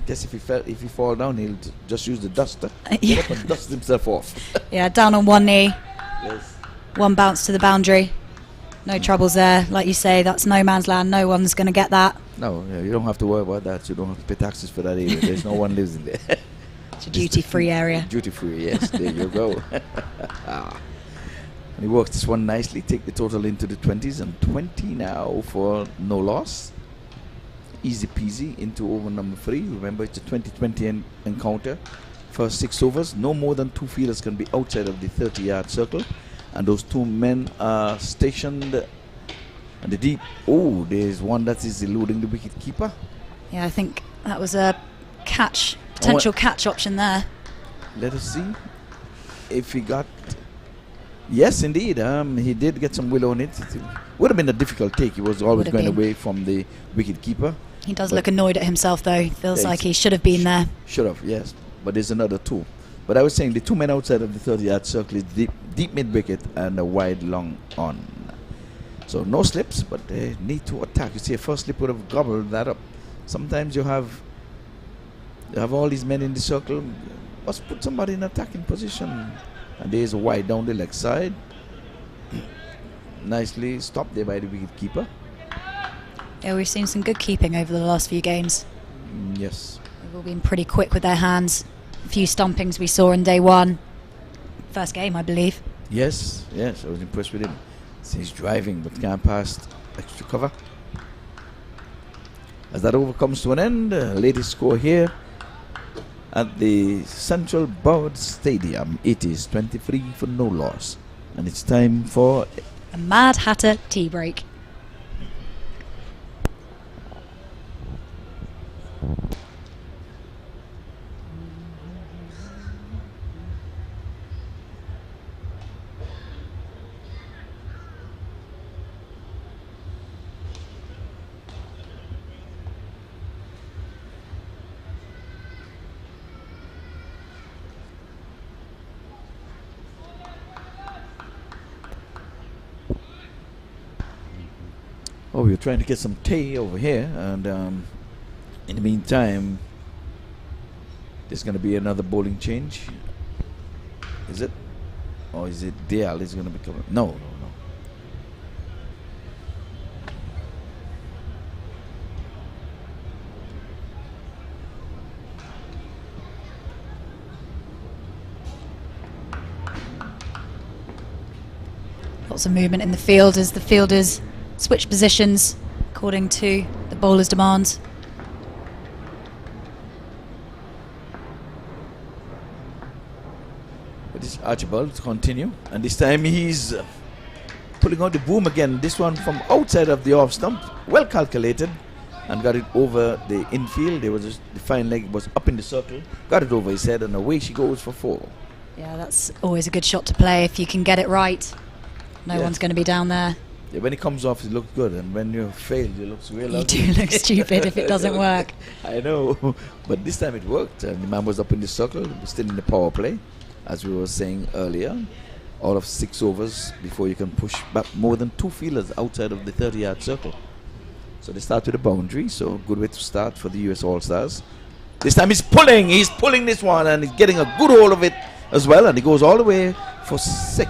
Guess if he fall down, he'll just use the duster, get up and dust himself off. Yeah, down on one knee. Yes. One bounce to the boundary. No troubles there. Like you say, that's no man's land. No one's going to get that. No, yeah, you don't have to worry about that. You don't have to pay taxes for that area. There's no one lives in there. It's a duty-free area. Duty-free, yes. There you go. And he works this one nicely. Take the total into the 20s and 20 now for no loss. Easy peasy into over number 3. Remember, it's a 20-20 encounter. First 6 overs. No more than 2 fielders can be outside of the 30-yard circle. And those 2 men are stationed at the deep. Oh, there's one that is eluding the wicket keeper. Yeah, I think that was a catch, potential catch option there. Let us see if he got. Yes, indeed. He did get some willow on it. It would have been a difficult take. He was always going away from the wicket keeper. He does look annoyed at himself, though. Feels like he should have been there. Should have, yes. But there's another 2. But I was saying the 2 men outside of the 30-yard circle is deep mid-wicket and a wide long on. So no slips, but they need to attack. You see, a first slip would have gobbled that up. Sometimes you have all these men in the circle. Must put somebody in attacking position. And there's a wide down the leg side. Nicely stopped there by the wicket keeper. Yeah, we've seen some good keeping over the last few games. Yes. They've all been pretty quick with their hands. A few stompings we saw in day 1. First game, I believe. Yes, I was impressed with him. So he's driving, but can't pass extra cover. As that over comes to an end, latest score here at the Central BROWARD Stadium. It is 23 for no loss. And it's time for a Mad Hatter tea break. Oh, we're trying to get some tea over here, and in the meantime, there's going to be another bowling change. Is it? Or is it Dale is going to be coming? No. Lots of movement in the field as the fielders switch positions according to the bowler's demands. But this Archibald to continue, and this time he's pulling out the boom again. This one from outside of the off stump, well calculated, and got it over the infield. There was just, the fine leg was up in the circle, got it over his head, and away she goes for 4. Yeah, that's always a good shot to play if you can get it right. No one's going to be down there. Yeah, when it comes off, it looks good, and when you fail, it looks real ugly. You do look stupid if it doesn't work. I know, but this time it worked, and the man was up in the circle, still in the power play, as we were saying earlier. All of 6 overs before you can push back more than 2 fielders outside of the 30-yard circle. So they start with a boundary, so good way to start for the US All-Stars. This time he's pulling this one, and he's getting a good hold of it as well, and he goes all the way for 6.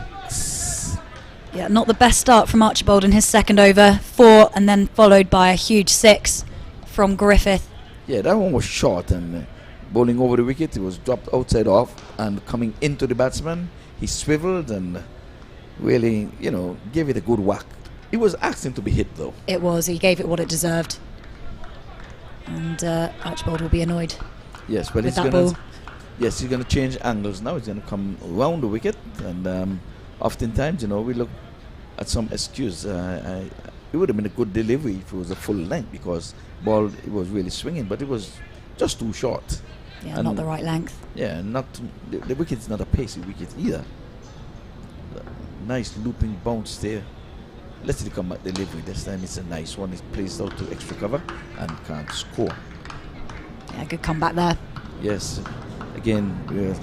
Yeah, not the best start from Archibald in his second over. 4, and then followed by a huge 6 from Griffith. Yeah, that one was short, and bowling over the wicket, it was dropped outside off, and coming into the batsman, he swiveled and really, gave it a good whack It was asking to be hit though. It was. He gave it what it deserved. And Archibald will be annoyed. Yes, but with he's that gonna. ball. Yes, he's gonna change angles now. He's gonna come round the wicket, and oftentimes, you know, we look at some excuse. It would have been a good delivery if it was a full length, because ball it was really swinging, but it was just too short. Yeah, And not the right length. Yeah, not the wicket's not a pacey wicket either. Nice looping bounce there. Let's see the comeback delivery. This time it's a nice one. It's placed out to extra cover and can't score. Yeah, good comeback there. Yes. Again, we're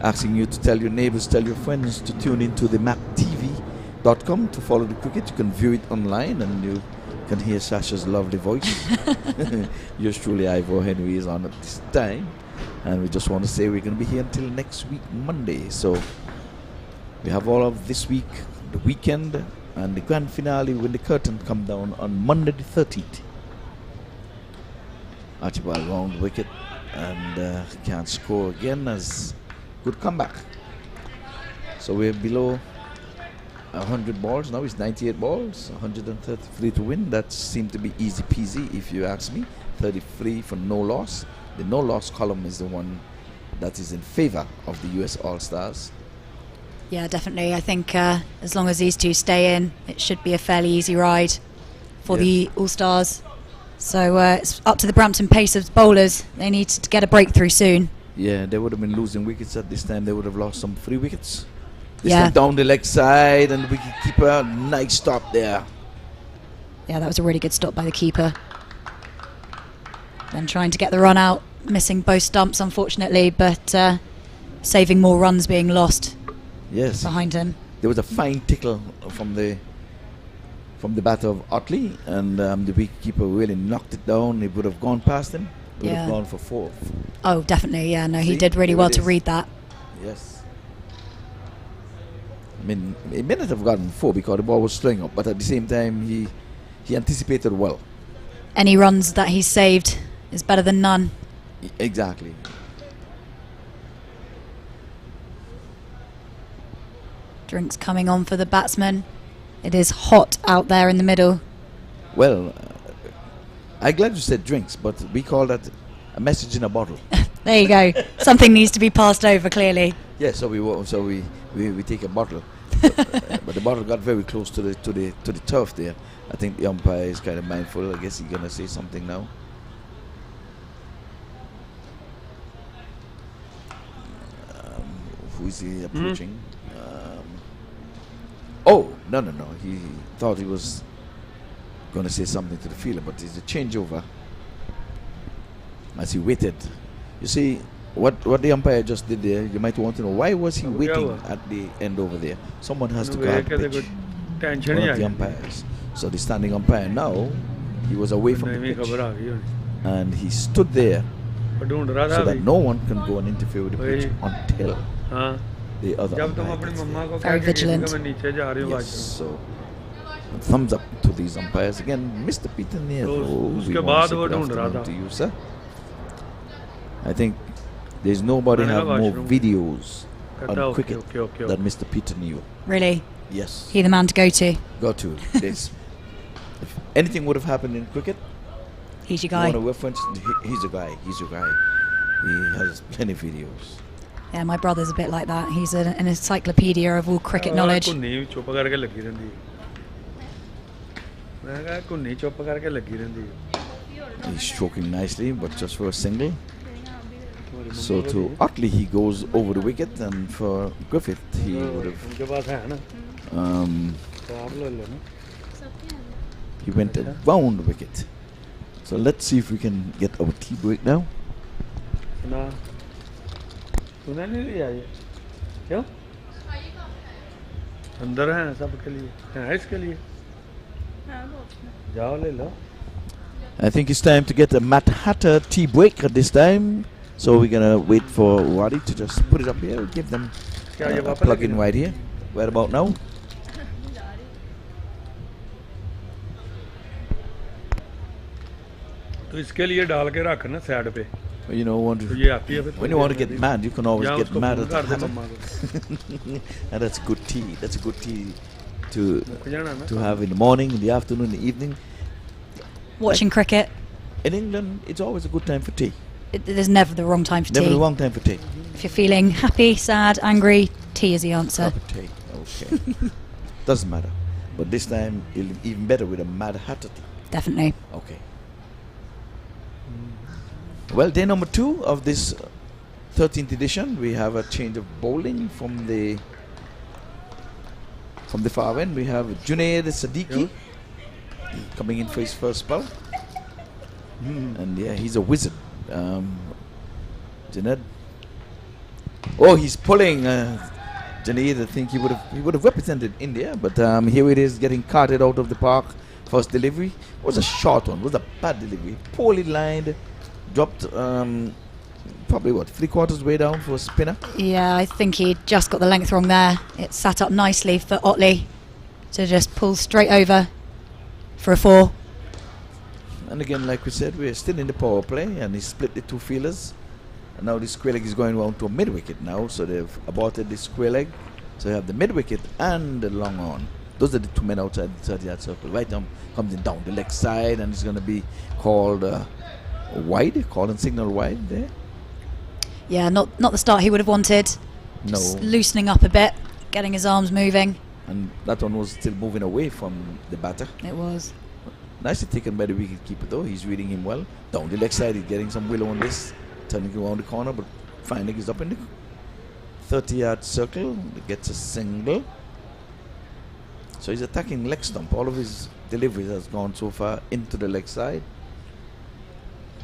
asking you to tell your neighbors, tell your friends to tune into the MAQ TV.com to follow the cricket. You can view it online and you can hear Sasha's lovely voice. Yours truly, Ivor Henry, is on at this time. And we just want to say we're going to be here until next week, Monday. So we have all of this week, the weekend, and the grand finale when the curtain come down on Monday the 13th. Archibald round the wicket and can't score again as good comeback. So we're below 100 balls now. It's 98 balls, 133 to win. That seemed to be easy peasy if you ask me. 33 for no loss. The no loss column is the one that is in favor of the US All-Stars. Yeah, definitely. I think as long as these two stay in, it should be a fairly easy ride for the All-Stars. So it's up to the Brampton Pacers bowlers. They need to get a breakthrough soon. Yeah, they would have been losing wickets at this time. They would have lost some 3 wickets. This Yeah. time down the leg side, and the wicketkeeper, nice stop there. Yeah, that was a really good stop by the keeper. Then trying to get the run out, missing both stumps unfortunately, but saving more runs being lost Yes. behind him. There was a fine tickle from the batter of Otley, and the wicketkeeper really knocked it down. It would have gone past him. It would have Yeah. gone for 4th. Oh, definitely. Yeah, no, he See, did really there well it to is. read that. Yes. I mean, he may not have gotten 4 because the ball was slowing up, but at the same time, he anticipated well. Any runs that he's saved is better than none. Exactly. Drinks coming on for the batsman. It is hot out there in the middle. Well, I'm glad you said drinks, but we call that a message in a bottle. There you go. Something needs to be passed over clearly. Yeah, so we take a bottle, but the bottle got very close to the turf there. I think the umpire is kind of mindful. I guess he's gonna say something now. Who is he approaching? Oh, no. He thought he was going to say something to the fielder, but it's a changeover as he waited. You see, what the umpire just did there, you might want to know, why was he waiting at the end over there? Someone has to guard the pitch. One of the umpires. So the standing umpire now, he was away from the pitch. And he stood there so that no one can go and interfere with the pitch until the other umpire gets there. Very vigilant. Yes, so thumbs up to these umpires. Again, Mr. Peter Nero, we want to say good afternoon to you, sir. I think there's nobody have more videos on cricket than Mr. Peter Nero. Really? Yes. He the man to go to. Go to. This. If anything would have happened in cricket, He's your you guy. want a reference, he's a guy. He's your guy. He has plenty of videos. Yeah, my brother's a bit like that. He's an encyclopedia of all cricket knowledge. He's stroking nicely, but just for a single. So to Otley, he goes over the wicket, and for Griffith, he would have. He went around the wicket. So let's see if we can get our tea break now. अंदर हैं सबके लिए हैं इसके लिए जाओ ले लो I think it's time to get a Matt Hatter tea break at this time. So we're gonna wait for Wadi to just put it up here. Give them a plug-in right here. Right about now. तो इसके लिए डाल के रख ना side पे You know, when you want to get mad, you can always get mad at the Hatter. And that's good tea. That's a good tea to जाना ना to have in the morning, in the afternoon, in the evening. Watching cricket, In England, it's always a good time for tea. there's never the wrong time for Never tea. the wrong time for tea. If you're feeling happy, sad, angry, tea is the answer. Cup of tea. Okay. Doesn't matter. But this time, it'll be even better with a Mad Hatter tea. Definitely. Okay. Well, day number 2 of this 13th edition, we have a change of bowling from the far end. We have Junaid Siddiqui coming in for his first spell. And yeah, he's a wizard. Junaid. Oh, he's pulling. Junaid, I think he would have represented India, but here it is, getting carted out of the park. First delivery was a short one. Was a bad delivery. Poorly lined. Dropped probably 3/4 way down for a spinner. Yeah, I think he just got the length wrong there. It sat up nicely for Otley to just pull straight over for a 4. And again, like we said, we're still in the power play, and he split the 2 fielders. And now this square leg is going round to a mid wicket now, so they've aborted this square leg. So you have the mid wicket and the long on. Those are the 2 men outside the 30-yard circle. Right arm comes in down the leg side, and it's going to be called wide, call and signal wide there. Yeah, not the start he would have wanted. No. Just loosening up a bit, getting his arms moving. And that one was still moving away from the batter. It was. Nicely taken by the wicket keeper though. He's reading him well. Down the leg side, he's getting some willow on this. Turning around the corner, but finally he's up in the 30-yard circle. He gets a single. So he's attacking leg stump. All of his deliveries has gone so far into the leg side.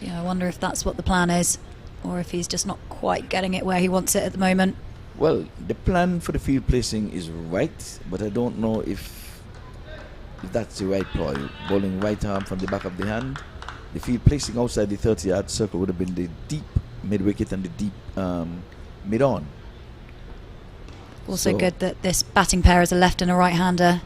Yeah, I wonder if that's what the plan is, or if he's just not quite getting it where he wants it at the moment. Well, the plan for the field placing is right, but I don't know if that's the right ploy. Bowling right arm from the back of the hand. The field placing outside the 30-yard circle would have been the deep mid-wicket and the deep mid-on. Also So- good that this batting pair is a left and a right-hander,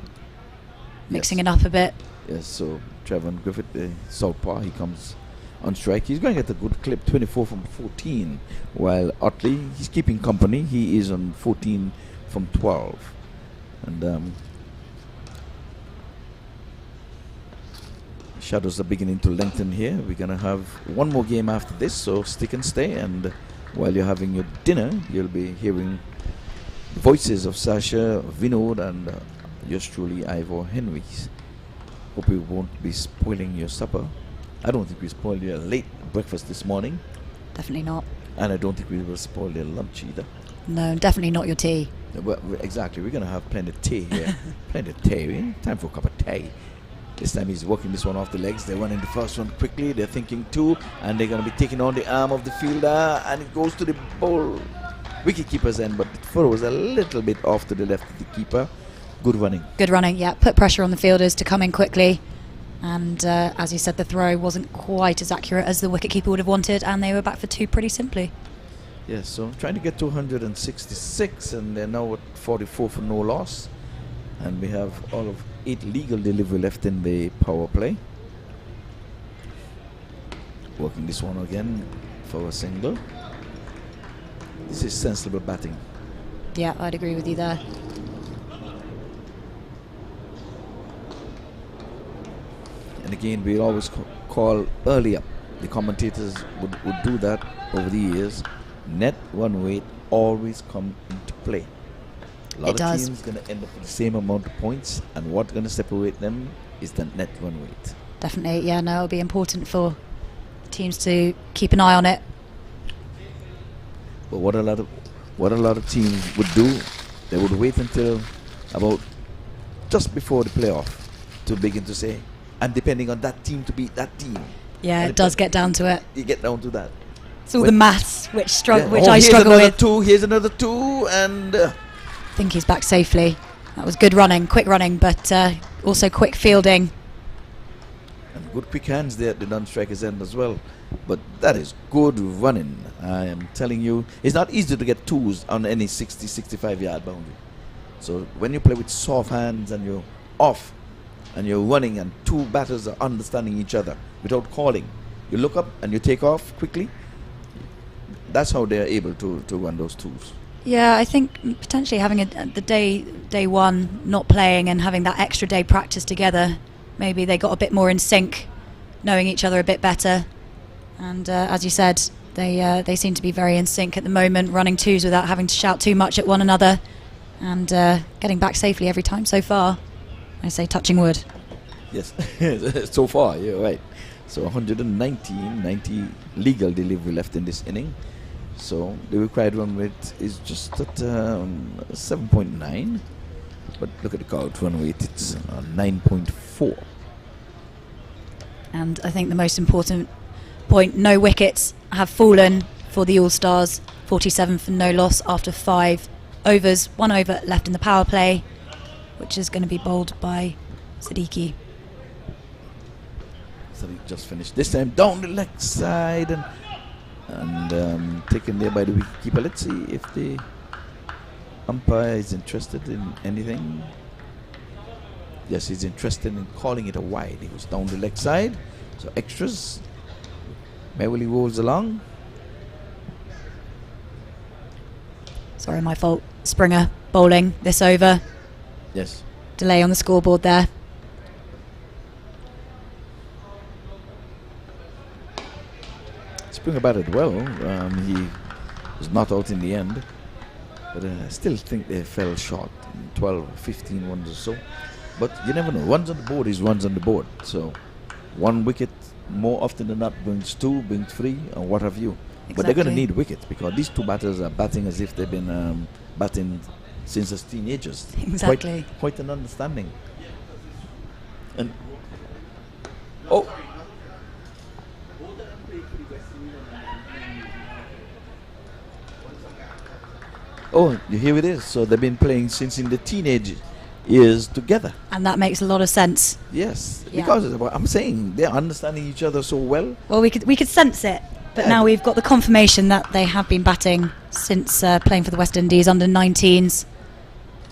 mixing Yes. it up a bit. Yes, so Trevor Griffith, the southpaw, he comes on strike. He's going to get a good clip, 24 from 14, while Otley, he's keeping company. He is on 14 from 12. And shadows are beginning to lengthen here. We're going to have one more game after this, so stick and stay. And while you're having your dinner, you'll be hearing the voices of Sasha, Vinod, and yours truly, Ivor Henrys. Hope we won't be spoiling your supper. I don't think we spoiled your late breakfast this morning, Definitely not. and I don't think we will spoil your lunch either. No, definitely not your tea. Well, exactly, we're going to have plenty of tea here. Plenty of tea. Time for a cup of tea. This time he's working this one off the legs. They're running the first one quickly. They're thinking 2, and they're going to be taking on the arm of the fielder, and it goes to the bowl wicket keeper's end, but the throw was a little bit off to the left of the keeper. Good running. Good running, yeah. Put pressure on the fielders to come in quickly. And as you said, the throw wasn't quite as accurate as the wicketkeeper would have wanted, and they were back for 2 pretty simply. Yes, so trying to get to 166, and they're now at 44 for no loss. And we have all of 8 legal delivery left in the power play. Working this one again for a single. This is sensible batting. Yeah, I'd agree with you there. And again, we always call early up. The commentators would do that over the years. Net run rate always come into play. A lot It of does. teams going to end up with the same amount of points, and what's going to separate them is the net run rate. Definitely, yeah, no, it'll be important for teams to keep an eye on it. But what a lot of teams would do, they would wait until about just before the playoff to begin to say, I'm depending on that team to beat that team. Yeah, And it does get down to it. You get down to that. It's all When- the maths which Yeah. I Here's struggle another with. 2, here's another 2, and I think he's back safely. That was good running, quick running, but also quick fielding. and good quick hands there at the non-striker's end as well. But that is good running. I am telling you, it's not easy to get 2s on any 60, 65-yard boundary. So when you play with soft hands and you're off and you're running and 2 batters are understanding each other without calling, you look up and you take off quickly. That's how they're able to run those 2s. Yeah, I think potentially having the day one not playing and having that extra day practice together, maybe they got a bit more in sync, knowing each other a bit better. And as you said, they seem to be very in sync at the moment, running twos without having to shout too much at one another, and getting back safely every time so far. I say touching wood. Yes, so far, you're right. So 90 legal delivery left in this inning. So the required run rate is just at 7.9. But look at the count run rate, it's 9.4. And I think the most important point, no wickets have fallen for the All-Stars. 47 for no loss after 5 overs. 1 over left in the power play, which is going to be bowled by Siddiqui. Sadiq just finished. This time down the leg side and taken there by the wicketkeeper. Let's see if the umpire is interested in anything. Yes, he's interested in calling it a wide. He was down the leg side, so extras. Merrily rolls along. Sorry, my fault. Springer bowling this over. Yes. Delay on the scoreboard there. Springer batted well. He was not out in the end, but I still think they fell short. 12, 15 runs or so. But you never know. Runs on the board is runs on the board. So 1 wicket more often than not brings 2, brings 3, or what have you. Exactly. But they're going to need wickets because these 2 batters are batting as if they've been batting since as teenagers. Exactly. Quite an understanding. And oh. Oh, here it is. So they've been playing since in the teenage years together. And that makes a lot of sense. Yes, Yeah. because I'm saying they're understanding each other so well. Well, we could sense it, but Yeah. now we've got the confirmation that they have been batting since playing for the West Indies under 19s,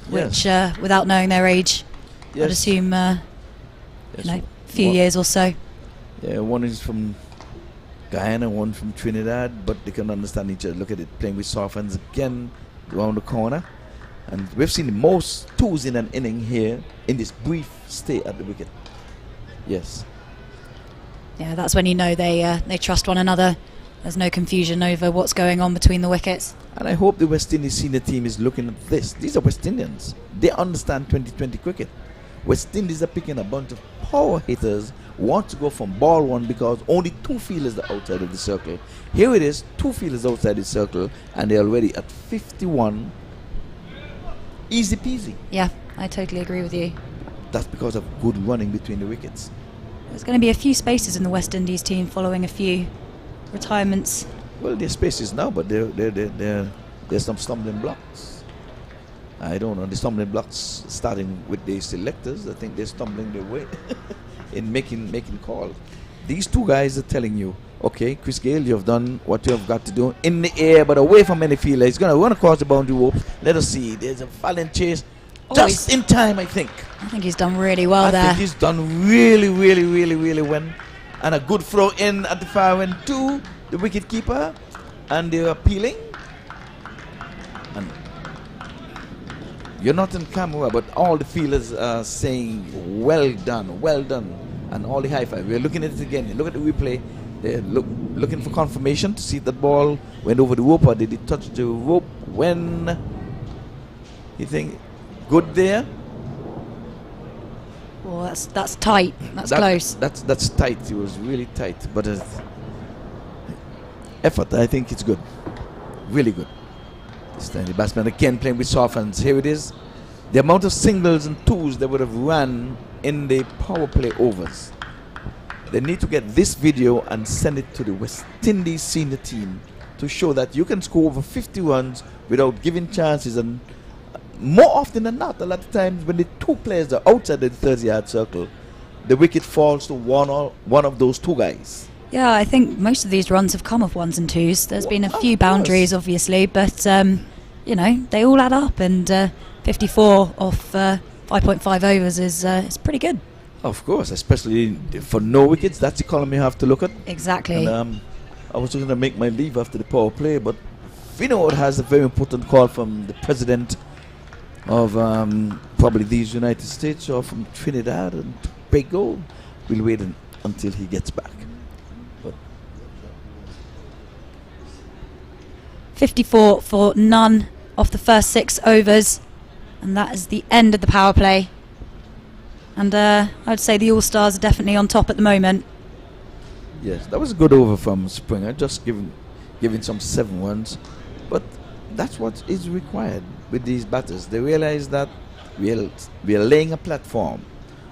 which, without knowing their age, I'd Yes. assume, Yes. a few years or so. Yeah, one is from Guyana, one from Trinidad, but they can understand each other. Look at it, playing with soft hands again around the corner. And we've seen the most 2s in an inning here in this brief stay at the wicket. Yes. Yeah, that's when you know they trust one another. There's no confusion over what's going on between the wickets. And I hope the West Indies senior team is looking at this. These are West Indians. They understand 2020 cricket. West Indies are picking a bunch of power hitters, want to go from ball 1 because only 2 fielders are outside of the circle. Here it is, 2 fielders outside the circle, and they're already at 51. Easy peasy. Yeah, I totally agree with you. That's because of good running between the wickets. There's going to be a few spaces in the West Indies team following a few retirements. Well, there's spaces now, but there's some stumbling blocks. I don't know. The stumbling blocks starting with the selectors. I think they're stumbling their way in making calls. These 2 guys are telling you, okay, Chris Gale, you have done what you have got to do in the air, but away from any fielder. He's going to run across the boundary ropes. Let us see. There's a valiant chase. Just in time, I think. I think he's done really well there. I think he's done really, really, really, really well. And a good throw in at the far end to the wicket keeper. And they're appealing. And you're not on camera, but all the fielders are saying, well done, well done. And all the high five. We're looking at it again. Look at the replay. They're looking for confirmation to see if that ball went over the rope or did it touch the rope when you think good there. Well, that's tight. That's close. That's tight. It was really tight, but effort. I think it's good, really good. This time the batsman again playing with soft hands. Here it is. The amount of singles and 2s they would have run in the power play overs. They need to get this video and send it to the West Indies senior team to show that you can score over 50 runs without giving chances. And more often than not, a lot of times when the 2 players are outside the 30-yard circle, the wicket falls to one of those 2 guys. Yeah, I think most of these runs have come off 1s and 2s. There's been a few boundaries, obviously, but they all add up, and 54 off 5.5 overs is pretty good. Of course, especially for no wickets. That's the column you have to look at. Exactly. And I was going to make my leave after the power play, but Finod has a very important call from the president of probably these United States or from Trinidad and Tobago. We'll wait until he gets back. But 54 for none off the first 6 overs, and that is the end of the power play. And I'd say the All-Stars are definitely on top at the moment. yes, that was a good over from Springer, just giving some 7 runs. But that's what is required with these batters. They realize that we are laying a platform.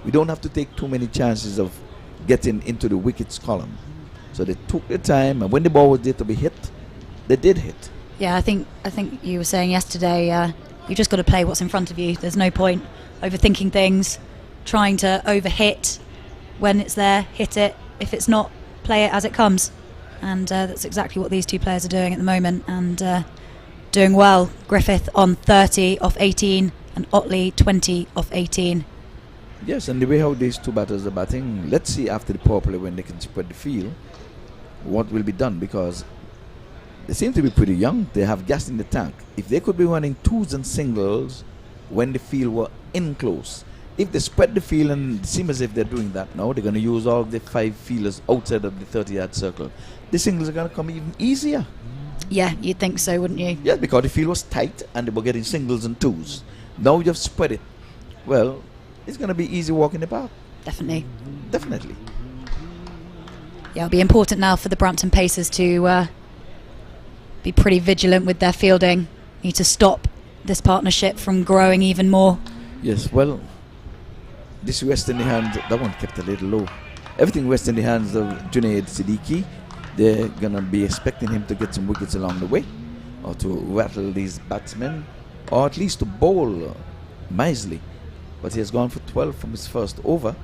We don't have to take too many chances of getting into the wickets column. So they took their time, and when the ball was there to be hit, they did hit. Yeah, I think you were saying yesterday, you just got to play what's in front of you. There's no point overthinking things, trying to overhit. When it's there, hit it. If it's not, play it as it comes. And that's exactly what these two players are doing at the moment, and doing well. Griffith on 30 off 18 and Otley 20 off 18. Yes, and the way how these two batters are batting, let's see after the power play when they can spread the field what will be done, because they seem to be pretty young. They have gas in the tank. If they could be running 2s and singles when the field were in close, if they spread the field, and it seems as if they're doing that now, they're going to use all the 5 fielders outside of the 30-yard circle. The singles are going to come even easier. Yeah, you'd think so, wouldn't you? Yes, because the field was tight and they were getting singles and 2s. Now you've spread it. Well, it's going to be easy walking the park. Definitely. Definitely. Yeah, it'll be important now for the Brampton Pacers to be pretty vigilant with their fielding. Need to stop this partnership from growing even more. Yes, well, this rests in the hands, that one kept a little low. Everything rests in the hands of Junaid Siddiqui. They're going to be expecting him to get some wickets along the way, or to rattle these batsmen, or at least to bowl Misley. But he has gone for 12 from his first over,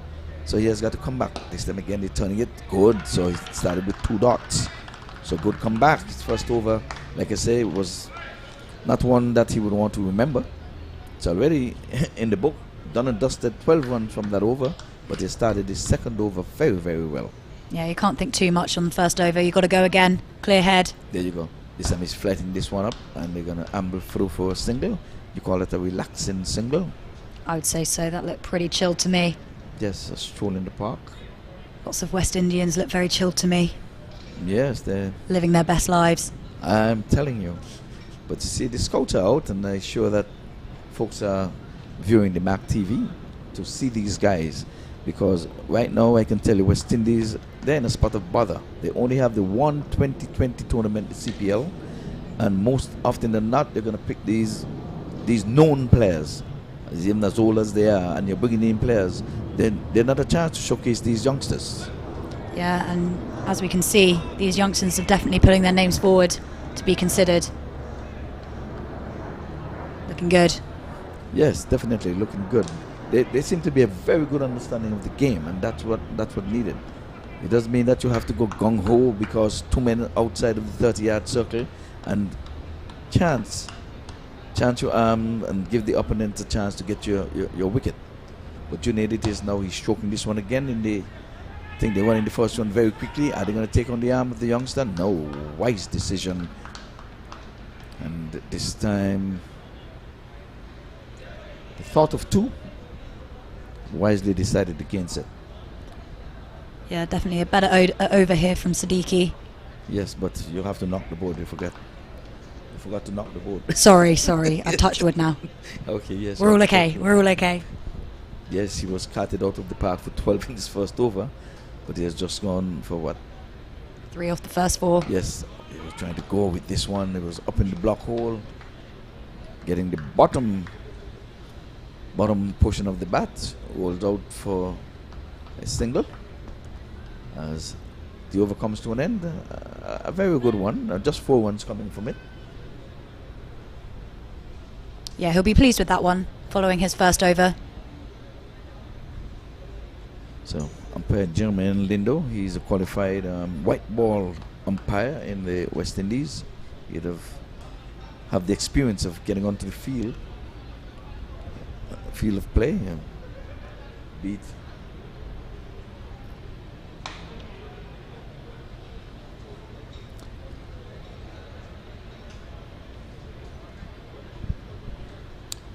so he has got to come back. This time again, they're turning it good, so he started with 2 dots. So good comeback. His first over, like I say, was not one that he would want to remember. It's already in the book. Done and dusted, 12 runs from that over, but he started his second over very, very well. Yeah, you can't think too much on the first over. You've got to go again, clear head. There you go. This time he's flattening this one up, and they're going to amble through for a single. You call it a relaxing single? I would say so. That looked pretty chilled to me. Yes, a stroll in the park. Lots of West Indians look very chilled to me. Yes, they're living their best lives. I'm telling you. But you see, the scouts are out, and I'm sure that folks are viewing the MAQ TV to see these guys, because right now I can tell you West Indies, they're in a spot of bother. They only have the one 2020 tournament, the CPL, and most often than not they're going to pick these known players, as even as old as they are, and you're bringing in players, then they're not a chance to showcase these youngsters. Yeah, and as we can see, these youngsters are definitely putting their names forward to be considered. Looking good. Yes, definitely looking good. They seem to be a very good understanding of the game, and that's what needed. It doesn't mean that you have to go gung-ho because 2 men outside of the 30-yard circle, and chance your arm and give the opponent a chance to get your wicket. But Junaid, it is now, he's stroking this one again in the, I think they won in the first one very quickly. Are they going to take on the arm of the youngster? No, wise decision. And this time, the thought of 2, wisely decided against it. Yeah, definitely a better over here from Siddiqui. Yes, but you have to knock the board. You forgot to knock the board. Sorry, I've touched wood now. Okay, yes. We're all okay. Yes, he was carted out of the park for 12 in his first over, but he has just gone for what? 3 off the first 4. Yes, he was trying to go with this one. It was up in the block hole, getting the bottom portion of the bat rolled out for a single. As the over comes to an end, a very good one. Just 4 runs coming from it. Yeah, he'll be pleased with that one, following his first over. So, umpire Jermaine Lindo, he's a qualified white ball umpire in the West Indies. He'd have the experience of getting onto the field of play, beat.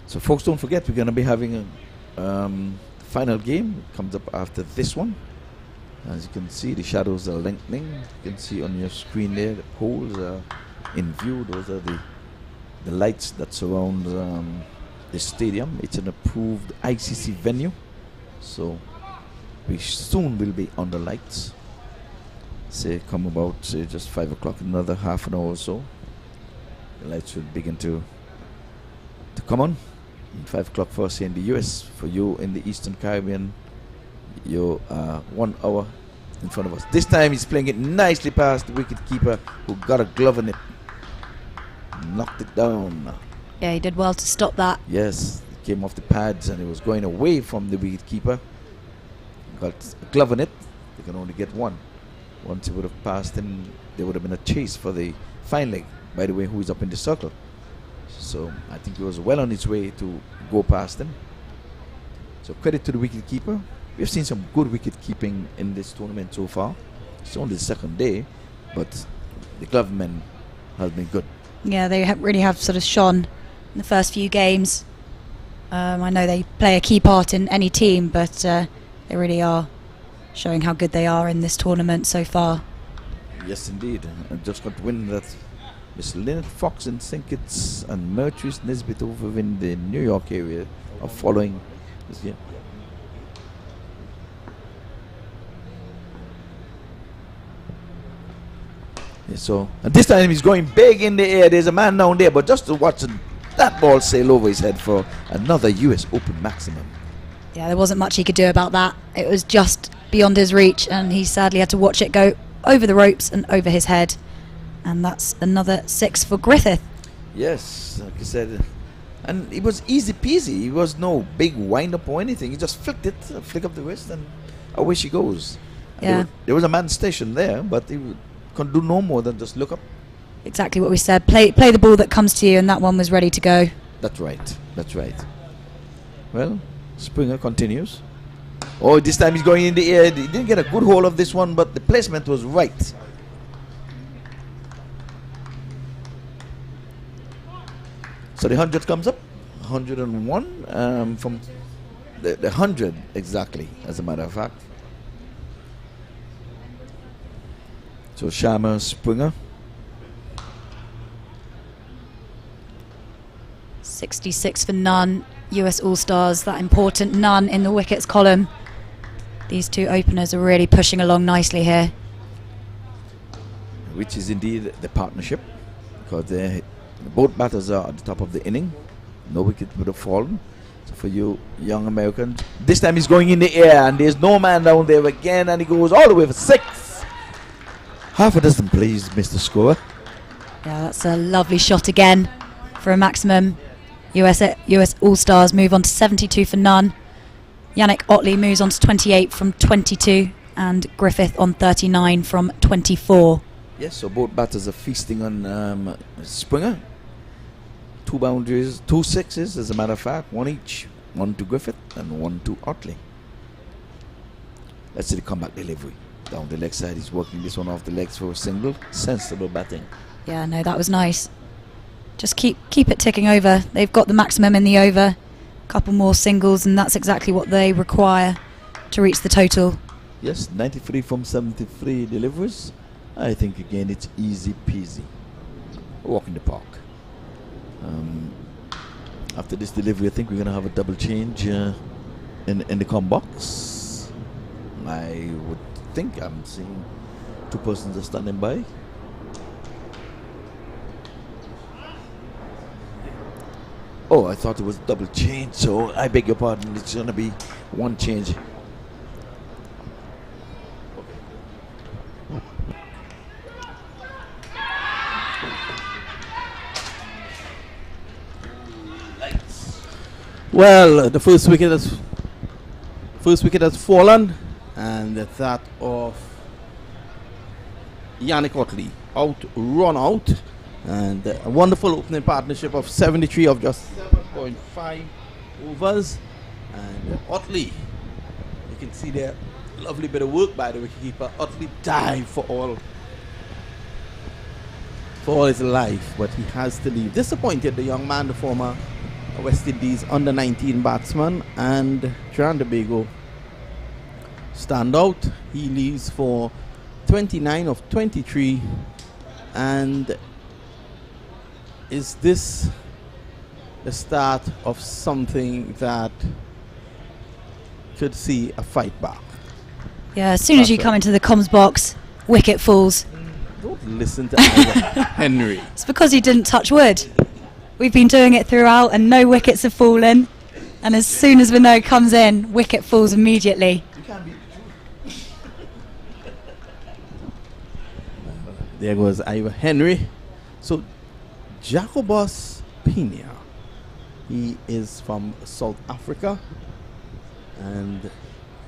So folks, don't forget, we're going to be having a final game. It comes up after this one. As you can see, the shadows are lengthening. You can see on your screen there, the poles are in view. Those are the lights that surround the stadium. It's an approved ICC venue, so we soon will be on the lights. Say come about just 5 o'clock, another half an hour or so. The lights will begin to come on. 5 o'clock for us here in the US. For you in the Eastern Caribbean, you're 1 hour in front of us. This time he's playing it nicely past the wicketkeeper, who got a glove on it. Knocked it down. Yeah, he did well to stop that. Yes, it came off the pads and it was going away from the wicketkeeper. Got a glove on it. They can only get one. Once he would have passed him, there would have been a chase for the fine leg. By the way, who is up in the circle. So I think he was well on his way to go past him. So credit to the wicketkeeper. We've seen some good wicket keeping in this tournament so far. It's only the second day, but the government has been good. Yeah, they really have sort of shone in the first few games. I know they play a key part in any team, but they really are showing how good they are in this tournament so far. Yes, indeed. I just got wind that Miss Lynette Fox and Sinkits and Mertrice Nesbitt over in the New York area are following this game. Yeah, so, and this time he's going big in the air. There's a man down there, but just to watch that ball sail over his head for another US Open maximum. Yeah, there wasn't much he could do about that. It was just beyond his reach, and he sadly had to watch it go over the ropes and over his head. And that's another 6 for Griffith. Yes, like I said, and it was easy peasy. It was no big wind up or anything. He just flicked it, a flick of the wrist, and away she goes. Yeah. There was a man stationed there, but he couldn't do no more than just look up. Exactly what we said. Play the ball that comes to you, and that one was ready to go. That's right. That's right. Well, Springer continues. Oh, this time he's going in the air. He didn't get a good hold of this one, but the placement was right. So the 100 comes up. 101 from the 100 exactly, as a matter of fact. So Sharma, Springer. 66 for none. US All-Stars, that important none in the wickets column. These two openers are really pushing along nicely here. Which is indeed the partnership, because both batters are at the top of the inning. No wicket would have fallen. So for you young Americans, this time he's going in the air and there's no man down there again, and he goes all the way for 6. Half a dozen please, Mr. Scorer. Yeah, that's a lovely shot again for a maximum. US All-Stars move on to 72 for none. Yannick Otley moves on to 28 from 22, and Griffith on 39 from 24. Yes, so both batters are feasting on Springer. 2 boundaries, 2 sixes as a matter of fact, 1 each. 1 to Griffith and 1 to Otley. Let's see the comeback delivery. Down the leg side, he's working this one off the legs for a single. Sensible batting. Yeah, no, that was nice. Just keep it ticking over. They've got the maximum in the over. Couple more singles, and that's exactly what they require to reach the total. Yes, 93 from 73 deliveries. I think again it's easy peasy. Walk in the park. After this delivery, I think we're going to have a double change in the com box. I would think I'm seeing 2 persons are standing by. Oh, I thought it was double change, so I beg your pardon. It's going to be 1 change. Well, the first wicket has fallen, and that of Yannick Otley run out, and a wonderful opening partnership of 73 of just 7.5 overs. And Otley, you can see there, lovely bit of work by the wicketkeeper. Otley dived for all his life, but he has to leave. Disappointed, the young man, the former West Indies under 19 batsman, and Trinidad and Tobago stand out. He leaves for 29 of 23. And is this the start of something that could see a fight back? Yeah, as soon as you come into the comms box, wicket falls. Don't listen to Ira Henry. It's because he didn't touch wood. We've been doing it throughout and no wickets have fallen. And as soon as Vinod comes in, wicket falls immediately. There goes Ira Henry. So Jacobus Pena, he is from South Africa and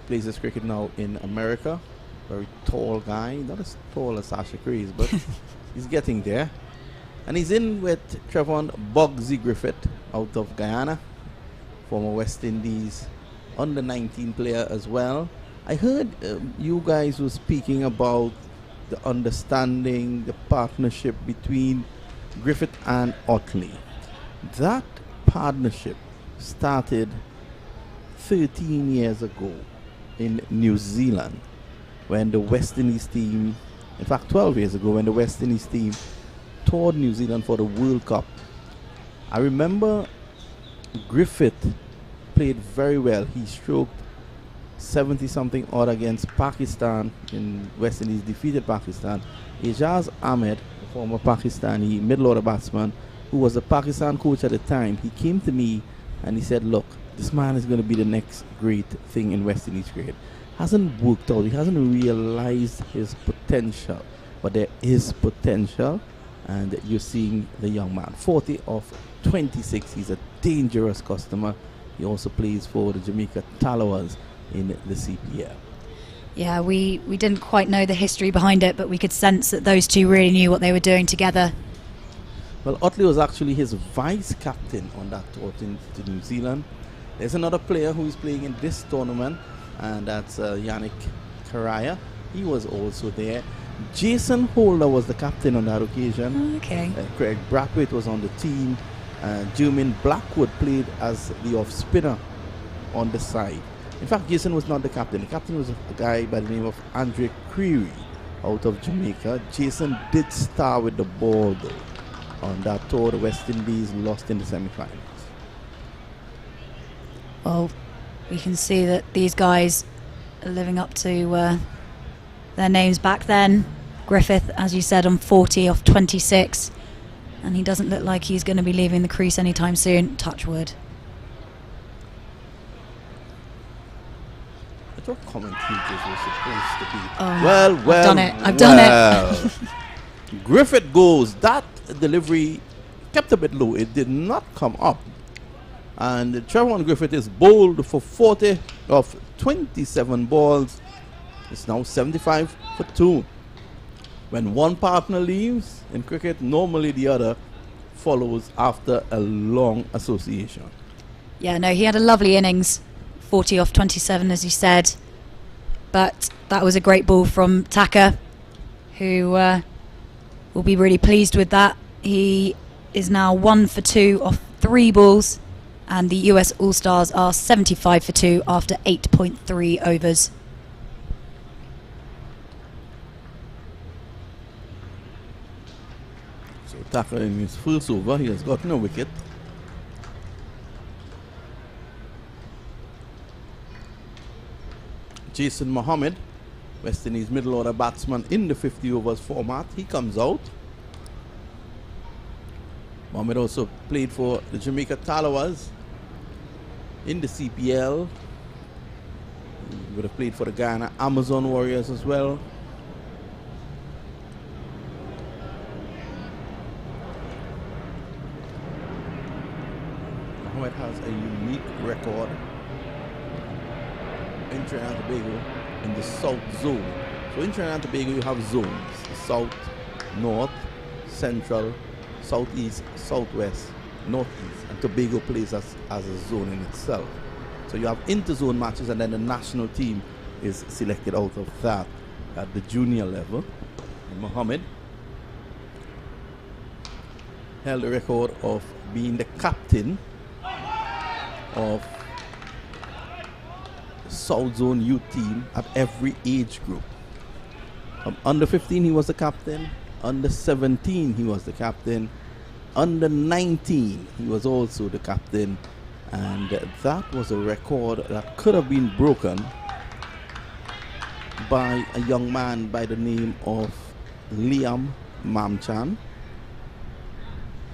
plays his cricket now in America. Very tall guy, not as tall as Sasha Crease, but he's getting there. And he's in with Trevon Bugsy Griffith out of Guyana, former West Indies under 19 player as well. I heard you guys were speaking about the understanding, the partnership between Griffith and Otley. That partnership started 13 years ago in New Zealand when the West Indies team, in fact 12 years ago when the West Indies team toured New Zealand for the World Cup. I remember Griffith played very well. He stroked 70 something odd against Pakistan in West Indies, defeated Pakistan. Ijaz Ahmed, a former Pakistani middle order batsman who was the Pakistan coach at the time, he came to me and he said, look, this man is going to be the next great thing in West Indies cricket. Hasn't worked out, he hasn't realized his potential, but there is potential, and you're seeing the young man. 40 of 26, he's a dangerous customer. He also plays for the Jamaica Tallowas in the CPL. Yeah, we didn't quite know the history behind it, but we could sense that those two really knew what they were doing together. Well, Otley was actually his vice captain on that tour to New Zealand. There's another player who is playing in this tournament, and that's Yannick Karaya. He was also there. Jason Holder was the captain on that occasion. Okay. Craig Brathwaite was on the team. Jermaine Blackwood played as the off spinner on the side. In fact, Jason was not the captain. The captain was a guy by the name of Andre Creary out of Jamaica. Jason did star with the ball though. On that tour, the West Indies lost in the semi-finals. Well, we can see that these guys are living up to their names back then. Griffith, as you said, on 40 off 26. And he doesn't look like he's going to be leaving the crease anytime soon. Touch wood. I thought commentators were supposed to be. Oh, I've done it. Griffith goes. That delivery kept a bit low. It did not come up. And Trevon Griffith is bowled for 40 of 27 balls. It's now 75 for 2. When one partner leaves in cricket, normally the other follows after a long association. Yeah, no, he had a lovely innings. 40 off 27, as you said. But that was a great ball from Taka, who will be really pleased with that. He is now 1 for 2 off 3 balls. And the US All-Stars are 75 for 2 after 8.3 overs. So Taka in his first over, he has gotten a wicket. Jason Mohammed, West Indies middle order batsman in the 50 overs format, he comes out. Mohammed also played for the Jamaica Tallowas in the CPL. He would have played for the Guyana Amazon Warriors as well. Mohammed has a unique record in Trinidad and Tobago in the South Zone. So in Trinidad and Tobago you have zones: South, North, Central, Southeast, Southwest, Northeast, and Tobago plays as a zone in itself. So you have inter-zone matches, and then the national team is selected out of that at the junior level. And Mohammed held the record of being the captain of South Zone youth team at every age group. Under 15 he was the captain, under 17 he was the captain, under 19 he was also the captain, and that was a record that could have been broken by a young man by the name of Liam Mamchan,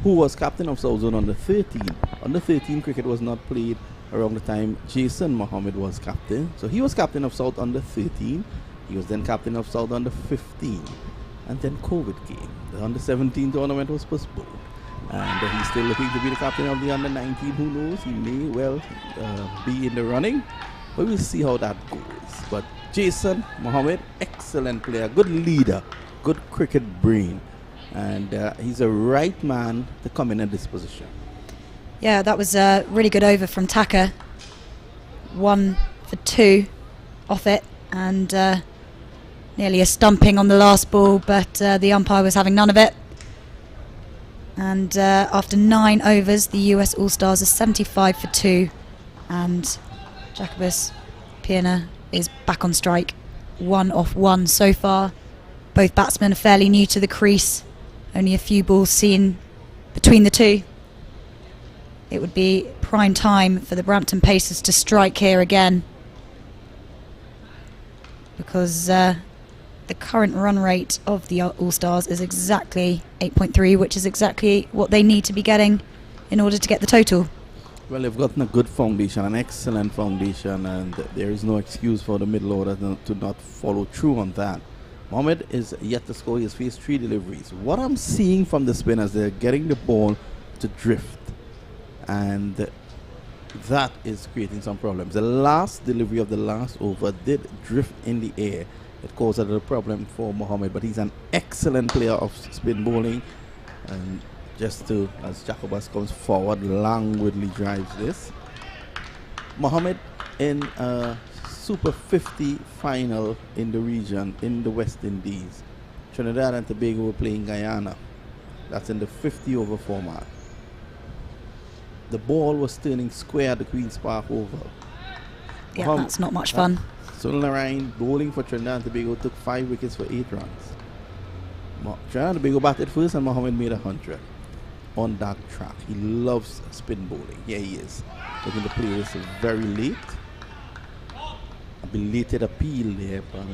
who was captain of South Zone under 13. Under 13 cricket was not played around the time Jason Mohammed was captain. So he was captain of South under 13. He was then captain of South under 15. And then COVID came. The under 17 tournament was postponed. And he's still looking to be the captain of the under 19. Who knows? He may well be in the running. But we'll see how that goes. But Jason Mohammed, excellent player, good leader, good cricket brain. And he's a right man to come in at this position. Yeah, that was a really good over from Taka. 1 for 2 off it, and nearly a stumping on the last ball, but the umpire was having none of it. And after 9 overs, the US All-Stars are 75 for 2, and Jacobus Pienaar is back on strike. 1 off 1 so far. Both batsmen are fairly new to the crease. Only a few balls seen between the two. It would be prime time for the Brampton Pacers to strike here again, because the current run rate of the All-Stars is exactly 8.3, which is exactly what they need to be getting in order to get the total. Well, they've gotten a good foundation, an excellent foundation, and there is no excuse for the middle order to not follow through on that. Mohammed is yet to score. He has faced 3 deliveries. What I'm seeing from the spinners, they're getting the ball to drift, and that is creating some problems. The last delivery of the last over did drift in the air. It caused a little problem for Mohammed, but he's an excellent player of spin bowling. And just to, as Jacobus comes forward, languidly drives this. Mohammed in a Super 50 final in the region in the West Indies. Trinidad and Tobago were playing Guyana. That's in the 50 over format. The ball was turning square at the Queen's Park Oval. Yeah, that's not much fun. Sunil Narayan bowling for Trinidad and Tobago took 5 wickets for 8 runs. Trinidad and Tobago batted first and Mohammed made 100 on that track. He loves spin bowling. Here he is, looking to play this very late. A belated appeal there by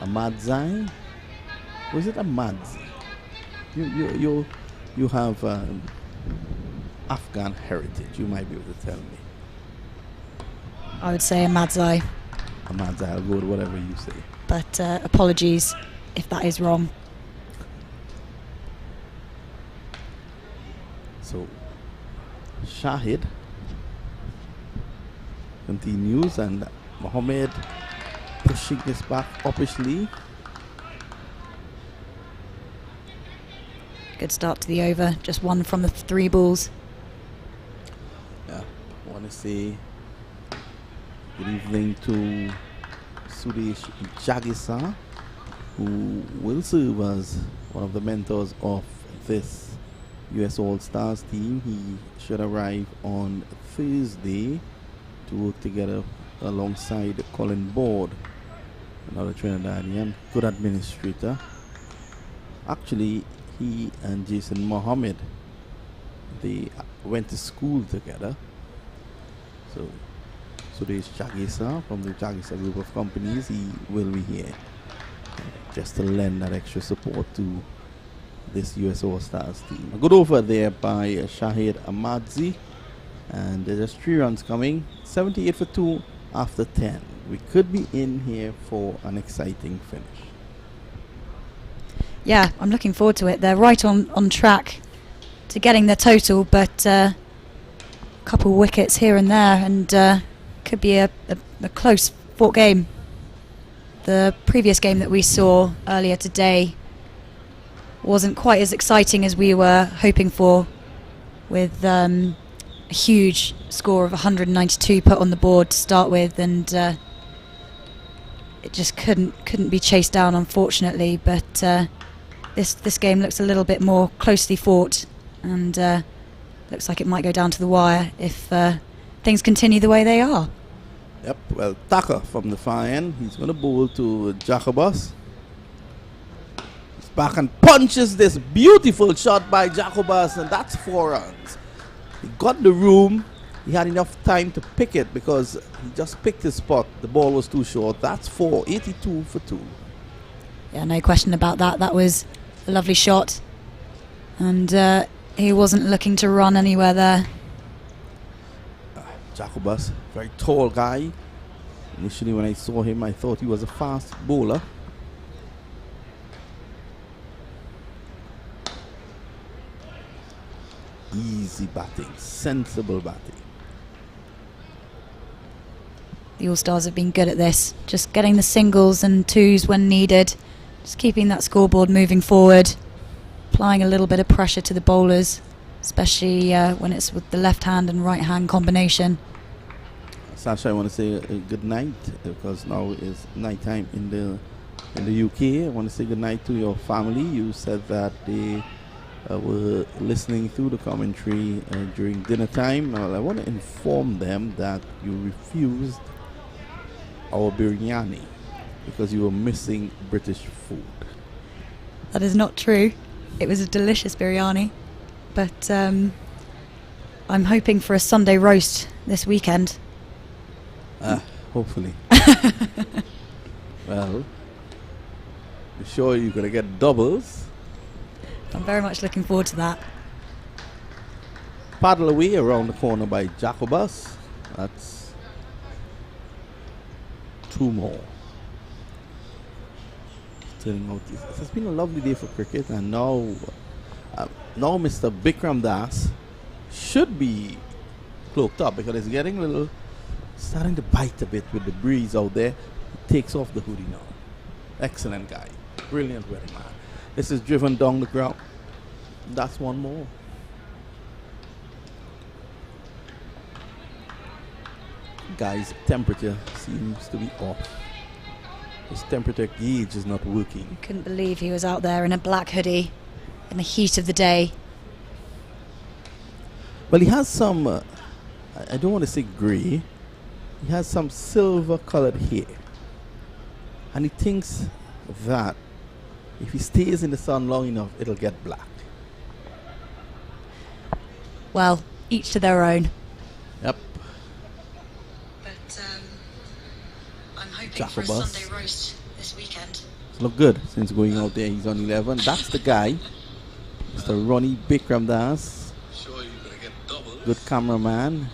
Ahmadzai. Was it Ahmadzi? You have Afghan heritage. You might be able to tell me. I would say Ahmadzai. Ahmadzai, I'll go with whatever you say. But apologies if that is wrong. So Shahid continues, and Mohammed pushing this back uppishly. Good start to the over, just 1 from the 3 balls. Yeah, I want to say good evening to Sudesh Jagisa, who will serve as one of the mentors of this US All-Stars team. He should arrive on Thursday to work together alongside Colin Board, another Trinidadian, good administrator. Actually, he and Jason Mohammed, they went to school together. So there's Jagisa from the Jagisa group of companies. He will be here just to lend that extra support to this US All-Stars team. A good over there by Shahid Ahmadzi, and there's just 3 runs coming. 78 for 2 after 10. We could be in here for an exciting finish. Yeah, I'm looking forward to it. They're right on track to getting their total, but a couple wickets here and there, and could be a close fought game. The previous game that we saw earlier today wasn't quite as exciting as we were hoping for, with a huge score of 192 put on the board to start with, and it just couldn't be chased down, unfortunately. But this game looks a little bit more closely fought, and the looks like it might go down to the wire if things continue the way they are. Yep, well, Tucker from the far end, he's going to bowl to Jacobus. He's back and punches this beautiful shot by Jacobus, and that's 4 runs. He got the room. He had enough time to pick it because he just picked his spot. The ball was too short. That's 4, 82 for 2. Yeah, no question about that. That was a lovely shot. And he wasn't looking to run anywhere there. Jacobus, very tall guy. Initially when I saw him, I thought he was a fast bowler. Easy batting, sensible batting. The All-Stars have been good at this, just getting the singles and twos when needed, just keeping that scoreboard moving forward, applying a little bit of pressure to the bowlers, especially when it's with the left hand and right hand combination. Sasha, I want to say a good night because now is night time in the UK. I want to say good night to your family. You said that they were listening through the commentary during dinner time. Well, I want to inform them that you refused our biryani because you were missing British food. That is not true. It was a delicious biryani, but I'm hoping for a Sunday roast this weekend. Hopefully. Well, I'm sure you're going to get doubles. I'm very much looking forward to that. Paddle away around the corner by Jacobus. That's 2 more. Turning out, it has been a lovely day for cricket, and now Mr. Bikram Das should be cloaked up because it's getting a little, starting to bite a bit with the breeze out there. He takes off the hoodie now. Excellent guy, brilliant wedding man. This is driven down the ground. That's 1 more. Guy's temperature seems to be off. His temperature gauge is not working. Couldn't believe he was out there in a black hoodie in the heat of the day. Well, he has some, I don't want to say grey, he has some silver colored hair. And he thinks that if he stays in the sun long enough, it'll get black. Well, each to their own. Yep. But I'm hoping Jacobus. for a Sunday roast this weekend. Look good since going out there. He's on 11. That's the guy, Mr. Ronnie Bikram Das. Good cameraman.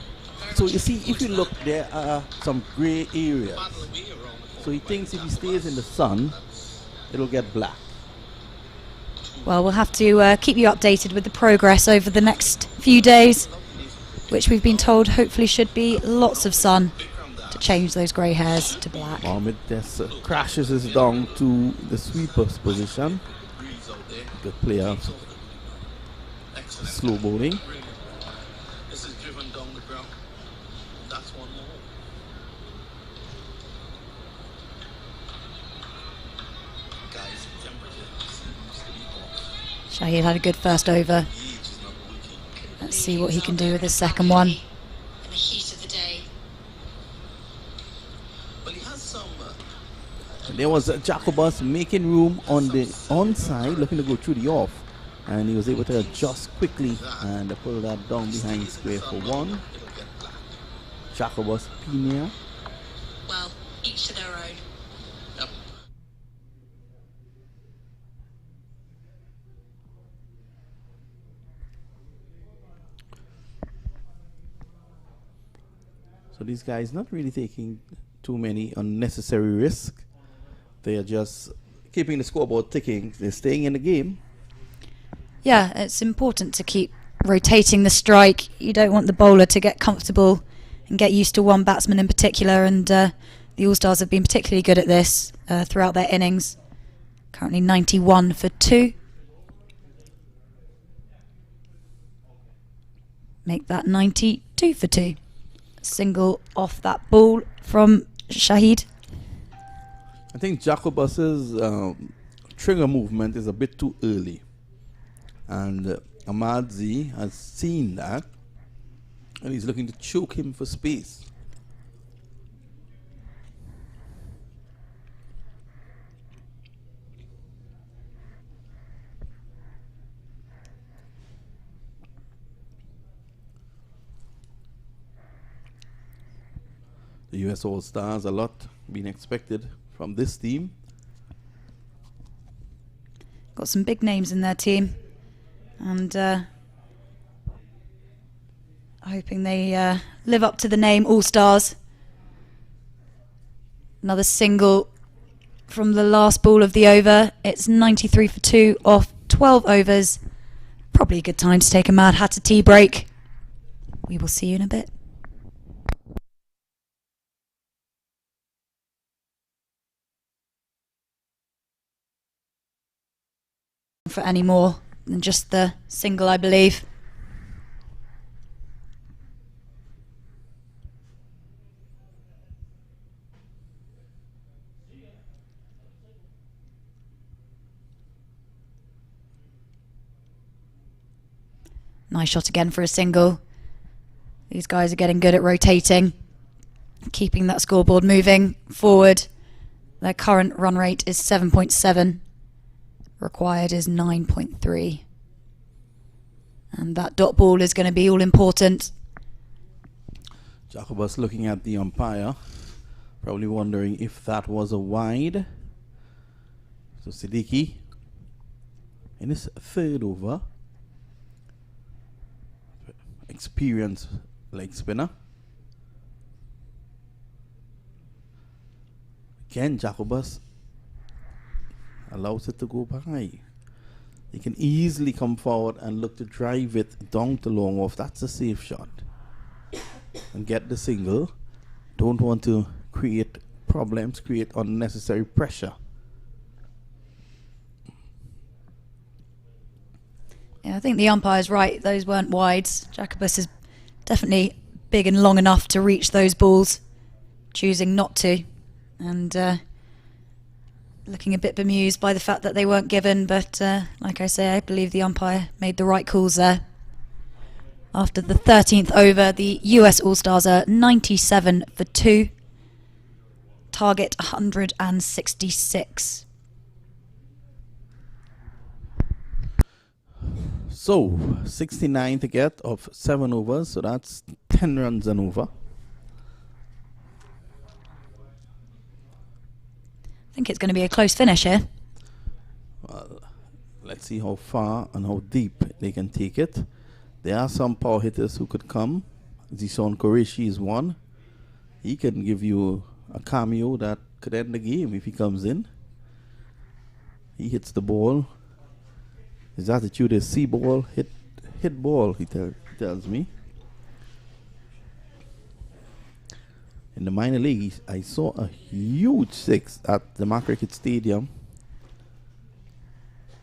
So you see, if you look, there are some grey areas. So he thinks if he stays in the sun, it'll get black. Well, we'll have to keep you updated with the progress over the next few days, which we've been told hopefully should be lots of sun to change those grey hairs to black. Mohamed just crashes us down to the sweeper's position. Good player. Slow bowling. This is driven down the ground. That's 1 more. Guys, temperature seems to be off. Shahid had a good first over. Let's see what he can do with his second one. In the heat of the day. Well, he has some. There was Jacobus making room on the onside, looking to go through the off. And he was able to adjust quickly and pull that down behind square for 1. Jacobus Pina. Well, each to their own. Yep. So these guys not really taking too many unnecessary risks. They are just keeping the scoreboard ticking. They're staying in the game. Yeah, it's important to keep rotating the strike. You don't want the bowler to get comfortable and get used to one batsman in particular, and the All-Stars have been particularly good at this throughout their innings. Currently 91 for 2. Make that 92 for 2. Single off that ball from Shahid. I think Jacobus's trigger movement is a bit too early. And Ahmadzi has seen that, and he's looking to choke him for space. The US All-Stars, a lot being expected from this team. Got some big names in their team, and hoping they live up to the name All-Stars. Another single from the last ball of the over. It's 93 for 2 off 12 overs. Probably a good time to take a Mad Hatter tea break. We will see you in a bit. For any more than just the single, I believe. Nice shot again for a single. These guys are getting good at rotating, keeping that scoreboard moving forward. Their current run rate is 7.7. Required is 9.3. And that dot ball is going to be all important. Jacobus looking at the umpire, probably wondering if that was a wide. So Siddiqui in his third over. Experienced leg spinner. Again, Jacobus allows it to go by. He can easily come forward and look to drive it down to long off. That's a safe shot. And get the single. Don't want to create problems, create unnecessary pressure. Yeah, I think the umpire's right. Those weren't wides. Jacobus is definitely big and long enough to reach those balls, choosing not to. And looking a bit bemused by the fact that they weren't given, but like I say, I believe the umpire made the right calls there. After the 13th over, the US All-Stars are 97 for 2. Target 166. So, 69 to get of 7 overs, so that's 10 runs and over. I think it's going to be a close finish here. Well, let's see how far and how deep they can take it. There are some power hitters who could come. Zison Qureshi is one. He can give you a cameo that could end the game if he comes in. He hits the ball. His attitude is see ball, hit ball, he tells me. In the minor leagues, I saw a huge 6 at the MAQ Cricket Stadium.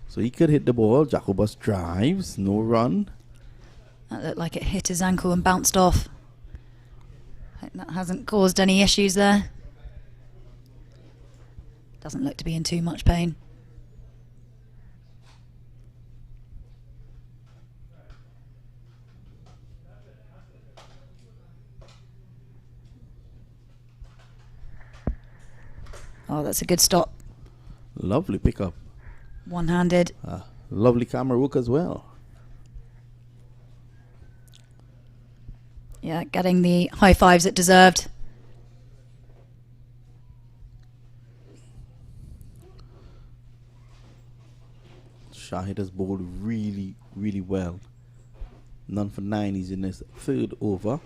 So he could hit the ball. Jacobus drives, no run. That looked like it hit his ankle and bounced off. Hope that hasn't caused any issues there. Doesn't look to be in too much pain. Oh, that's a good stop. Lovely pickup. One-handed. Lovely camera work as well. Yeah, getting the high fives it deserved. Shahid has bowled really, really well. None for 9. He's in his third over.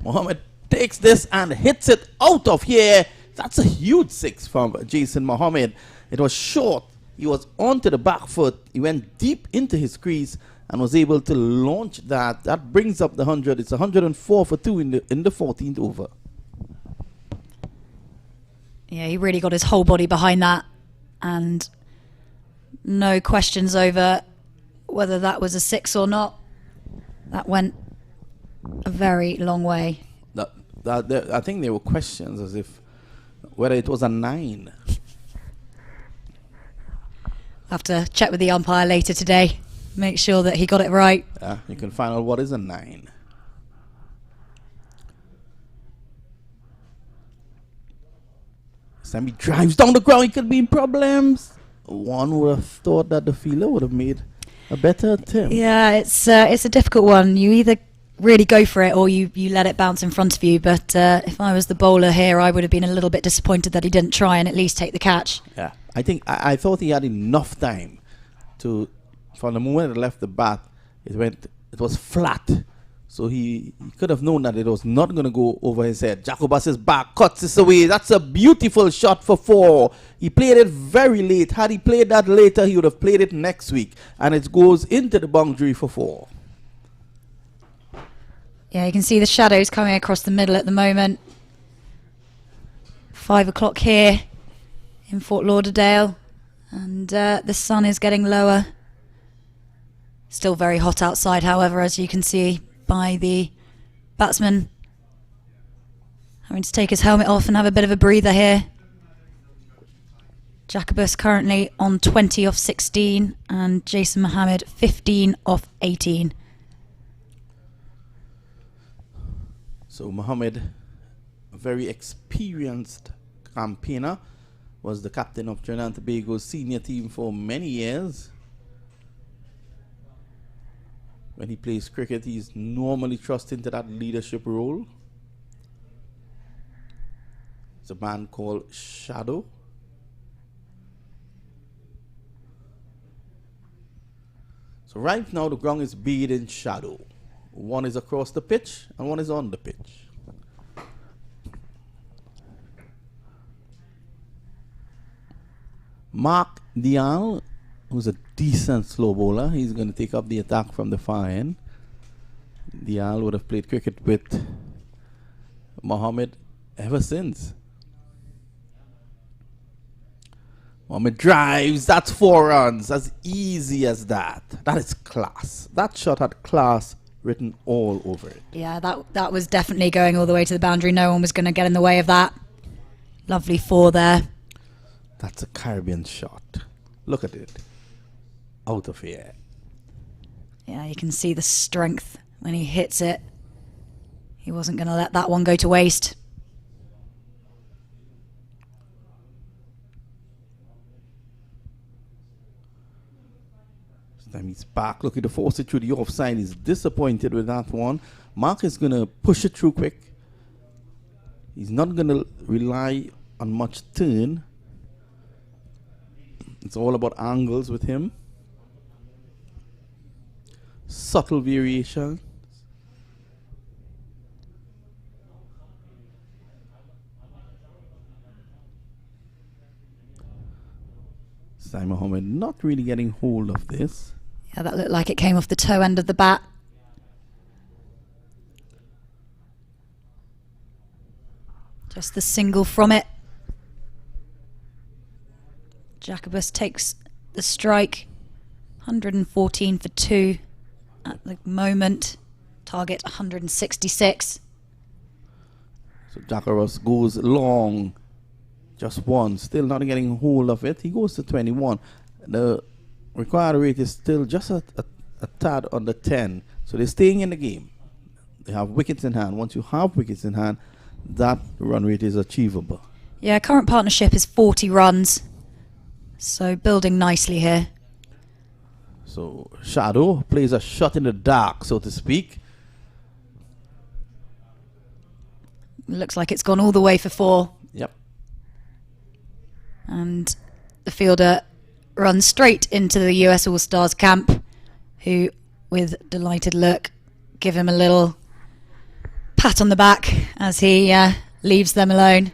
Mohammed takes this and hits it out of here. That's a huge 6 from Jason Mohammed. It was short. He was onto the back foot. He went deep into his crease and was able to launch that. That brings up the 100. It's 104 for 2 in the 14th over. Yeah, he really got his whole body behind that. And no questions over whether that was a 6 or not. That went a very long way. I think there were questions as if whether it was a 9. Have to check with the umpire later today. Make sure that he got it right. You can find out what is a 9. Sammy drives down the ground. He could be in problems. One would have thought that the fielder would have made a better attempt. Yeah, it's a difficult one. You either really go for it or you let it bounce in front of you. But if I was the bowler here, I would have been a little bit disappointed that he didn't try and at least take the catch. Yeah, I think I thought he had enough time to, from the moment it left the bat, it was flat. So he could have known that it was not going to go over his head. Jacobus is back, cuts this away. That's a beautiful shot for 4. He played it very late. Had he played that later, he would have played it next week. And it goes into the boundary for 4. Yeah, you can see the shadows coming across the middle at the moment. 5 o'clock here in Fort Lauderdale. And the sun is getting lower. Still very hot outside, however, as you can see by the batsman having to take his helmet off and have a bit of a breather here. Jacobus currently on 20 off 16 and Jason Mohammed 15 off 18. So Mohammed, a very experienced campaigner, was the captain of Trinidad and Tobago's senior team for many years. When he plays cricket, he's normally thrust into that leadership role. It's a man called Shadow. So right now the ground is bathed in shadow. One is across the pitch and one is on the pitch. Mark Dial, who's a decent slow bowler, he's going to take up the attack from the far end. Dial would have played cricket with Mohammed ever since. Mohammed drives, that's 4 runs, as easy as that. That is class. That shot had class written all over it. Yeah, that was definitely going all the way to the boundary. No one was going to get in the way of that. Lovely 4 there. That's a Caribbean shot. Look at it. Out of here. Yeah, you can see the strength when he hits it. He wasn't going to let that one go to waste. This time he's back. Look at the force it through the offside. He's disappointed with that one. Mark is going to push it through quick. He's not going to rely on much turn. It's all about angles with him. Subtle variations. Sai Mohammed not really getting hold of this. Yeah, that looked like it came off the toe end of the bat. Just the single from it. Jacobus takes the strike. 114 for 2 at the moment. Target 166. So Jacobus goes long. Just 1. Still not getting hold of it. He goes to 21. The required rate is still just a tad under 10. So they're staying in the game. They have wickets in hand. Once you have wickets in hand, that run rate is achievable. Yeah, current partnership is 40 runs. So building nicely here. So Shadow plays a shot in the dark, so to speak. Looks like it's gone all the way for 4. Yep. And the fielder runs straight into the US All-Stars camp, who, with delighted look, give him a little pat on the back as he leaves them alone.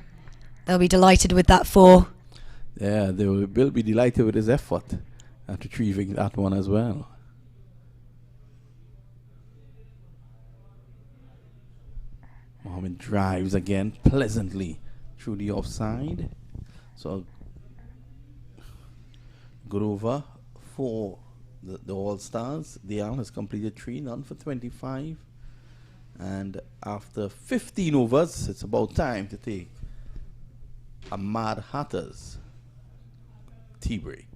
They'll be delighted with that 4. Yeah, they will be delighted with his effort at retrieving that one as well. Mohammed drives again pleasantly through the offside. So good over for the All-Stars. Dial has completed 3, none for 25. And after 15 overs, it's about time to take a Mad Hatters tea break.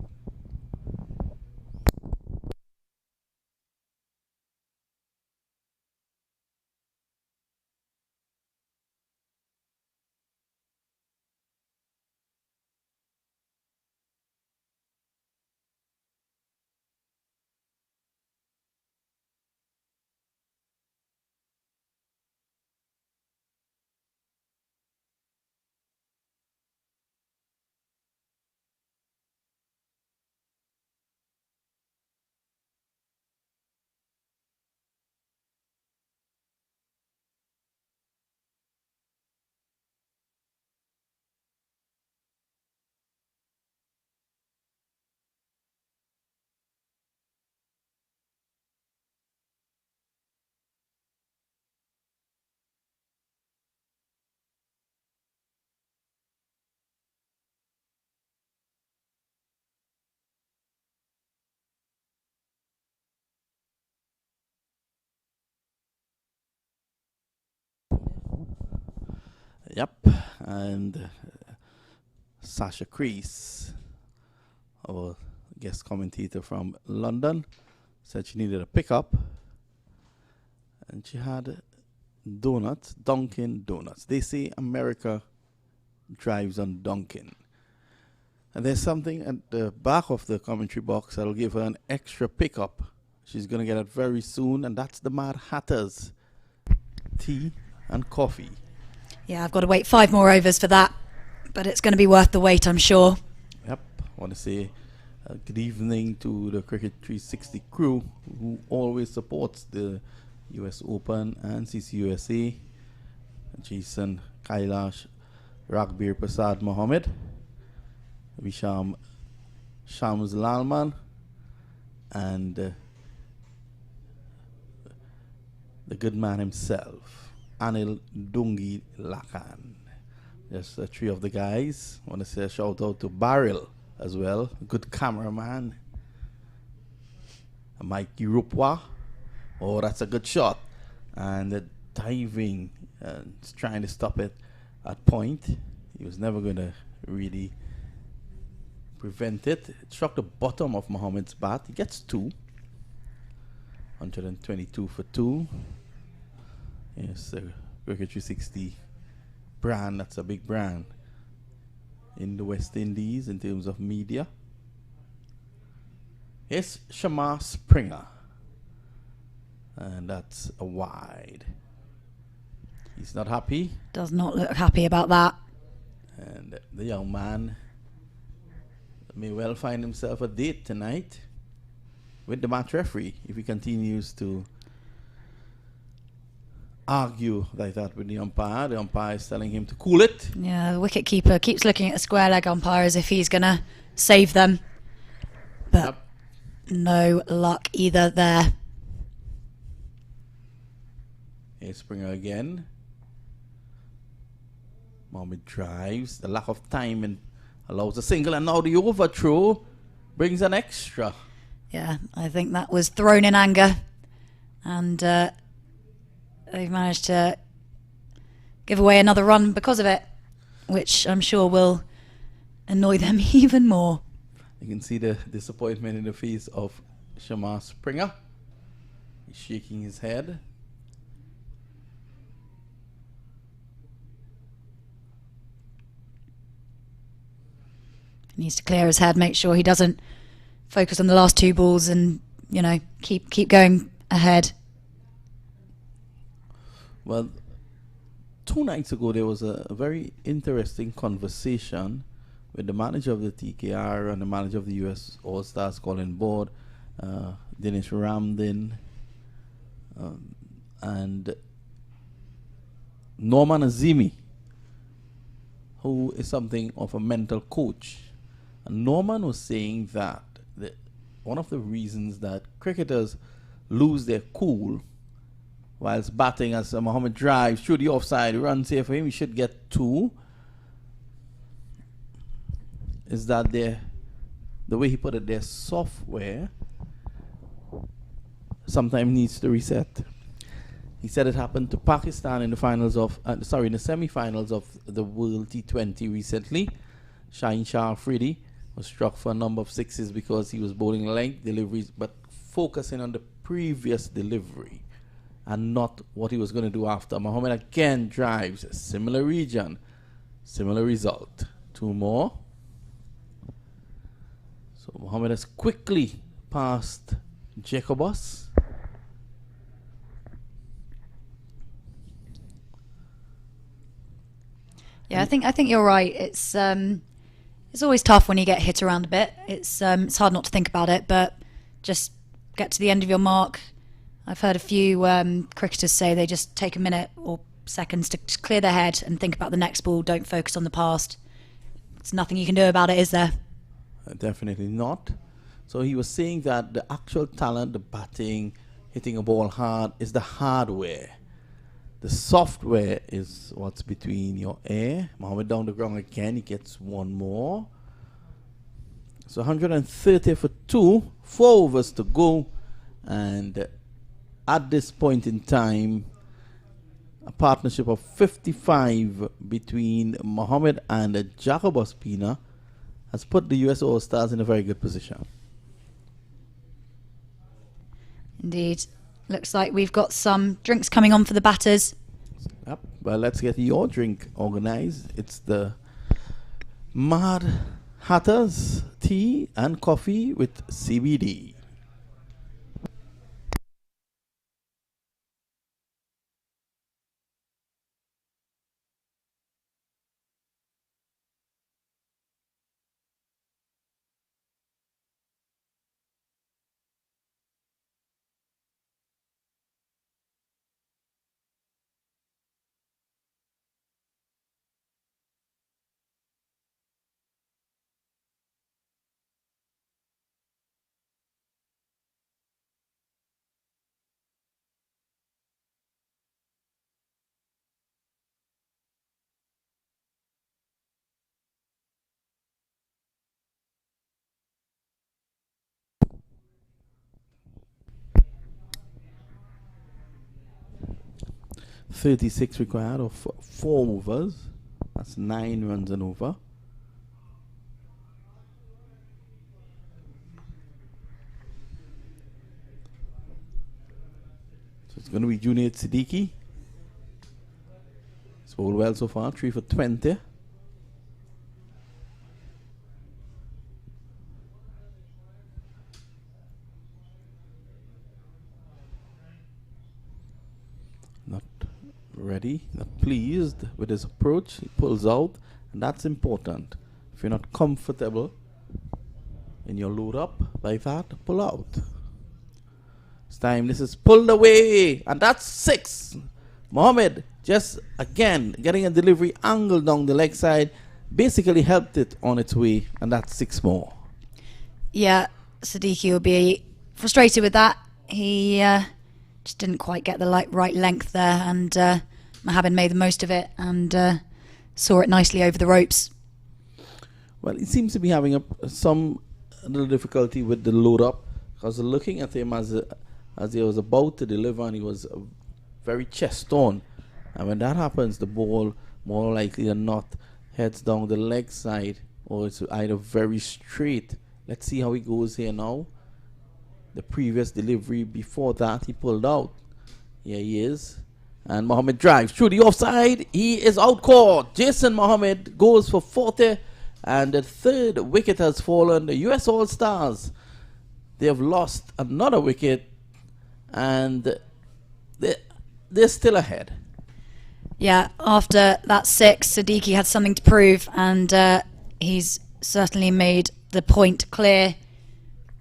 Yep, and Sasha Crease, our guest commentator from London, said she needed a pickup, and she had donuts, Dunkin' Donuts. They say America drives on Dunkin'. And there's something at the back of the commentary box that'll give her an extra pickup. She's going to get it very soon, and that's the Mad Hatters tea and coffee. Yeah, I've got to wait 5 more overs for that, but it's going to be worth the wait, I'm sure. Yep, I want to say good evening to the Cricket 360 crew who always supports the US Open and CCUSA. Jason Kailash, Ragbir Prasad Mohammed, Visham Shams Lalman, and the good man himself, Anil Dungi Lakan. Just 3 of the guys. I want to say a shout out to Barrel as well, good cameraman. Mike Rupwa, oh, that's a good shot. And diving, trying to stop it at point. He was never going to really prevent it. It struck the bottom of Mohammed's bat. He gets 2. 122 for 2. Yes, Cricket 360 brand, that's a big brand in the West Indies in terms of media. It's Shamar Springer, and that's a wide. He's not happy. Does not look happy about that. And the young man may well find himself a date tonight with the match referee if he continues to argue like that with the umpire. The umpire is telling him to cool it. Yeah, the wicket keeper keeps looking at the square leg umpire as if he's going to save them. But no luck either there. Here's Springer again. Mohammed drives. The lack of timing allows a single, and now the overthrow brings an extra. Yeah, I think that was thrown in anger, and they've managed to give away another run because of it, which I'm sure will annoy them even more. You can see the disappointment in the face of Shamar Springer. He's shaking his head. He needs to clear his head, make sure he doesn't focus on the last 2 balls and, you know, keep going ahead. Well, 2 nights ago there was a very interesting conversation with the manager of the TKR and the manager of the US All-Stars Colin Board, Dinesh Ramdin, and Norman Azimi, who is something of a mental coach. And Norman was saying that one of the reasons that cricketers lose their cool whilst batting, as Mohammed drives through the offside, runs here for him, he should get 2, is that the way he put it, their software sometimes needs to reset. He said it happened to Pakistan in the finals of, in the semi-finals of the World T20 recently. Shaheen Shah Afridi was struck for a number of 6s because he was bowling length deliveries, but focusing on the previous delivery and not what he was going to do after. Mohammed again drives, similar region, similar result. 2 more. So Mohammed has quickly passed Jacobus. Yeah, I think you're right. It's always tough when you get hit around a bit. It's hard not to think about it, but just get to the end of your mark. I've heard a few cricketers say they just take a minute or seconds to clear their head and think about the next ball. Don't focus on the past. There's nothing you can do about it, is there? Definitely not. So he was saying that the actual talent, the batting, hitting a ball hard, is the hardware. The software is what's between your ear. Mohammed down the ground again. He gets 1 more. So 130 for 2. 4 overs to go. And at this point in time, A partnership of 55 between Mohammed and Jacob Ospina has put the US All-Stars in a very good position. Indeed. Looks like we've got some drinks coming on for the batters. Yep. Well, let's get your drink organized. It's the Mad Hatters tea and coffee with CBD. .36 required of 4 overs. That's 9 runs and over. So it's going to be Junaid Siddiqui. It's bowled well so far, 3 for 20. Not ready, not pleased with his approach. He pulls out, and that's important. If you're not comfortable in your load up like that, pull out. This time this is pulled away, and that's 6. Mohammed just again getting a delivery angle down the leg side, basically helped it on its way, and that's 6 more. Yeah, Siddiqui will be frustrated with that. He just didn't quite get the right length there, and Mohammed made the most of it and saw it nicely over the ropes. Well, he seems to be having some little difficulty with the load up, because looking at him as he was about to deliver, and he was very chest on, and when that happens, the ball more likely than not heads down the leg side, or it's either very straight. Let's see how he goes here now. The previous delivery before that, he pulled out. Here he is. And Mohammed drives through the offside. He is out caught. Jason Mohammed goes for 40. And the 3rd wicket has fallen. The US All-Stars, they have lost another wicket. And they're still ahead. Yeah, after that 6, Siddiqui had something to prove. And he's certainly made the point clear.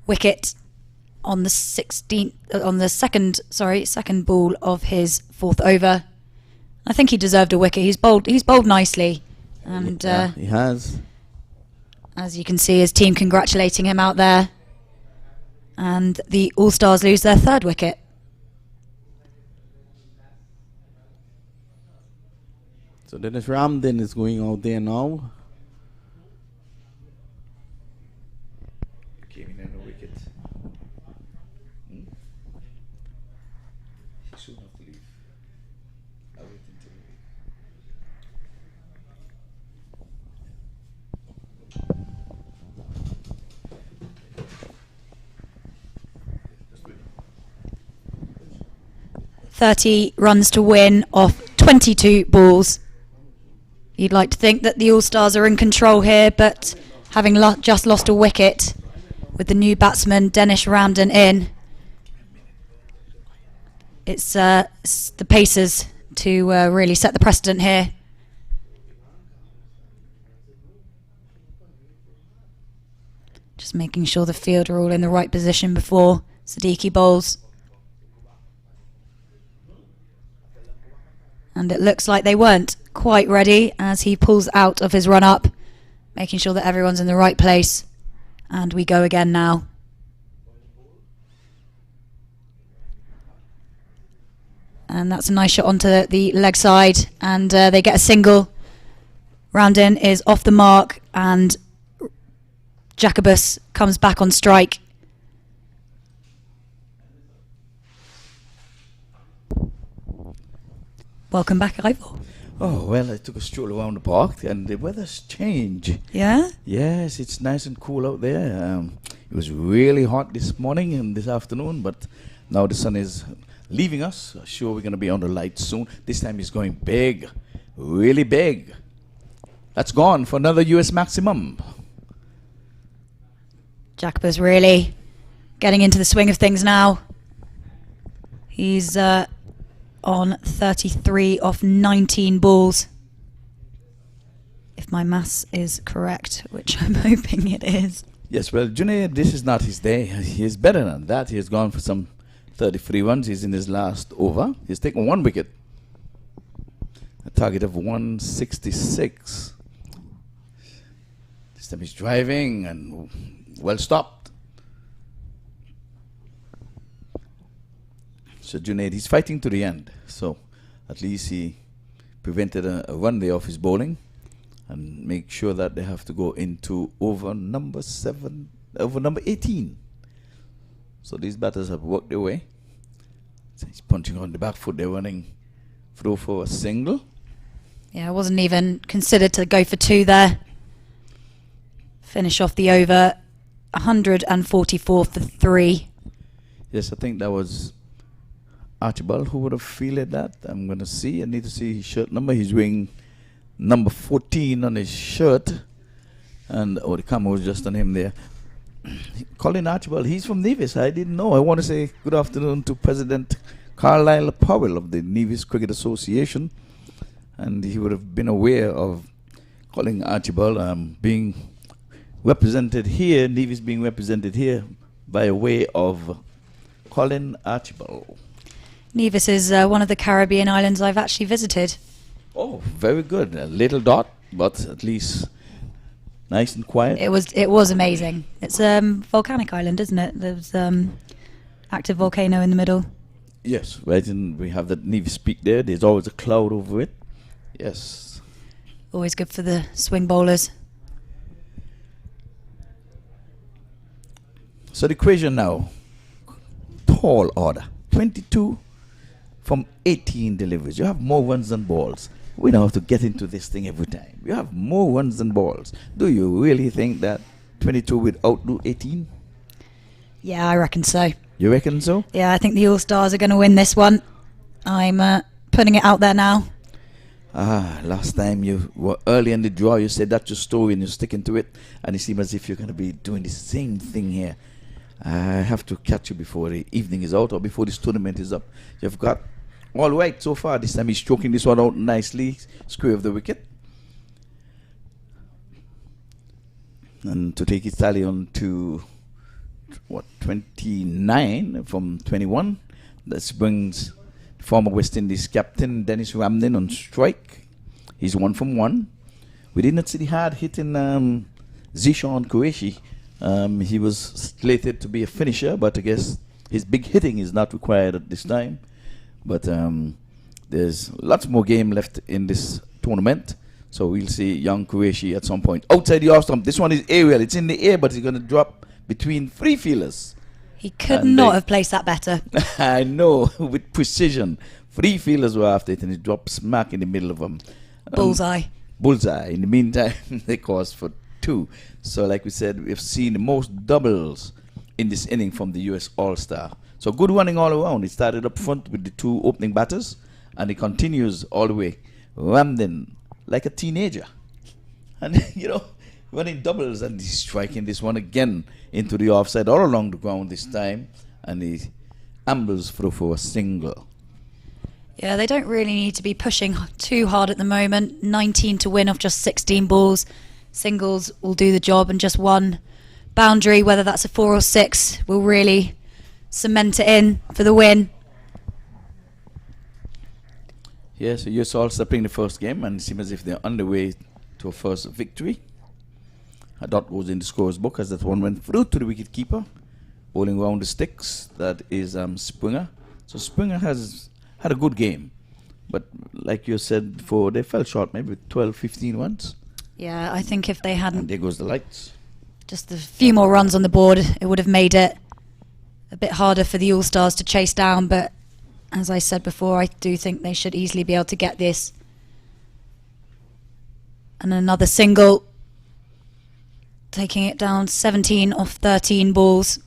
Wicket on the 16th, on the second ball of his 4th over. I think he deserved a wicket. He's bowled nicely, and yeah, he has. As you can see, his team congratulating him out there, and the All-Stars lose their 3rd wicket. So Dennis Ramden is going out there now. Came in on a wicket. He should not leave. I wait until he leaves. 30 runs to win off 22 balls. You'd like to think that the All-Stars are in control here, but having just lost a wicket with the new batsman Denish Ramden in, it's the Pacers to really set the precedent here. Just making sure the field are all in the right position before Siddiqui bowls. And it looks like they weren't quite ready as he pulls out of his run-up, making sure that everyone's in the right place. And we go again now. And that's a nice shot onto the leg side, and they get a single. Ramden is off the mark, and Jacobus comes back on strike. Welcome back, Ivor. Oh, well, I took a stroll around the park and the weather's changed. Yeah? Yes, it's nice and cool out there. It was really hot this morning and this afternoon, but now the sun is leaving us. Sure, we're going to be on the light soon. This time it's going big, really big. That's gone for another US maximum. Jacoba's really getting into the swing of things now. He's on 33 off 19 balls. If my maths is correct, which I'm hoping it is. Yes, well, Junaid, this is not his day. He is better than that. He has gone for some 33 runs. He's in his last over. He's taken 1 wicket. A target of 166. This time he's driving and well stopped. So Junaid, he's fighting to the end. So at least he prevented a run there off his bowling and make sure that they have to go into over number 18. So these batters have worked their way. So he's punching on the back foot. They're running through for a single. Yeah, I wasn't even considered to go for 2 there. Finish off the over, 144 for 3. Yes, I think that was Archibald who would have fielded that. I'm going to see. I need to see his shirt number. He's wearing number 14 on his shirt. And, oh, the camera was just on him there. Colin Archibald, he's from Nevis. I didn't know. I want to say good afternoon to President Carlisle Powell of the Nevis Cricket Association. And he would have been aware of Colin Archibald being represented here, Nevis being represented here by way of Colin Archibald. Nevis is one of the Caribbean islands I've actually visited. Oh, very good. A little dot, but at least nice and quiet. It was amazing. It's a volcanic island, isn't it? There's active volcano in the middle. Yes, right. And we have the Nevis Peak there. There's always a cloud over it. Yes. Always good for the swing bowlers. So the equation now, tall order, 22 from 18 deliveries. You have more runs than balls. We don't have to get into this thing every time. You have more runs than balls. Do you really think that 22 will outdo 18? Yeah, I reckon so. You reckon so? Yeah, I think the All-Stars are going to win this one. I'm putting it out there now. Last time you were early in the draw, you said that's your story and you're sticking to it. And it seems as if you're going to be doing the same thing here. I have to catch you before the evening is out or before this tournament is up. You've got all right so far. This time he's stroking this one out nicely. Square of the wicket. And to take his tally on to, 29 from 21. This brings former West Indies captain Dennis Ramden on strike. He's 1 from 1. We did not see the hard hitting Zishan Qureshi. He was slated to be a finisher, but I guess his big hitting is not required at this time. But there's lots more game left in this tournament. So we'll see young Qureshi at some point. Outside the off stump. This one is aerial. It's in the air, but he's going to drop between 3 fielders. He could not have placed that better. I know, with precision. 3 fielders were after it, and he dropped smack in the middle of them. Bullseye. Bullseye. In the meantime, they caused for 2. So like we said, we've seen the most doubles in this inning from the US All-Star. So good running all around. He started up front with the 2 opening batters, and he continues all the way. Ramden, like a teenager. And, running doubles, and he's striking this one again into the offside all along the ground this time, and he ambles through for a single. Yeah, they don't really need to be pushing too hard at the moment. 19 to win off just 16 balls. Singles will do the job, and just 1 boundary, whether that's a 4 or 6, will really cement it in for the win. Yeah, so US All-Star playing the first game, and it seems as if they're on the way to a first victory. A dot goes in the scorer's book as that one went through to the wicket-keeper, bowling around the sticks. That is Springer. So Springer has had a good game, but like you said before, they fell short maybe 12, 15 runs. Yeah, I think if they hadn't... And there goes the lights. Just a few more runs on the board, it would have made it a bit harder for the All-Stars to chase down, but as I said before, I do think they should easily be able to get this. And another single, taking it down 17 off 13 balls.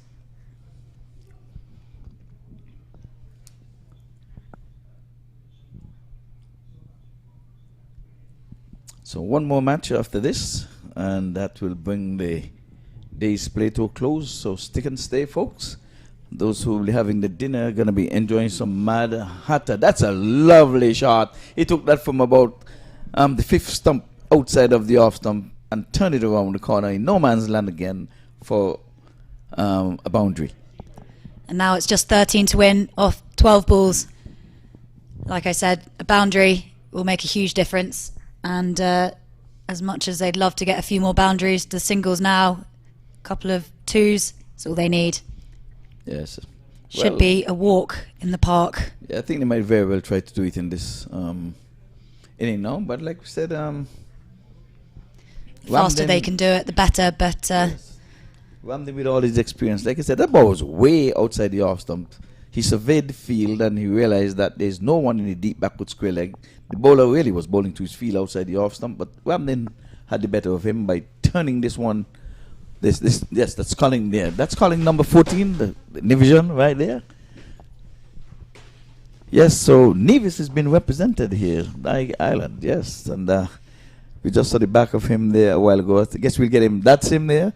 So one more match after this, and that will bring the day's play to a close. So stick and stay, folks. Those who will be having the dinner are going to be enjoying some Mad Hatter. That's a lovely shot. He took that from about the fifth stump outside of the off stump and turned it around the corner in no man's land again for a boundary. And now it's just 13 to win off 12 balls. Like I said, a boundary will make a huge difference. And as much as they'd love to get a few more boundaries, the singles now, a couple of twos, that's all they need. Yes. Should be a walk in the park. Yeah, I think they might very well try to do it in this inning now. But like we said, the faster they can do it, the better. But Ramden, with all his experience, like I said, that ball was way outside the off stump. He surveyed the field and he realized that there's no one in the deep backward square leg. The bowler really was bowling to his field outside the off stump, but Ramden had the better of him by turning this one. Yes, that's calling there. That's calling number 14, the division right there. Yes, so Nevis has been represented here, Dyke Island, yes. And we just saw the back of him there a while ago. I guess we'll get him. That's him there.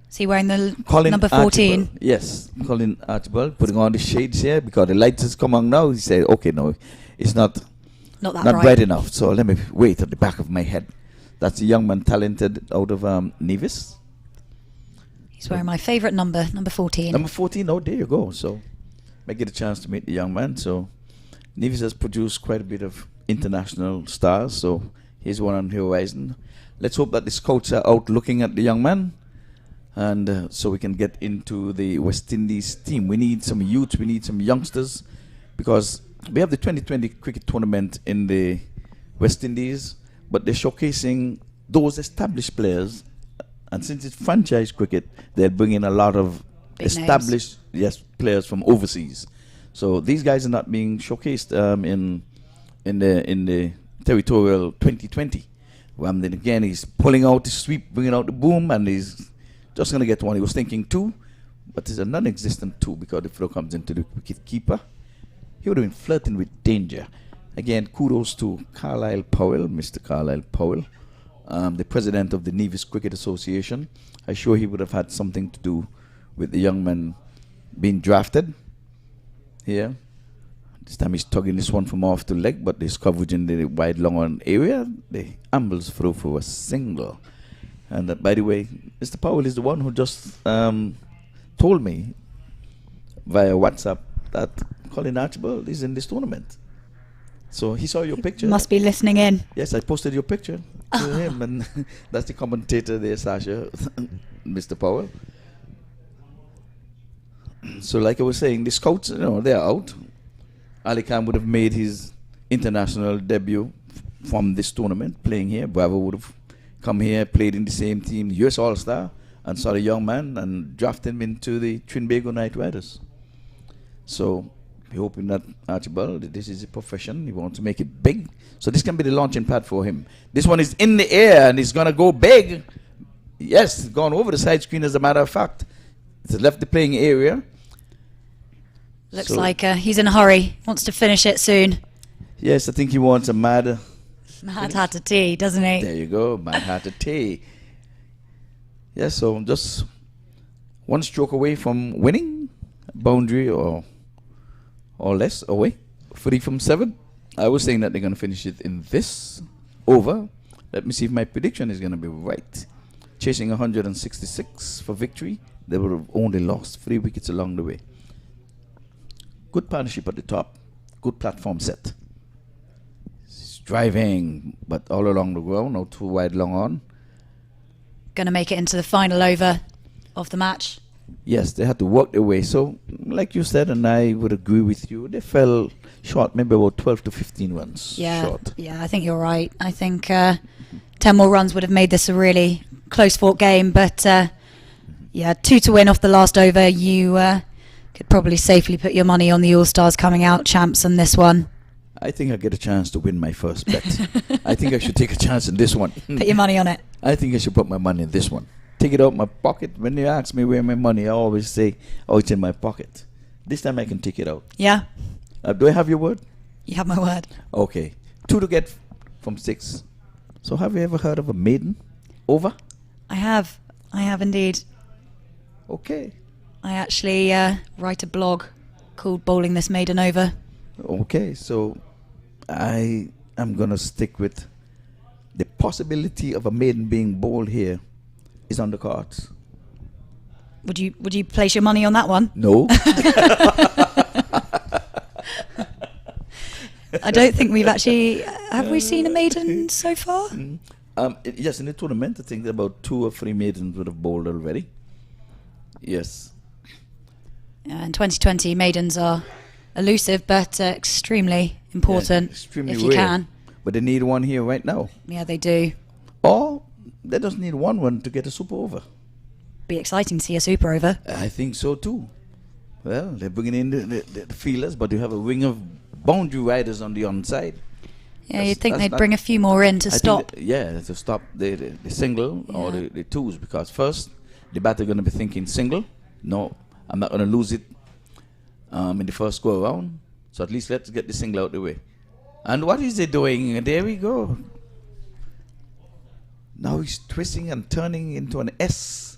Is he wearing the Colin number 14? Archibald. Yes, Colin Archibald, putting on the shades here because the lights has come on now. He said, okay, no, it's not bright enough, so let me wait at the back of my head. That's a young man talented out of Nevis. He's wearing my favourite number, number 14. Number 14, oh, there you go. So I get a chance to meet the young man. So Nevis has produced quite a bit of international stars, so here's one on the horizon. Let's hope that the scouts are out looking at the young man, and so we can get into the West Indies team. We need some youth, we need some youngsters, because we have the 2020 Cricket Tournament in the West Indies, but they're showcasing those established players. And since it's franchise cricket, they're bringing a lot of big established players from overseas. So these guys are not being showcased in the territorial 2020. Then again, he's pulling out the sweep, bringing out the boom, and he's just going to get one. He was thinking two, but it's a non-existent two because the throw comes into the wicket keeper. He would have been flirting with danger. Again, kudos to Carlisle Powell, Mr. Carlisle Powell, the president of the Nevis Cricket Association. I'm sure he would have had something to do with the young man being drafted here. This time he's tugging this one from off the leg, but there's coverage in the wide long on area. The ambles through for a single. And that, by the way, Mr. Powell is the one who just told me via WhatsApp that Colin Archibald is in this tournament. So he saw your picture. Must be listening in. Yes, I posted your picture to him, and that's the commentator there, Sasha, Mr. Powell. So like I was saying, the scouts, they're out. Ali Khan would have made his international debut from this tournament, playing here. Bravo would have come here, played in the same team, US All-Star, and saw the young man and drafted him into the Trinbago Knight Riders. So we're hoping that Archibald, this is a profession, he wants to make it big. So this can be the launching pad for him. This one is in the air and it's going to go big. Yes, it's gone over the side screen as a matter of fact. It's left the playing area. Looks like he's in a hurry, wants to finish it soon. Yes, I think he wants a Mad Hatter T, doesn't he? There you go, Mad Hatter T. Yes, so just one stroke away from winning, boundary or less away. 3 from 7. I was saying that they're going to finish it in this over. Let me see if my prediction is going to be right. Chasing 166 for victory. They would have only lost 3 wickets along the way. Good partnership at the top. Good platform set. It's driving, but all along the ground. No too wide long on. Going to make it into the final over of the match. Yes, they had to work their way. So, like you said, and I would agree with you, they fell short, maybe about 12 to 15 runs short. Yeah, I think you're right. I think 10 more runs would have made this a really close-fought game. But, 2 to win off the last over. You Could probably safely put your money on the All-Stars coming out champs on this one. I think I get a chance to win my first bet. I think I should take a chance in this one. Put your money on it. I think I should put my money in this one. Take it out my pocket. When they ask me where my money, I always say, oh, it's in my pocket. This time I can take it out. Yeah. Do I have your word? You have my word. Okay. 2 to get from 6. So have you ever heard of a maiden over? I have. I have indeed. Okay. I actually write a blog called Bowling This Maiden Over. Okay, so I am going to stick with the possibility of a maiden being bowled here is on the cards. Would you place your money on that one? No. I don't think we've actually... Have we seen a maiden so far? Yes, in the tournament, I think about 2 or 3 maidens would have bowled already. Yes. In 2020, maidens are elusive, but extremely important, extremely if you rare. can. But they need one here right now. Yeah, they do. Or they just need one to get a super over. Be exciting to see a super over. I think so too. Well, they're bringing in the feelers, but you have a wing of boundary riders on the onside. Yeah, you'd think they'd bring a few more in to stop. To stop the single or the twos, because first the batter going to be thinking single. No, I'm not going to lose it in the first go around. So at least let's get the single out the way. And what is he doing? There we go. Now he's twisting and turning into an S,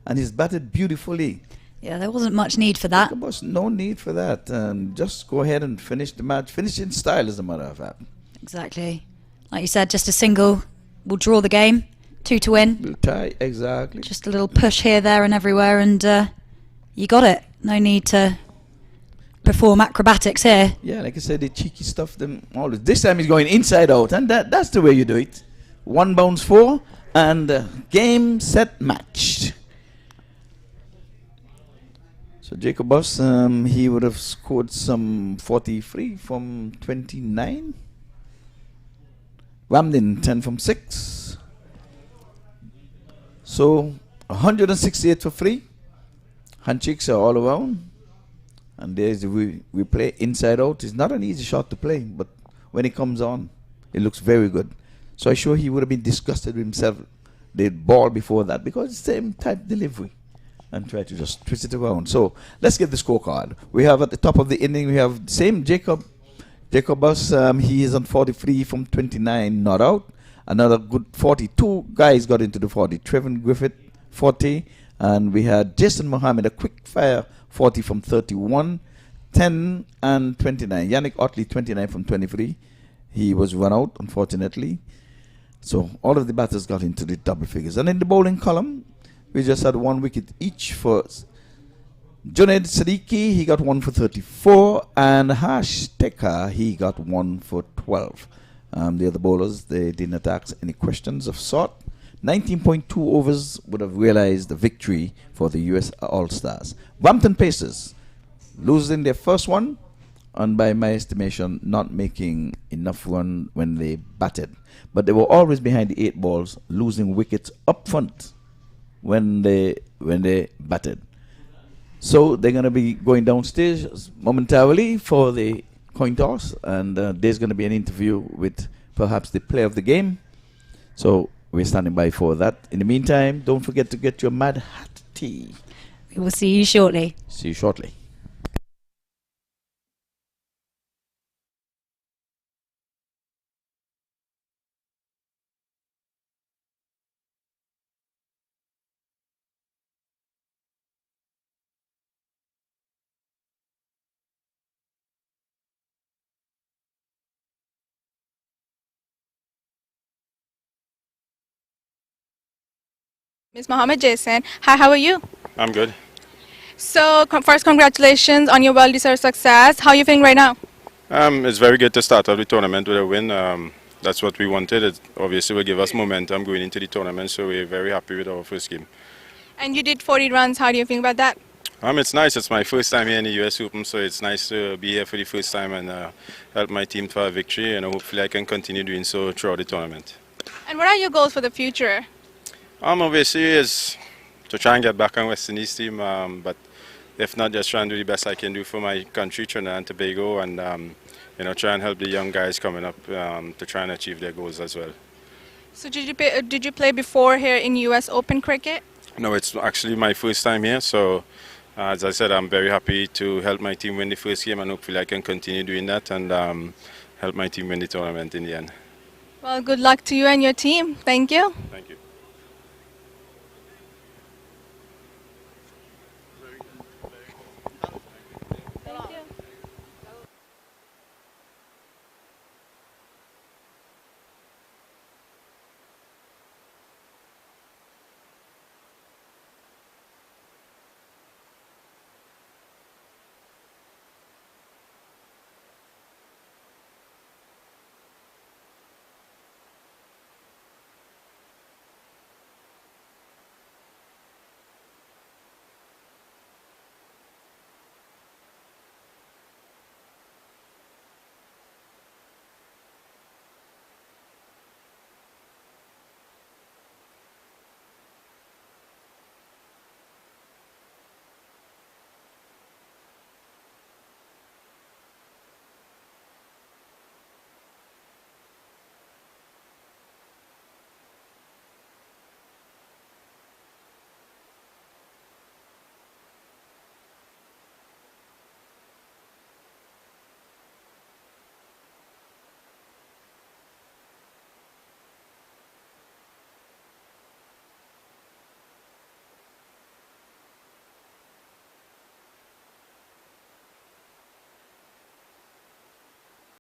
and he's batted beautifully. Yeah, there wasn't much need for that. There was no need for that. Just go ahead and finish the match. Finish in style, as a matter of fact. Exactly. Like you said, just a single will draw the game. 2 to win. We'll tie, exactly. Just a little push here, there and everywhere, and you got it. No need to perform acrobatics here. Yeah, like I said, the cheeky stuff. This time he's going inside out, and that's the way you do it. 1 bounce 4, and game, set, match. So Jacob Buss, he would have scored some 43 from 29. Ramdin 10 from 6. So 168 for 3. Handshakes are all around. And there's we play inside out. It's not an easy shot to play, but when it comes on, it looks very good. So I'm sure he would have been disgusted with himself, the ball before that, because it's the same type delivery, and try to just twist it around. So let's get the scorecard. We have at the top of the inning, we have the same Jacob Buss. He is on 43 from 29, not out. Another good 42 guys got into the 40. Trevin Griffith 40, and we had Jason Mohammed, a quick fire 40 from 31, 10 and 29. Yannick Otley 29 from 23. He was run out, unfortunately. So all of the batters got into the double figures. And in the bowling column, we just had 1 wicket each for Junaid Siddiqui. He got 1 for 34, and Harsh Tekka, he got 1 for 12. The other bowlers, they didn't ask any questions of sort. 19.2 overs would have realized the victory for the US All-Stars. Brampton Pacers losing their first one, and by my estimation, not making enough run when they batted. But they were always behind the 8 balls, losing wickets up front when they batted. So they're going to be going downstairs momentarily for the coin toss, and there's going to be an interview with perhaps the player of the game. So we're standing by for that. In the meantime, don't forget to get your Mad Hat tea. We will see you shortly. See you shortly. Ms. Mohammed Jason, hi, how are you? I'm good. So, first, congratulations on your well-deserved success. How are you feeling right now? It's very good to start off the tournament with a win. That's what we wanted. It obviously will give us momentum going into the tournament, so we're very happy with our first game. And you did 40 runs. How do you feel about that? It's nice. It's my first time here in the US Open, so it's nice to be here for the first time and help my team to a victory, and hopefully I can continue doing so throughout the tournament. And what are your goals for the future? Obviously is to try and get back on West Indies team, but if not, just try and do the best I can do for my country, Trinidad and Tobago, and you know, try and help the young guys coming up to try and achieve their goals as well. So did you play before here in US Open cricket? No, it's actually my first time here, so as I said, I'm very happy to help my team win the first game, and hopefully I can continue doing that and help my team win the tournament in the end. Well, good luck to you and your team. Thank you. Thank you.